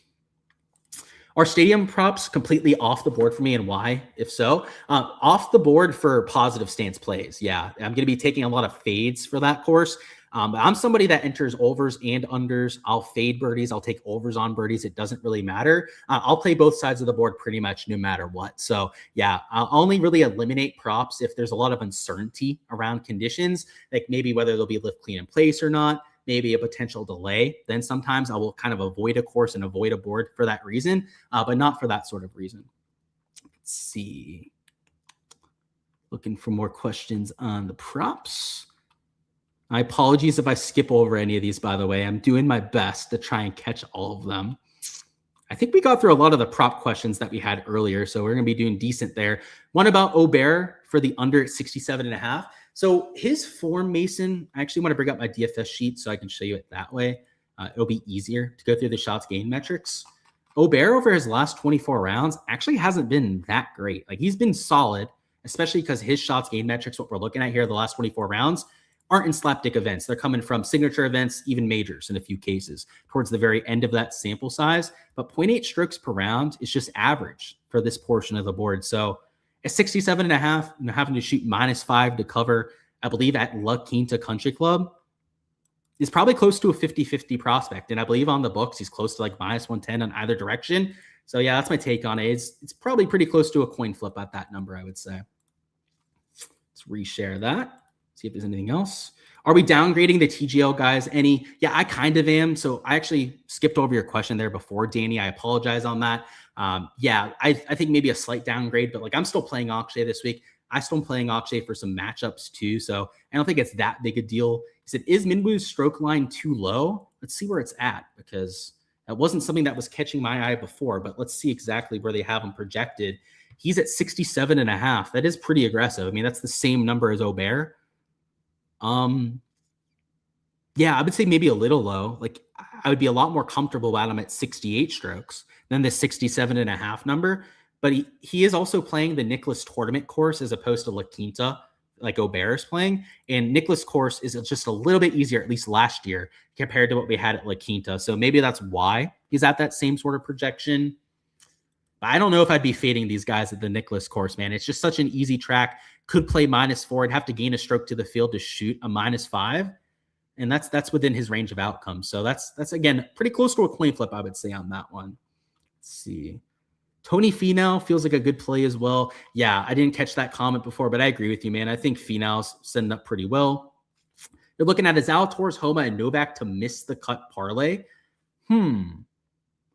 Are stadium props completely off the board for me, and why? If so, off the board for positive stance plays. Yeah, I'm going to be taking a lot of fades for that course. I'm somebody that enters overs and unders. I'll fade birdies. I'll take overs on birdies. It doesn't really matter. I'll play both sides of the board pretty much no matter what. So yeah, I'll only really eliminate props if there's a lot of uncertainty around conditions, like maybe whether they'll be lift clean in place or not, maybe a potential delay. Then sometimes I will kind of avoid a course and avoid a board for that reason, but not for that sort of reason. Let's see. Looking for more questions on the props. My apologies if I skip over any of these, by the way. I'm doing my best to try and catch all of them. I think we got through a lot of the prop questions that we had earlier, so we're going to be doing decent there. One about Aubert for the under at 67.5. So his form, Mason, I actually want to bring up my DFS sheet so I can show you it that way. It'll be easier to go through the shots gained metrics. Aubert over his last 24 rounds actually hasn't been that great. Like, he's been solid, especially because his shots gained metrics, what we're looking at here, the last 24 rounds, aren't in slapdick events. They're coming from signature events, even majors in a few cases, towards the very end of that sample size. But 0.8 strokes per round is just average for this portion of the board. So at 67.5, having to shoot -5 to cover, I believe, at La Quinta Country Club, is probably close to a 50-50 prospect. And I believe on the books, he's close to like -110 on either direction. So yeah, that's my take on it. It's probably pretty close to a coin flip at that number, I would say. Let's reshare that. See if there's anything else. Are we downgrading the TGL guys any? Yeah, I kind of am. So I actually skipped over your question there before, Danny. I apologize on that. Yeah, I think maybe a slight downgrade, but like, I'm still playing Akshay this week. I'm still playing Akshay for some matchups too. So I don't think it's that big a deal. He said, is Minwoo's stroke line too low? Let's see where it's at, because that wasn't something that was catching my eye before, but let's see exactly where they have him projected. He's at 67.5. That is pretty aggressive. I mean, that's the same number as Aubert. Yeah, I would say maybe a little low. Like, I would be a lot more comfortable about him at 68 strokes than the 67.5 number. But he is also playing the Nicklaus tournament course as opposed to La Quinta, like Aubert is playing. And Nicklaus course is just a little bit easier, at least last year, compared to what we had at La Quinta. So maybe that's why he's at that same sort of projection. But I don't know if I'd be fading these guys at the Nicklaus course, man. It's just such an easy track. Could play -4. I'd have to gain a stroke to the field to shoot a -5. And that's within his range of outcomes. So that's again, pretty close to a coin flip, I would say, on that one. Let's see. Tony Finau feels like a good play as well. Yeah, I didn't catch that comment before, but I agree with you, man. I think Finau's setting up pretty well. They're looking at Zalatoris, Homa, and Novak to miss the cut parlay.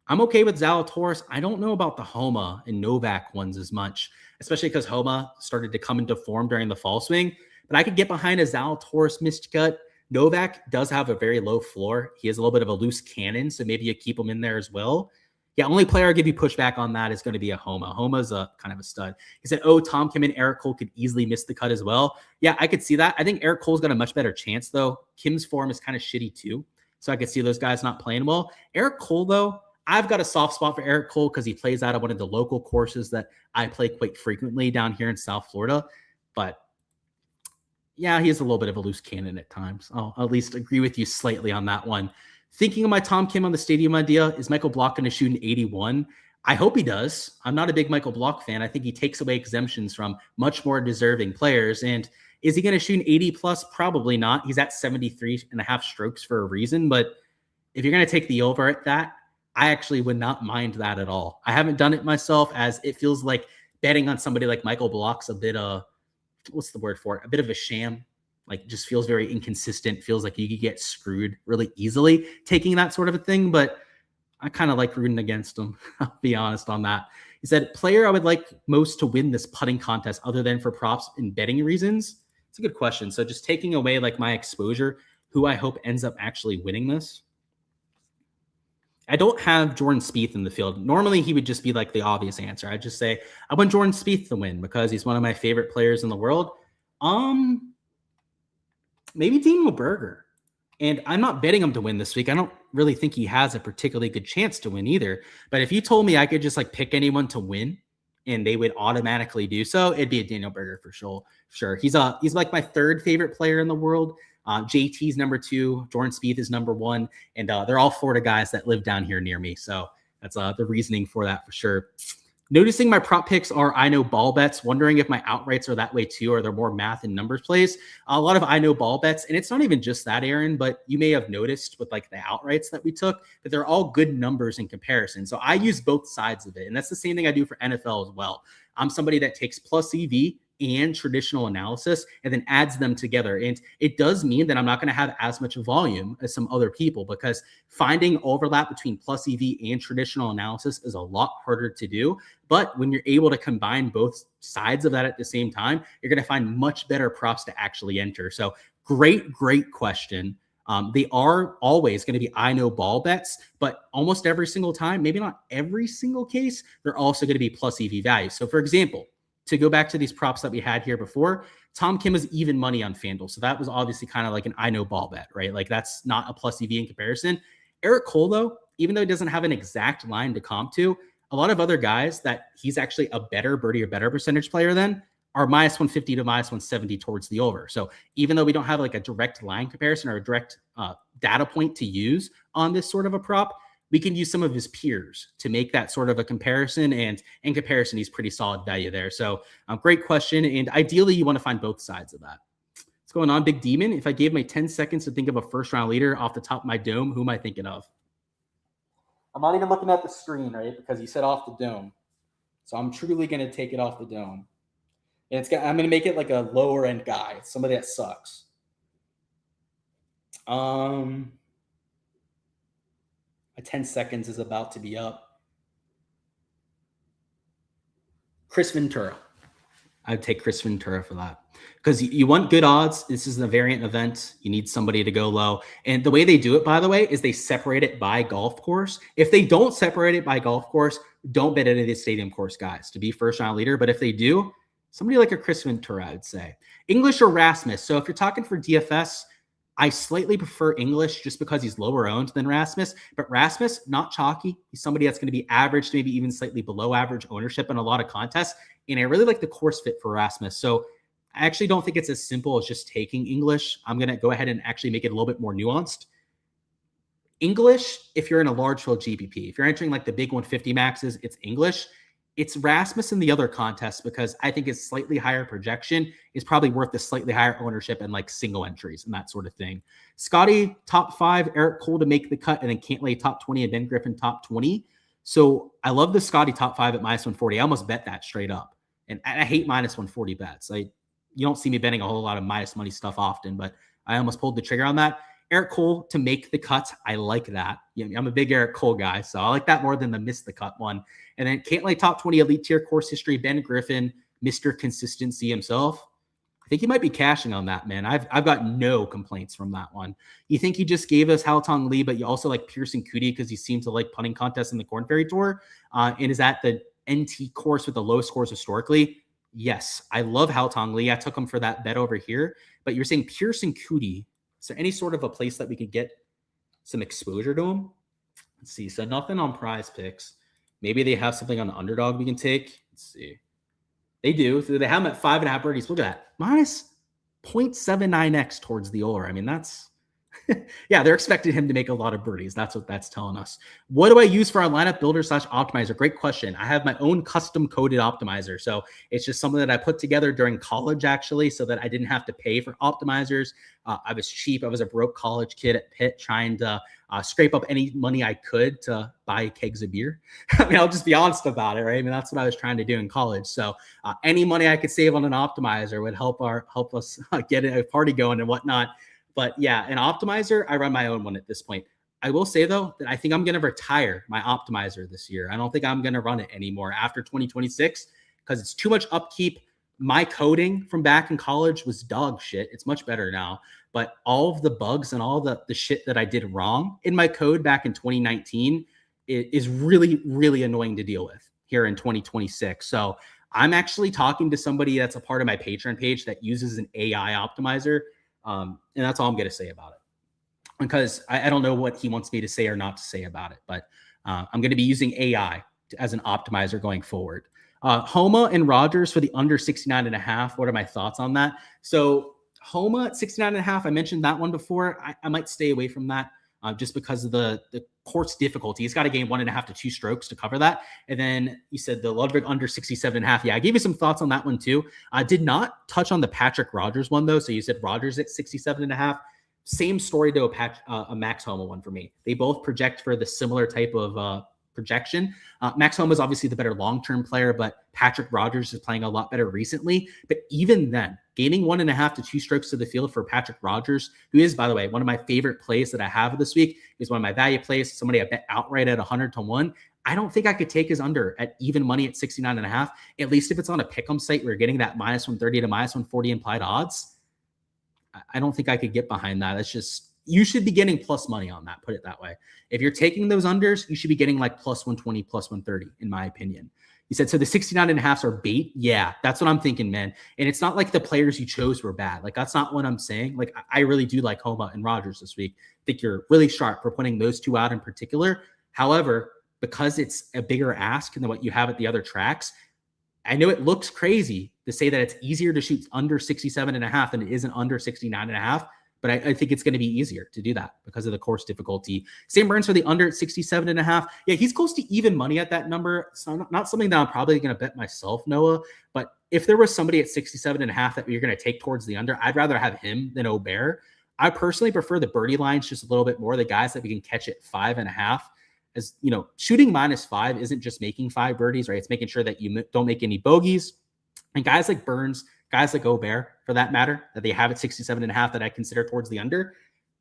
I'm okay with Zalatoris. I don't know about the Homa and Novak ones as much, especially because Homa started to come into form during the fall swing. But I could get behind a Zalatoris missed cut. Novak does have a very low floor. He has a little bit of a loose cannon, so maybe you keep him in there as well. Yeah, only player I'll give you pushback on that is going to be a Homa. Homa's a kind of a stud. He said, oh, Tom Kim and Eric Cole could easily miss the cut as well. Yeah, I could see that. I think Eric Cole's got a much better chance, though. Kim's form is kind of shitty, too. So I could see those guys not playing well. Eric Cole, though, I've got a soft spot for Eric Cole because he plays out of one of the local courses that I play quite frequently down here in South Florida. But yeah, he has a little bit of a loose cannon at times. I'll at least agree with you slightly on that one. Thinking of my Tom Kim on the stadium idea, is Michael Block going to shoot an 81? I hope he does. I'm not a big Michael Block fan. I think he takes away exemptions from much more deserving players. And is he going to shoot an 80 plus? Probably not. He's at 73.5 strokes for a reason. But if you're going to take the over at that, I actually would not mind that at all. I haven't done it myself, as it feels like betting on somebody like Michael Block's a bit what's the word for it? A bit of a sham. Like, just feels very inconsistent. Feels like you could get screwed really easily taking that sort of a thing. But I kind of like rooting against him. I'll be honest on that. He said, player I would like most to win this putting contest other than for props and betting reasons. It's a good question. So just taking away like my exposure, who I hope ends up actually winning this. I don't have Jordan Spieth in the field. Normally, he would just be like the obvious answer. I'd just say I want Jordan Spieth to win because he's one of my favorite players in the world. Maybe Daniel Berger. And I'm not betting him to win this week. I don't really think he has a particularly good chance to win either. But if you told me I could just like pick anyone to win and they would automatically do so, it'd be a Daniel Berger for sure. Sure. He's like my third favorite player in the world. JT's number 2, Jordan Spieth is number 1, and they're all Florida guys that live down here near me. So that's the reasoning for that for sure. Noticing my prop picks are I know ball bets, wondering if my outrights are that way too, or they're more math and numbers plays. A lot of I know ball bets, and it's not even just that, Aaron, but you may have noticed with like the outrights that we took that they're all good numbers in comparison. So I use both sides of it, and that's the same thing I do for NFL as well. I'm somebody that takes plus EV and traditional analysis and then adds them together. And it does mean that I'm not going to have as much volume as some other people because finding overlap between plus EV and traditional analysis is a lot harder to do. But when you're able to combine both sides of that at the same time, you're going to find much better props to actually enter. So great question. They are always going to be I know ball bets, but almost every single time, maybe not every single case, they're also going to be plus EV values. So for example, to go back to these props that we had here before, Tom Kim was even money on FanDuel. So that was obviously kind of like an I know ball bet, right? Like that's not a plus EV in comparison. Eric Cole, though, even though he doesn't have an exact line to comp to, a lot of other guys that he's actually a better birdie or better percentage player than are minus 150 to minus 170 towards the over. So even though we don't have like a direct line comparison or a direct data point to use on this sort of a prop, we can use some of his peers to make that sort of a comparison. And in comparison, he's pretty solid value there. So great question. And ideally, you want to find both sides of that. What's going on, Big Demon? If I gave my 10 seconds to think of a first round leader off the top of my dome, who am I thinking of? I'm not even looking at the screen, right? Because you said off the dome. So I'm truly going to take it off the dome. And I'm going to make it like a lower end guy. Somebody that sucks. My 10 seconds is about to be up. Chris Ventura. I'd take Chris Ventura for that. Because you want good odds. This is a variant event. You need somebody to go low. And the way they do it, by the way, is they separate it by golf course. If they don't separate it by golf course, don't bet any of the stadium course guys to be first round leader. But if they do, somebody like a Chris Ventura, I'd say. English or Rasmus. So if you're talking for DFS, I slightly prefer English just because he's lower owned than Rasmus, but Rasmus, not chalky. He's somebody that's going to be average, maybe even slightly below average ownership in a lot of contests. And I really like the course fit for Rasmus. So I actually don't think it's as simple as just taking English. I'm going to go ahead and actually make it a little bit more nuanced. English, if you're in a large field GPP, if you're entering like the big 150 maxes, it's English. It's Rasmus in the other contests because I think his slightly higher projection is probably worth the slightly higher ownership and like single entries and that sort of thing. Scotty, top 5, Eric Cole to make the cut, and then Cantlay top 20 and Ben Griffin top 20. So I love the Scotty top 5 at minus 140. I almost bet that straight up. And I hate minus 140 bets. You don't see me betting a whole lot of minus money stuff often, but I almost pulled the trigger on that. Eric Cole to make the cut. I like that. I'm a big Eric Cole guy, so I like that more than the miss the cut one. And then Cantlay top 20 elite tier course history, Ben Griffin, Mr. Consistency himself. I think he might be cashing on that, man. I've got no complaints from that one. You think you just gave us Hal Tong Lee, but you also like Pearson Coody because he seemed to like putting contests in the Corn Ferry Tour. And is that the NT course with the low scores historically? Yes, I love Hal Tong Lee. I took him for that bet over here. But you're saying Pearson Coody. Is there any sort of a place that we could get some exposure to him? Let's see. So nothing on Prize Picks. Maybe they have something on Underdog we can take. Let's see. They do. So they have him at 5.5 birdies. Look at that. Minus 0.79x towards the over. I mean, that's Yeah, they're expecting him to make a lot of birdies. That's what that's telling us. What do I use for our lineup builder / optimizer? Great question. I have my own custom coded optimizer. So it's just something that I put together during college, actually, so that I didn't have to pay for optimizers. I was cheap. I was a broke college kid at Pitt trying to scrape up any money I could to buy kegs of beer. I mean, I'll just be honest about it, right? I mean, that's what I was trying to do in college. So any money I could save on an optimizer would help us get a party going and whatnot. But yeah, an optimizer, I run my own one at this point. I will say, though, that I think I'm going to retire my optimizer this year. I don't think I'm going to run it anymore after 2026 because it's too much upkeep. My coding from back in college was dog shit. It's much better now. But all of the bugs and all the shit that I did wrong in my code back in 2019 is really, really annoying to deal with here in 2026. So I'm actually talking to somebody that's a part of my Patreon page that uses an AI optimizer. And that's all I'm going to say about it, because I don't know what he wants me to say or not to say about it, but I'm going to be using AI as an optimizer going forward. Homa and Rogers for the under 69.5. What are my thoughts on that? So Homa at 69.5, I mentioned that one before. I might stay away from that just because of the course difficulty. He's got to gain 1.5 to 2 strokes to cover that. And then you said the Ludwig under 67.5. Yeah, I gave you some thoughts on that one too. I did not touch on the Patrick Rogers one though. So you said Rogers at 67.5. Same story to a Max Homa one for me. They both project for the similar type of projection. Max Homa is obviously the better long-term player, but Patrick Rogers is playing a lot better recently. But even then, gaining 1.5 to 2 strokes to the field for Patrick Rogers, who is, by the way, one of my favorite plays that I have this week, is one of my value plays. Somebody I bet outright at 100 to 1. I don't think I could take his under at even money at 69.5. At least if it's on a pick'em site where you're getting that -130 to -140 implied odds. I don't think I could get behind that. It's just, you should be getting plus money on that, put it that way. If you're taking those unders, you should be getting like +120, +130, in my opinion. You said, so the 69.5s are bait? Yeah, that's what I'm thinking, man. And it's not like the players you chose were bad. Like, that's not what I'm saying. Like, I really do like Homa and Rogers this week. I think you're really sharp for putting those two out in particular. However, because it's a bigger ask than what you have at the other tracks, I know it looks crazy to say that it's easier to shoot under 67.5 than it is an under 69.5. But I think it's going to be easier to do that because of the course difficulty. Sam Burns for the under at 67.5. Yeah, he's close to even money at that number. It's not something that I'm probably going to bet myself, Noah. But if there was somebody at 67.5 that you're going to take towards the under, I'd rather have him than Aubert. I personally prefer the birdie lines just a little bit more. The guys that we can catch at 5.5. As you know, shooting -5 isn't just making 5 birdies, right? It's making sure that you don't make any bogeys. And guys like Burns, guys like Aubert, for that matter, that they have at 67.5 that I consider towards the under,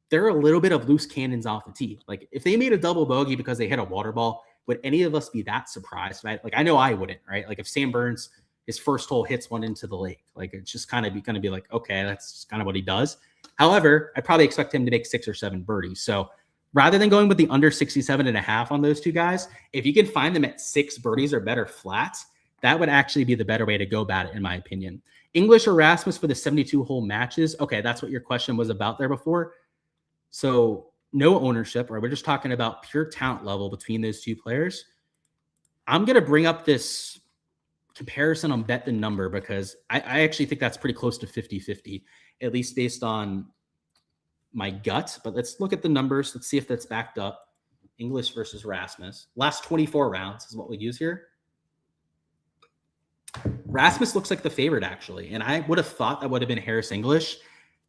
they're a little bit of loose cannons off the tee. Like, if they made a double bogey because they hit a water ball, would any of us be that surprised? Right? Like, I know I wouldn't, right? Like, if Sam Burns, his first hole hits one into the lake, like, it's just kind of going to be like, okay, that's just kind of what he does. However, I probably expect him to make 6 or 7 birdies. So rather than going with the under 67.5 on those two guys, if you can find them at 6 birdies or better flats, that would actually be the better way to go about it, in my opinion. English or Rasmus for the 72-hole matches. Okay, that's what your question was about there before. So no ownership, or we're just talking about pure talent level between those two players. I'm going to bring up this comparison on Bet the Number because I actually think that's pretty close to 50-50, at least based on my gut. But let's look at the numbers. Let's see if that's backed up. English versus Rasmus. Last 24 rounds is what we use here. Rasmus looks like the favorite, actually. And I would have thought that would have been Harris English.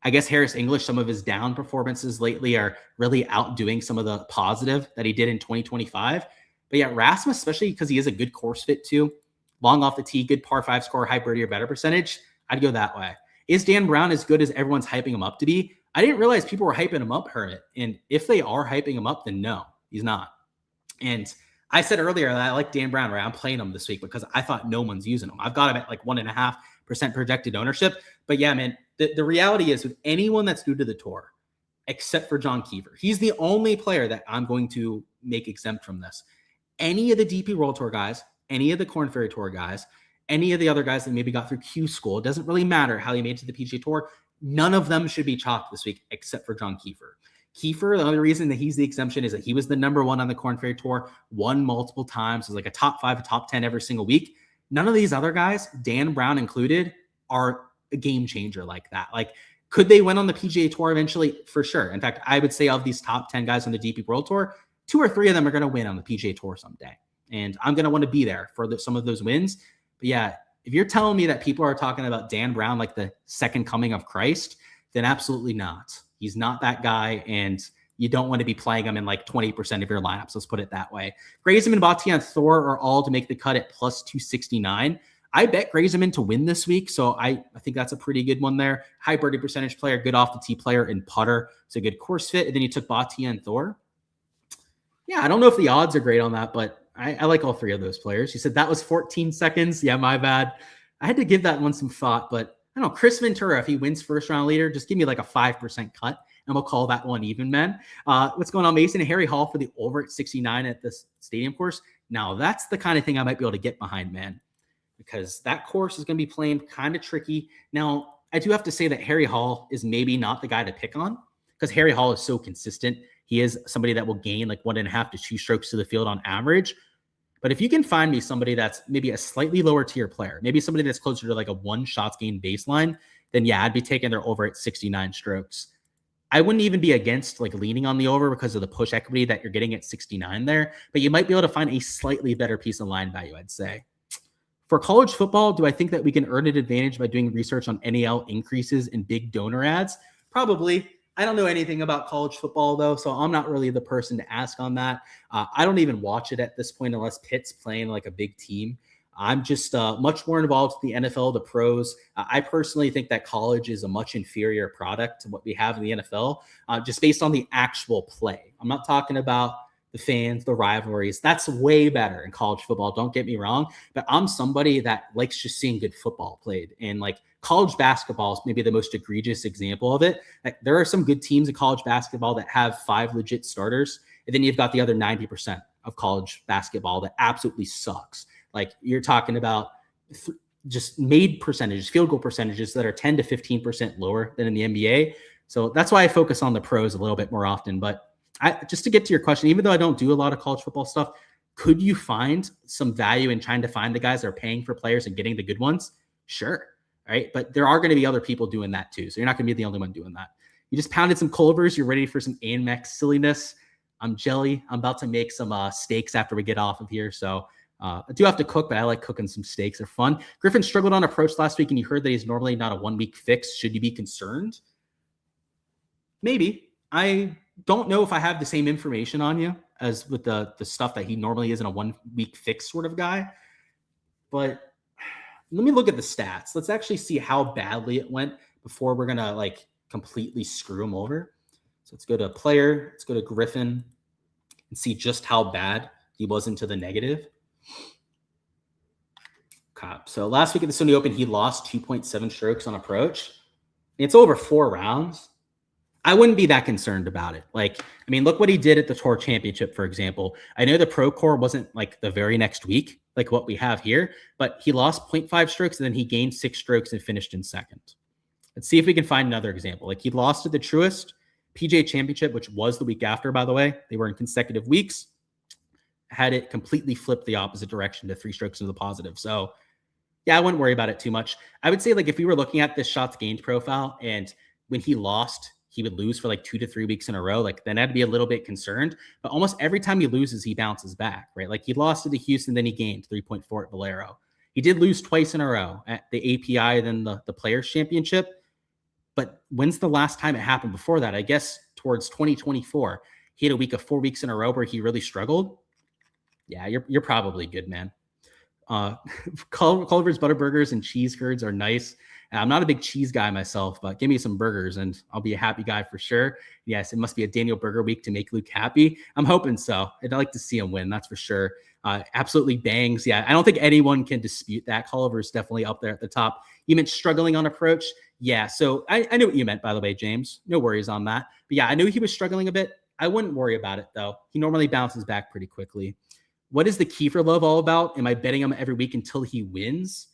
I guess Harris English, some of his down performances lately are really outdoing some of the positive that he did in 2025. But yeah, Rasmus, especially because he is a good course fit too, long off the tee, good par 5 score, high birdie or better percentage, I'd go that way. Is Dan Brown as good as everyone's hyping him up to be? I didn't realize people were hyping him up, Hermit. And if they are hyping him up, then no, he's not. And I said earlier that I like Dan Brown, right? I'm playing him this week because I thought no one's using him. I've got him at like 1.5% projected ownership. But yeah, man, the reality is with anyone that's new to the tour, except for John Kiefer, he's the only player that I'm going to make exempt from this. Any of the DP World Tour guys, any of the Korn Ferry Tour guys, any of the other guys that maybe got through Q School, it doesn't really matter how they made it to the PGA Tour. None of them should be chalked this week except for John Kiefer. Kiefer, the only reason that he's the exemption is that he was the #1 on the Korn Ferry Tour, won multiple times, was like a top 5, a top 10 every single week. None of these other guys, Dan Brown included, are a game changer like that. Like, Could they win on the PGA Tour eventually? For sure. In fact, I would say of these top 10 guys on the DP World Tour, 2 or 3 of them are going to win on the PGA Tour someday. And I'm going to want to be there for some of those wins. But yeah, if you're telling me that people are talking about Dan Brown like the second coming of Christ, then absolutely not. He's not that guy, and you don't want to be playing him in like 20% of your lineups. Let's put it that way. Grayson and Batian Thor are all to make the cut at plus 269. I bet Grayson to win this week, so I think that's a pretty good one there. High birdie percentage player, good off the tee player, and putter. It's a good course fit. And then you took Batian Thor. Yeah, I don't know if the odds are great on that, but I like all 3 of those players. You said that was 14 seconds. Yeah, my bad. I had to give that one some thought, but I don't know. Chris Ventura, if he wins first round leader, just give me like a 5% cut, and we'll call that one even, man. What's going on, Mason? Harry Hall for the over at 69 at this stadium course. Now, that's the kind of thing I might be able to get behind, man, because that course is going to be playing kind of tricky. Now, I do have to say that Harry Hall is maybe not the guy to pick on because Harry Hall is so consistent. He is somebody that will gain like 1.5 to 2 strokes to the field on average. But if you can find me somebody that's maybe a slightly lower tier player, maybe somebody that's closer to like a 1 shots gained baseline, then yeah, I'd be taking their over at 69 strokes. I wouldn't even be against like leaning on the over because of the push equity that you're getting at 69 there, but you might be able to find a slightly better piece of line value, I'd say. For college football, do I think that we can earn an advantage by doing research on NAL increases and big donor ads? Probably. I don't know anything about college football, though, so I'm not really the person to ask on that. I don't even watch it at this point unless Pitt's playing like a big team. I'm just much more involved with the NFL, the pros. I personally think that college is a much inferior product to what we have in the NFL, just based on the actual play. I'm not talking about the fans, the rivalries. That's way better in college football. Don't get me wrong, but I'm somebody that likes just seeing good football played. And like college basketball is maybe the most egregious example of it. Like, there are some good teams in college basketball that have 5 legit starters. And then you've got the other 90% of college basketball that absolutely sucks. Like, you're talking about just made percentages, field goal percentages that are 10 to 15% lower than in the NBA. So that's why I focus on the pros a little bit more often. But just to get to your question, even though I don't do a lot of college football stuff, could you find some value in trying to find the guys that are paying for players and getting the good ones? Sure. All right. But there are going to be other people doing that too. So you're not going to be the only one doing that. You just pounded some Culvers. You're ready for some AMEX silliness. I'm jelly. I'm about to make some steaks after we get off of here. So I do have to cook, but I like cooking some steaks. They're fun. Griffin struggled on approach last week, and you heard that he's normally not a 1-week fix. Should you be concerned? Maybe. I don't know if I have the same information on you as with the stuff that he normally isn't a 1-week fix sort of guy. But let me look at the stats. Let's actually see how badly it went before we're going to like completely screw him over. So let's go to player. Let's go to Griffin and see just how bad he was into the negative. Okay. So last week at the Sony Open, he lost 2.7 strokes on approach. It's over 4 rounds. I wouldn't be that concerned about it. Like, I mean, look what he did at the Tour Championship, for example. I know the Pro Core wasn't like the very next week, like what we have here, but he lost 0.5 strokes and then he gained 6 strokes and finished in second. Let's see if we can find another example. Like, he lost at the Truist PGA Championship, which was the week after, by the way. They were in consecutive weeks. Had it completely flipped the opposite direction to 3 strokes to the positive. So yeah, I wouldn't worry about it too much. I would say, like, if we were looking at this shots gained profile and when he lost, he would lose for like 2 to 3 weeks in a row, like then I'd be a little bit concerned. But almost every time he loses, he bounces back, right? Like, he lost to the Houston, then he gained 3.4 at Valero. He did lose twice in a row at the API, then the Players Championship. But when's the last time it happened before that? I guess towards 2024, he had a week of 4 weeks in a row where he really struggled. Yeah, you're probably good, man. Culver's Butterburgers and cheese curds are nice. I'm not a big cheese guy myself, but give me some burgers and I'll be a happy guy for sure. Yes, it must be a Daniel Burger week to make Luke happy. I'm hoping so. I'd like to see him win, that's for sure. Absolutely bangs. Yeah, I don't think anyone can dispute that. Culver's definitely up there at the top. You meant struggling on approach? Yeah, so I knew what you meant, by the way, James. No worries on that. But yeah, I knew he was struggling a bit. I wouldn't worry about it, though. He normally bounces back pretty quickly. What is the Kiefer Love all about? Am I betting him every week until he wins?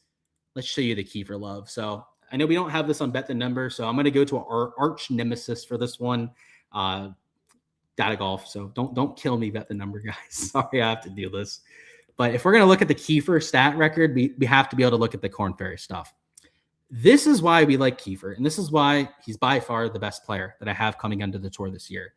Let's show you the Kiefer Love. So I know we don't have this on Bet the Number, so I'm going to go to our arch nemesis for this one, Data Golf. So don't kill me, Bet the Number, guys. Sorry, I have to do this. But if we're going to look at the Kiefer stat record, we have to be able to look at the Korn Ferry stuff. This is why we like Kiefer, and this is why he's by far the best player that I have coming onto the tour this year.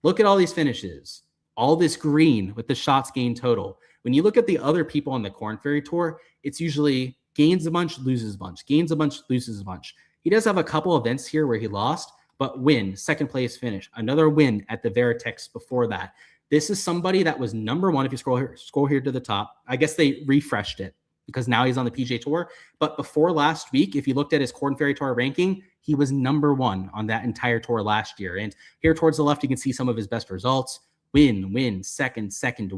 Look at all these finishes, all this green with the shots gained total. When you look at the other people on the Korn Ferry Tour, it's usually gains a bunch, loses a bunch, gains a bunch, loses a bunch. He does have a couple events here where he lost, but win, second place finish, another win at the Veritex before that. This is somebody that was number one. If you scroll here to the top, I guess they refreshed it because now he's on the PGA Tour. But before last week, if you looked at his Korn Ferry Tour ranking, he was number one on that entire tour last year. And here towards the left, you can see some of his best results. Win, second,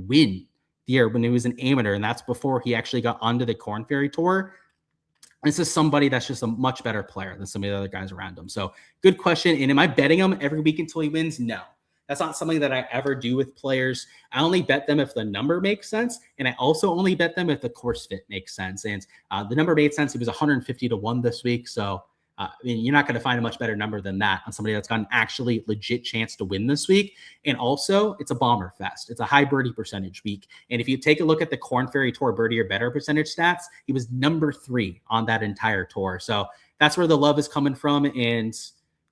win. The year when he was an amateur, and that's before he actually got onto the Korn Ferry Tour. This is somebody that's just a much better player than some of the other guys around him. So good question. And am I betting him every week until he wins? No. That's not something that I ever do with players. I only bet them if the number makes sense. And I also only bet them if the course fit makes sense. And the number made sense. He was 150 to 1 this week. So I mean, you're not going to find a much better number than that on somebody that's got an actually legit chance to win this week. And also, it's a bomber fest. It's a high birdie percentage week. And if you take a look at the Korn Ferry Tour birdie or better percentage stats, he was number 3 on that entire tour. So that's where the love is coming from. And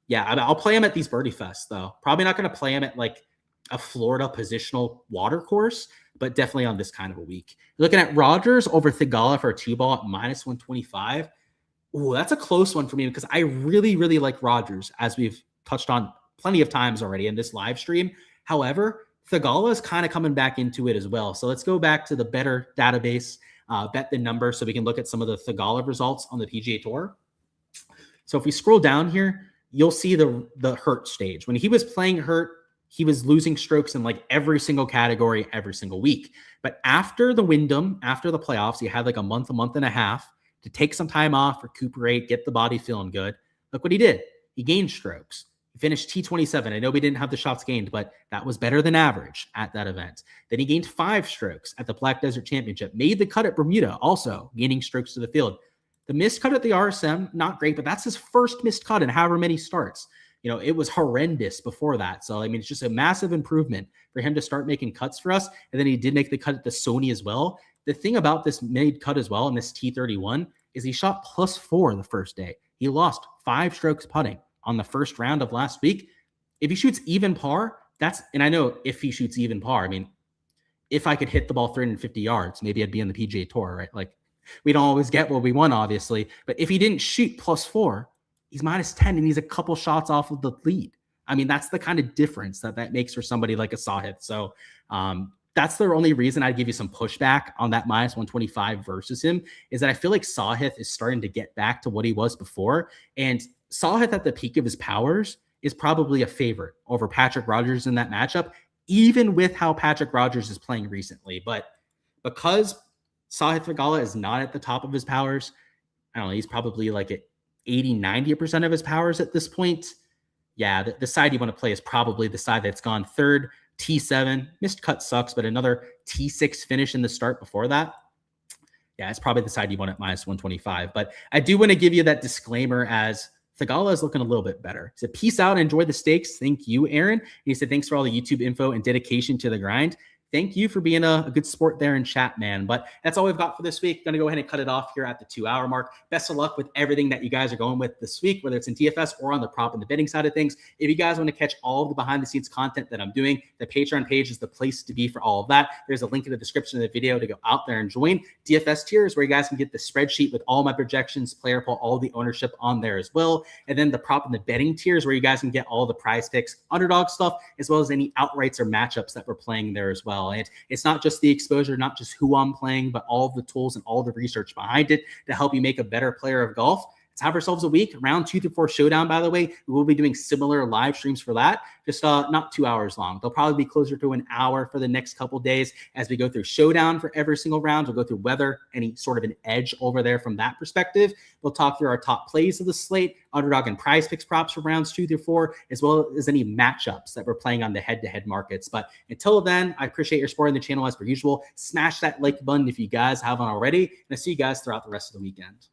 yeah, I'll play him at these birdie fests, though. Probably not going to play him at like a Florida positional water course, but definitely on this kind of a week. Looking at Rogers over Thigala for a 2-ball at -125. Ooh, that's a close one for me because I really, really like Rogers, as we've touched on plenty of times already in this live stream. However, Thigala is kind of coming back into it as well. So let's go back to the better database, bet the number, so we can look at some of the Thigala results on the PGA Tour. So if we scroll down here, you'll see the hurt stage. When he was playing hurt, he was losing strokes in like every single category, every single week. But after the Wyndham, after the playoffs, he had like a month and a half to take some time off, recuperate, get the body feeling good. Look what he did. He gained strokes. He finished T27. I know we didn't have the shots gained, but that was better than average at that event. Then he gained 5 strokes at the Black Desert Championship, made the cut at Bermuda, also gaining strokes to the field. The missed cut at the RSM, not great, but that's his first missed cut in however many starts. You know, it was horrendous before that. So, I mean, it's just a massive improvement for him to start making cuts for us. And then he did make the cut at the Sony as well. The thing about this made cut as well in this T31 is he shot +4 the first day. He lost 5 strokes putting on the first round of last week. If he shoots even par, and I know if he shoots even par, I mean, if I could hit the ball 350 yards, maybe I'd be on the PGA Tour, right? Like, we don't always get what we want, obviously. But if he didn't shoot +4, he's -10 and he's a couple shots off of the lead. I mean, that's the kind of difference that makes for somebody like a Sahith. So that's the only reason I'd give you some pushback on that -125 versus him, is that I feel like Sahith is starting to get back to what he was before. And Sahith at the peak of his powers is probably a favorite over Patrick Rogers in that matchup, even with how Patrick Rogers is playing recently. But because Sahith Thigala is not at the top of his powers, I don't know, he's probably like at 80-90% of his powers at this point. Yeah, the side you want to play is probably the side that's gone third, T7. Missed cut sucks, but another T6 finish in the start before that. Yeah, it's probably the side you want at -125. But I do want to give you that disclaimer, as Thigala is looking a little bit better. He said, peace out and enjoy the stakes. Thank you, Aaron. And he said, thanks for all the YouTube info and dedication to the grind. Thank you for being a good sport there in chat, man. But that's all we've got for this week. Going to go ahead and cut it off here at the 2-hour mark. Best of luck with everything that you guys are going with this week, whether it's in DFS or on the prop and the betting side of things. If you guys want to catch all of the behind-the-scenes content that I'm doing, the Patreon page is the place to be for all of that. There's a link in the description of the video to go out there and join. DFS tiers, where you guys can get the spreadsheet with all my projections, player pool, all the ownership on there as well. And then the prop and the betting tiers, where you guys can get all the prize picks, underdog stuff, as well as any outrights or matchups that we're playing there as well. And it's not just the exposure, not just who I'm playing, but all of the tools and all the research behind it to help you make a better player of golf. Let's have ourselves a week. Round 2 through 4 showdown, by the way. We will be doing similar live streams for that, just not 2 hours long. They'll probably be closer to an hour for the next couple days as we go through showdown for every single round. We'll go through weather, any sort of an edge over there from that perspective. We'll talk through our top plays of the slate, underdog and prize picks props for rounds 2 through 4, as well as any matchups that we're playing on the head-to-head markets. But until then, I appreciate your support in the channel as per usual. Smash that like button if you guys haven't already, and I'll see you guys throughout the rest of the weekend.